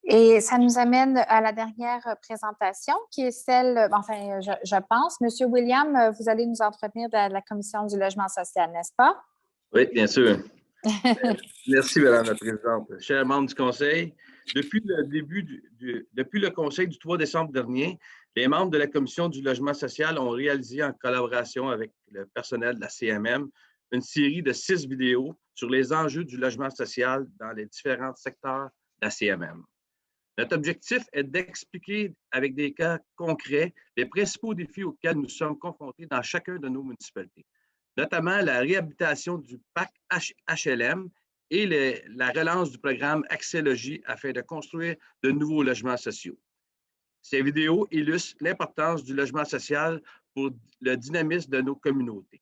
Et ça nous amène à la dernière présentation, qui est celle, enfin, je pense, Monsieur William, vous allez nous entretenir de la Commission du logement social, n'est-ce pas? Oui, bien sûr. Merci, Madame la Présidente. Chers membres du Conseil, depuis le Conseil du 3 décembre dernier, les membres de la Commission du logement social ont réalisé en collaboration avec le personnel de la CMM une série de 6 vidéos sur les enjeux du logement social dans les différents secteurs de la CMM. Notre objectif est d'expliquer avec des cas concrets les principaux défis auxquels nous sommes confrontés dans chacun de nos municipalités, notamment la réhabilitation du parc HLM et la relance du programme Accès Logis afin de construire de nouveaux logements sociaux. Ces vidéos illustrent l'importance du logement social pour le dynamisme de nos communautés.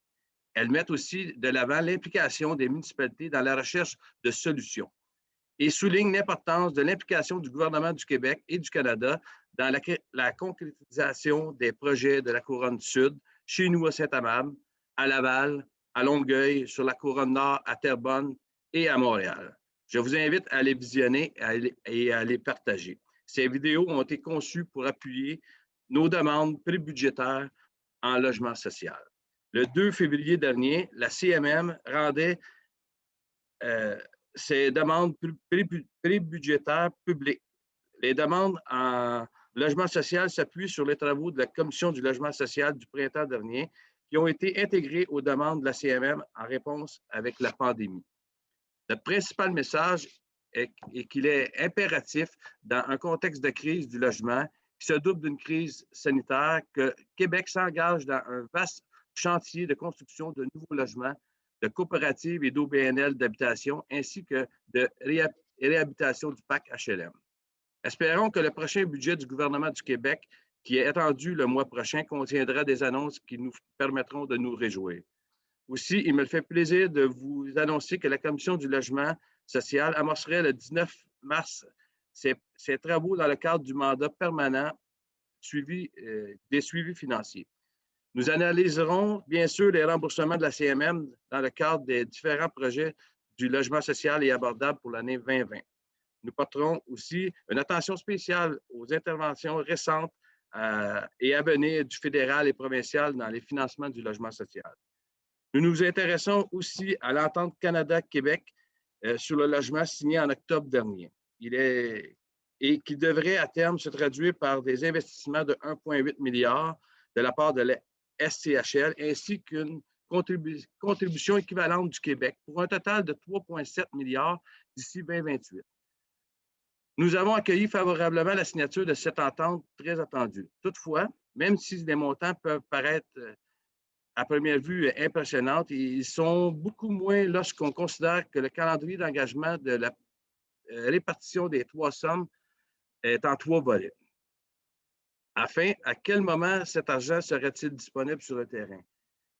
Elles mettent aussi de l'avant l'implication des municipalités dans la recherche de solutions et soulignent l'importance de l'implication du gouvernement du Québec et du Canada dans la concrétisation des projets de la Couronne Sud, chez nous à Saint-Amable, à Laval, à Longueuil, sur la Couronne Nord, à Terrebonne et à Montréal. Je vous invite à les visionner et à les partager. Ces vidéos ont été conçues pour appuyer nos demandes prébudgétaires en logement social. Le 2 février dernier, la CMM rendait ces demandes prébudgétaires publiques. Les demandes en logement social s'appuient sur les travaux de la Commission du logement social du printemps dernier qui ont été intégrés aux demandes de la CMM en réponse avec la pandémie. Notre principal message est qu'il est impératif, dans un contexte de crise du logement qui se double d'une crise sanitaire, que Québec s'engage dans un vaste chantier de construction de nouveaux logements, de coopératives et d'OBNL d'habitation, ainsi que de réhabilitation du parc HLM. Espérons que le prochain budget du gouvernement du Québec, qui est attendu le mois prochain, contiendra des annonces qui nous permettront de nous réjouir. Aussi, il me fait plaisir de vous annoncer que la Commission du logement social amorcerait le 19 mars ses travaux dans le cadre du mandat permanent des suivis financiers. Nous analyserons bien sûr les remboursements de la CMM dans le cadre des différents projets du logement social et abordable pour l'année 2020. Nous porterons aussi une attention spéciale aux interventions récentes et à venir du fédéral et provincial dans les financements du logement social. Nous nous intéressons aussi à l'entente Canada-Québec sur le logement signée en octobre dernier. Et qui devrait à terme se traduire par des investissements de 1,8 milliard de la part de la SCHL ainsi qu'une contribution équivalente du Québec pour un total de 3,7 milliards d'ici 2028. Nous avons accueilli favorablement la signature de cette entente très attendue. Toutefois, même si les montants peuvent paraître à première vue impressionnantes, ils sont beaucoup moins lorsqu'on considère que le calendrier d'engagement de la répartition des 3 sommes est en 3 volets. Enfin, à quel moment cet argent serait-il disponible sur le terrain?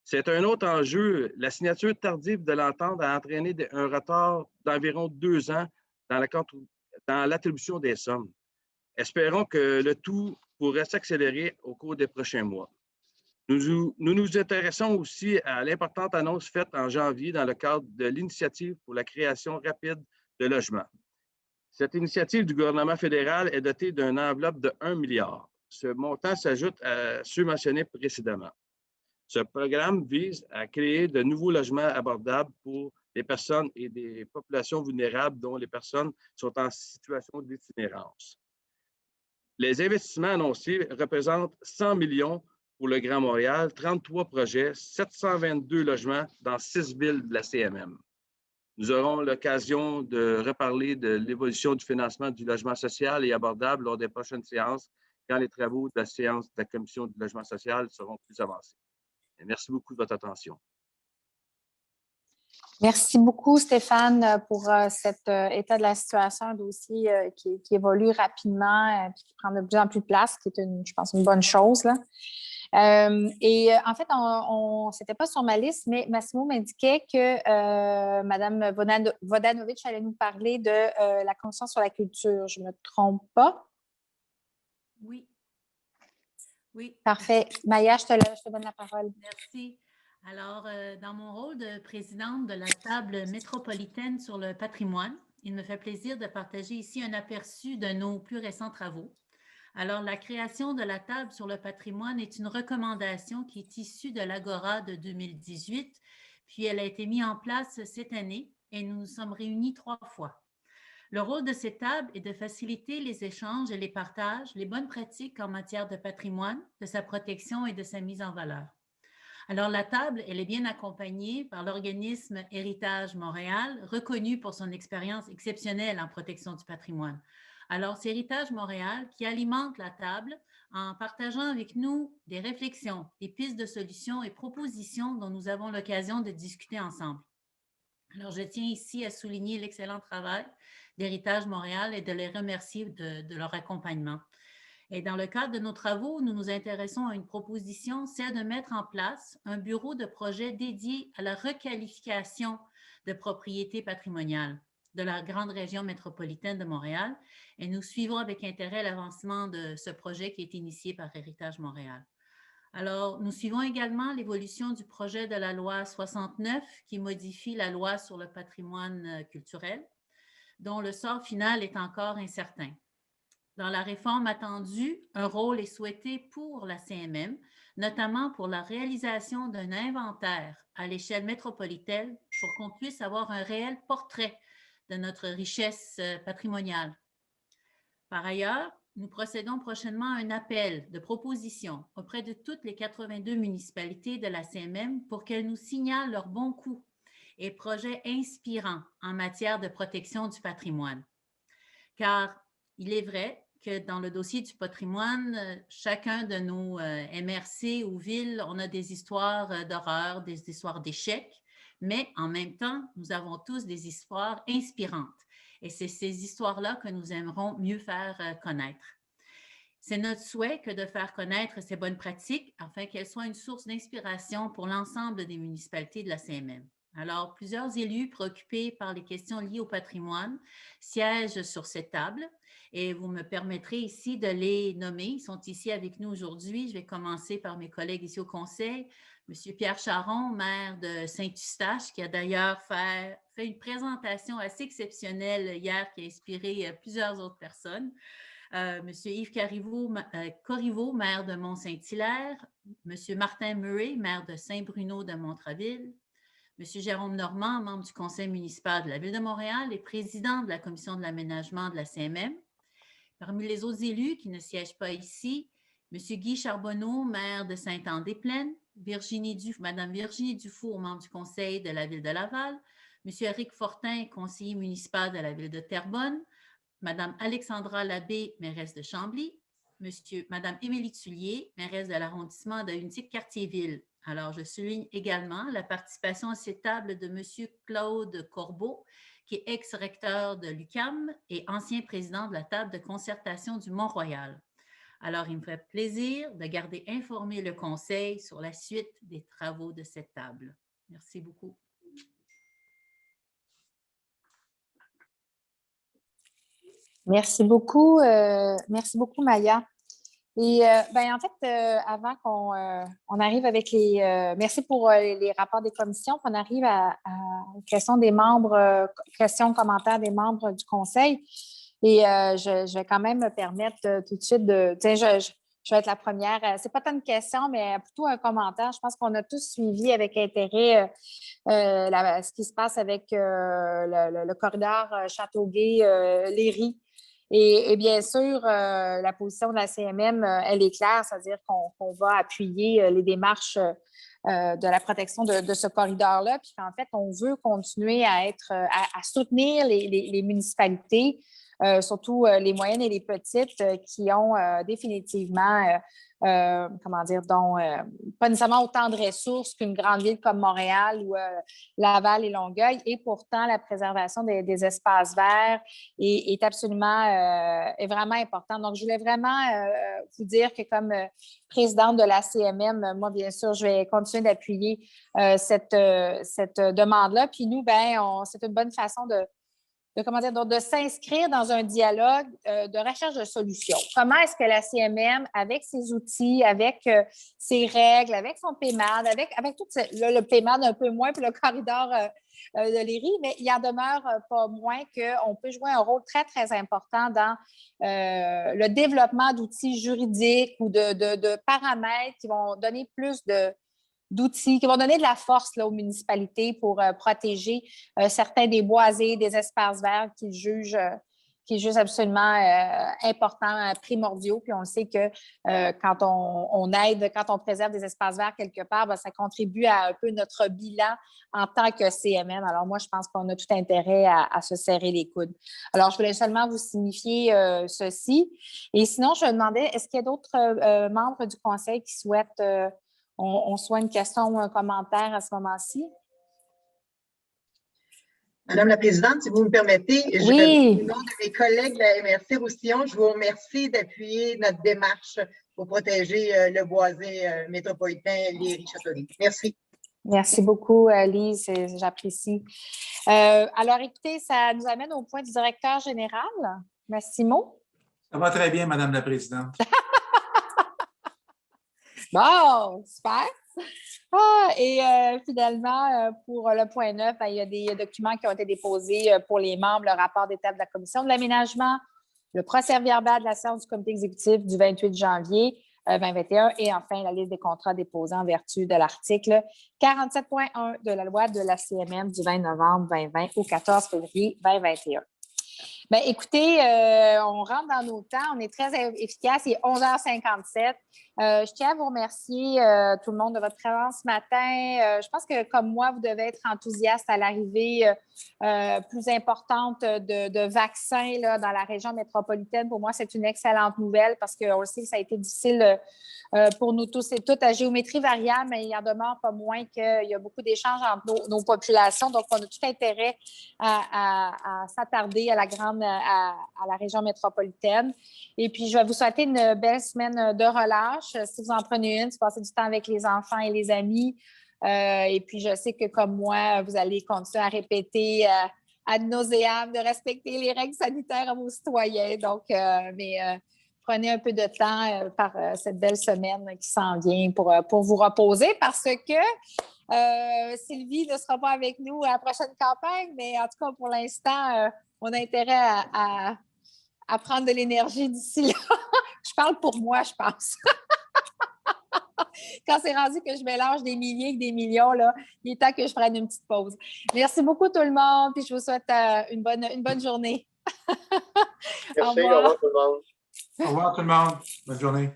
C'est un autre enjeu. La signature tardive de l'entente a entraîné un retard d'environ 2 ans dans l'attribution des sommes. Espérons que le tout pourrait s'accélérer au cours des prochains mois. Nous nous intéressons aussi à l'importante annonce faite en janvier dans le cadre de l'initiative pour la création rapide de logements. Cette initiative du gouvernement fédéral est dotée d'une enveloppe de 1 milliard. Ce montant s'ajoute à ceux mentionnés précédemment. Ce programme vise à créer de nouveaux logements abordables pour les personnes et des populations vulnérables dont les personnes sont en situation d'itinérance. Les investissements annoncés représentent 100 millions pour le Grand Montréal, 33 projets, 722 logements dans 6 villes de la CMM. Nous aurons l'occasion de reparler de l'évolution du financement du logement social et abordable lors des prochaines séances, quand les travaux de la séance de la Commission du logement social seront plus avancés. Et merci beaucoup de votre attention. Merci beaucoup, Stéphane, pour cet état de la situation, un dossier qui évolue rapidement et qui prend de plus en plus de place, qui est, je pense, une bonne chose, là. En fait, c'était pas sur ma liste, mais Massimo m'indiquait que Mme Vodanovic allait nous parler de la Commission sur la culture. Je ne me trompe pas? Oui. Oui. Parfait. Maya, je te donne la parole. Merci. Alors, dans mon rôle de présidente de la table métropolitaine sur le patrimoine, Il me fait plaisir de partager ici un aperçu de nos plus récents travaux. Alors, la création de la table sur le patrimoine est une recommandation qui est issue de l'Agora de 2018, puis elle a été mise en place cette année et nous nous sommes réunis 3 fois. Le rôle de cette table est de faciliter les échanges et les partages, les bonnes pratiques en matière de patrimoine, de sa protection et de sa mise en valeur. Alors, la table, elle est bien accompagnée par l'organisme Héritage Montréal, reconnu pour son expérience exceptionnelle en protection du patrimoine. Alors, c'est Héritage Montréal qui alimente la table en partageant avec nous des réflexions, des pistes de solutions et propositions dont nous avons l'occasion de discuter ensemble. Alors, je tiens ici à souligner l'excellent travail d'Héritage Montréal et de les remercier de leur accompagnement. Et dans le cadre de nos travaux, nous nous intéressons à une proposition, c'est de mettre en place un bureau de projet dédié à la requalification de propriétés patrimoniales de la grande région métropolitaine de Montréal. Et nous suivons avec intérêt l'avancement de ce projet qui est initié par Héritage Montréal. Alors, nous suivons également l'évolution du projet de la loi 69 qui modifie la loi sur le patrimoine culturel, dont le sort final est encore incertain. Dans la réforme attendue, un rôle est souhaité pour la CMM, notamment pour la réalisation d'un inventaire à l'échelle métropolitaine pour qu'on puisse avoir un réel portrait de notre richesse patrimoniale. Par ailleurs, nous procédons prochainement à un appel de proposition auprès de toutes les 82 municipalités de la CMM pour qu'elles nous signalent leurs bons coups et projets inspirants en matière de protection du patrimoine. Car il est vrai que dans le dossier du patrimoine, chacun de nos MRC ou villes, on a des histoires d'horreur, des histoires d'échecs, mais en même temps, nous avons tous des histoires inspirantes. Et c'est ces histoires-là que nous aimerons mieux faire connaître. C'est notre souhait que de faire connaître ces bonnes pratiques afin qu'elles soient une source d'inspiration pour l'ensemble des municipalités de la CMM. Alors, plusieurs élus préoccupés par les questions liées au patrimoine siègent sur cette table et vous me permettrez ici de les nommer. Ils sont ici avec nous aujourd'hui. Je vais commencer par mes collègues ici au Conseil. M. Pierre Charron, maire de Saint-Eustache, qui a d'ailleurs fait une présentation assez exceptionnelle hier qui a inspiré plusieurs autres personnes. M. Yves Corriveau, maire de Mont-Saint-Hilaire. M. Martin Murray, maire de Saint-Bruno de Montreville. M. Jérôme Normand, membre du conseil municipal de la Ville de Montréal et président de la commission de l'aménagement de la CMM. Parmi les autres élus qui ne siègent pas ici, M. Guy Charbonneau, maire de Sainte-Anne-des-Plaines, Mme Virginie Dufour, membre du conseil de la Ville de Laval, M. Éric Fortin, conseiller municipal de la Ville de Terrebonne, Mme Alexandra Labbé, mairesse de Chambly, Mme Émilie Tullier, mairesse de l'arrondissement de Huntsic-Cartierville. Alors, je souligne également la participation à cette table de M. Claude Corbeau, qui est ex-recteur de l'UQAM et ancien président de la table de concertation du Mont-Royal. Alors, il me fait plaisir de garder informé le Conseil sur la suite des travaux de cette table. Merci beaucoup. Merci beaucoup, Maya. Et en fait, avant qu'on arrive avec les... merci pour les rapports des commissions, qu'on arrive à la question des membres, questions, commentaires des membres du Conseil. Et je vais quand même me permettre tout de suite de... Je vais être la première. Ce n'est pas tant une question, mais plutôt un commentaire. Je pense qu'on a tous suivi avec intérêt ce qui se passe avec le corridor Châteauguay-Léry. Et bien sûr, la position de la CMM, elle est claire, c'est-à-dire qu'on va appuyer les démarches de la protection de ce corridor-là, puis qu'en fait, on veut continuer à soutenir les municipalités, surtout les moyennes et les petites, qui ont définitivement, pas nécessairement autant de ressources qu'une grande ville comme Montréal ou Laval et Longueuil, et pourtant la préservation des espaces verts est absolument, est vraiment importante. Donc, je voulais vraiment vous dire que comme présidente de la CMM, moi, bien sûr, je vais continuer d'appuyer cette demande-là. Puis nous, c'est une bonne façon de de s'inscrire dans un dialogue de recherche de solutions. Comment est-ce que la CMM, avec ses outils, avec ses règles, avec son PMAD, avec tout le PMAD un peu moins, puis le corridor de l'ERI, mais il en demeure pas moins qu'on peut jouer un rôle très, très important dans le développement d'outils juridiques ou de paramètres qui vont donner plus d'outils, qui vont donner de la force là, aux municipalités pour protéger certains des boisés, des espaces verts qu'ils jugent absolument importants, primordiaux. Puis on sait que quand on aide, quand on préserve des espaces verts quelque part, bien, ça contribue à un peu notre bilan en tant que CMM. Alors moi, je pense qu'on a tout intérêt à se serrer les coudes. Alors, je voulais seulement vous signifier ceci. Et sinon, je me demandais, est-ce qu'il y a d'autres membres du Conseil qui souhaitent on soit une question ou un commentaire à ce moment-ci? Madame la Présidente, si vous me permettez, oui. Au nom de mes collègues de la MRC Roussillon, je vous remercie d'appuyer notre démarche pour protéger le boisé métropolitain Léry-Châteauguay. Merci. Merci beaucoup, Lise, j'apprécie. Alors, écoutez, ça nous amène au point du directeur général, Massimo. Ça va très bien, Madame la Présidente. Bon, super. Et finalement, pour le point 9, il y a des documents qui ont été déposés pour les membres, le rapport d'étape de la Commission de l'aménagement, le procès-verbal de la séance du comité exécutif du 28 janvier 2021 et enfin la liste des contrats déposés en vertu de l'article 47.1 de la loi de la CMM du 20 novembre 2020 au 14 février 2021. Bien, écoutez, on rentre dans nos temps, on est très efficace, il est 11h57. Je tiens à vous remercier tout le monde de votre présence ce matin. Je pense que comme moi, vous devez être enthousiaste à l'arrivée plus importante de vaccins là, dans la région métropolitaine. Pour moi, c'est une excellente nouvelle parce qu'on le sait que ça a été difficile pour nous tous et toutes à géométrie variable, mais il en demeure pas moins qu'il y a beaucoup d'échanges entre nos populations. Donc, on a tout intérêt à s'attarder à la région métropolitaine. Et puis, je vais vous souhaiter une belle semaine de relâche. Si vous en prenez une, si vous passez du temps avec les enfants et les amis. Et puis, je sais que comme moi, vous allez continuer à répéter ad nauseam de respecter les règles sanitaires à vos citoyens. Donc, prenez un peu de temps par cette belle semaine qui s'en vient pour vous reposer parce que Sylvie ne sera pas avec nous à la prochaine campagne, mais en tout cas, pour l'instant, on a intérêt à prendre de l'énergie d'ici là. Je parle pour moi, je pense. Quand c'est rendu que je mélange des milliers et des millions, là, il est temps que je prenne une petite pause. Merci beaucoup tout le monde, puis je vous souhaite une bonne journée. Merci, au revoir tout le monde. Au revoir tout le monde. Bonne journée.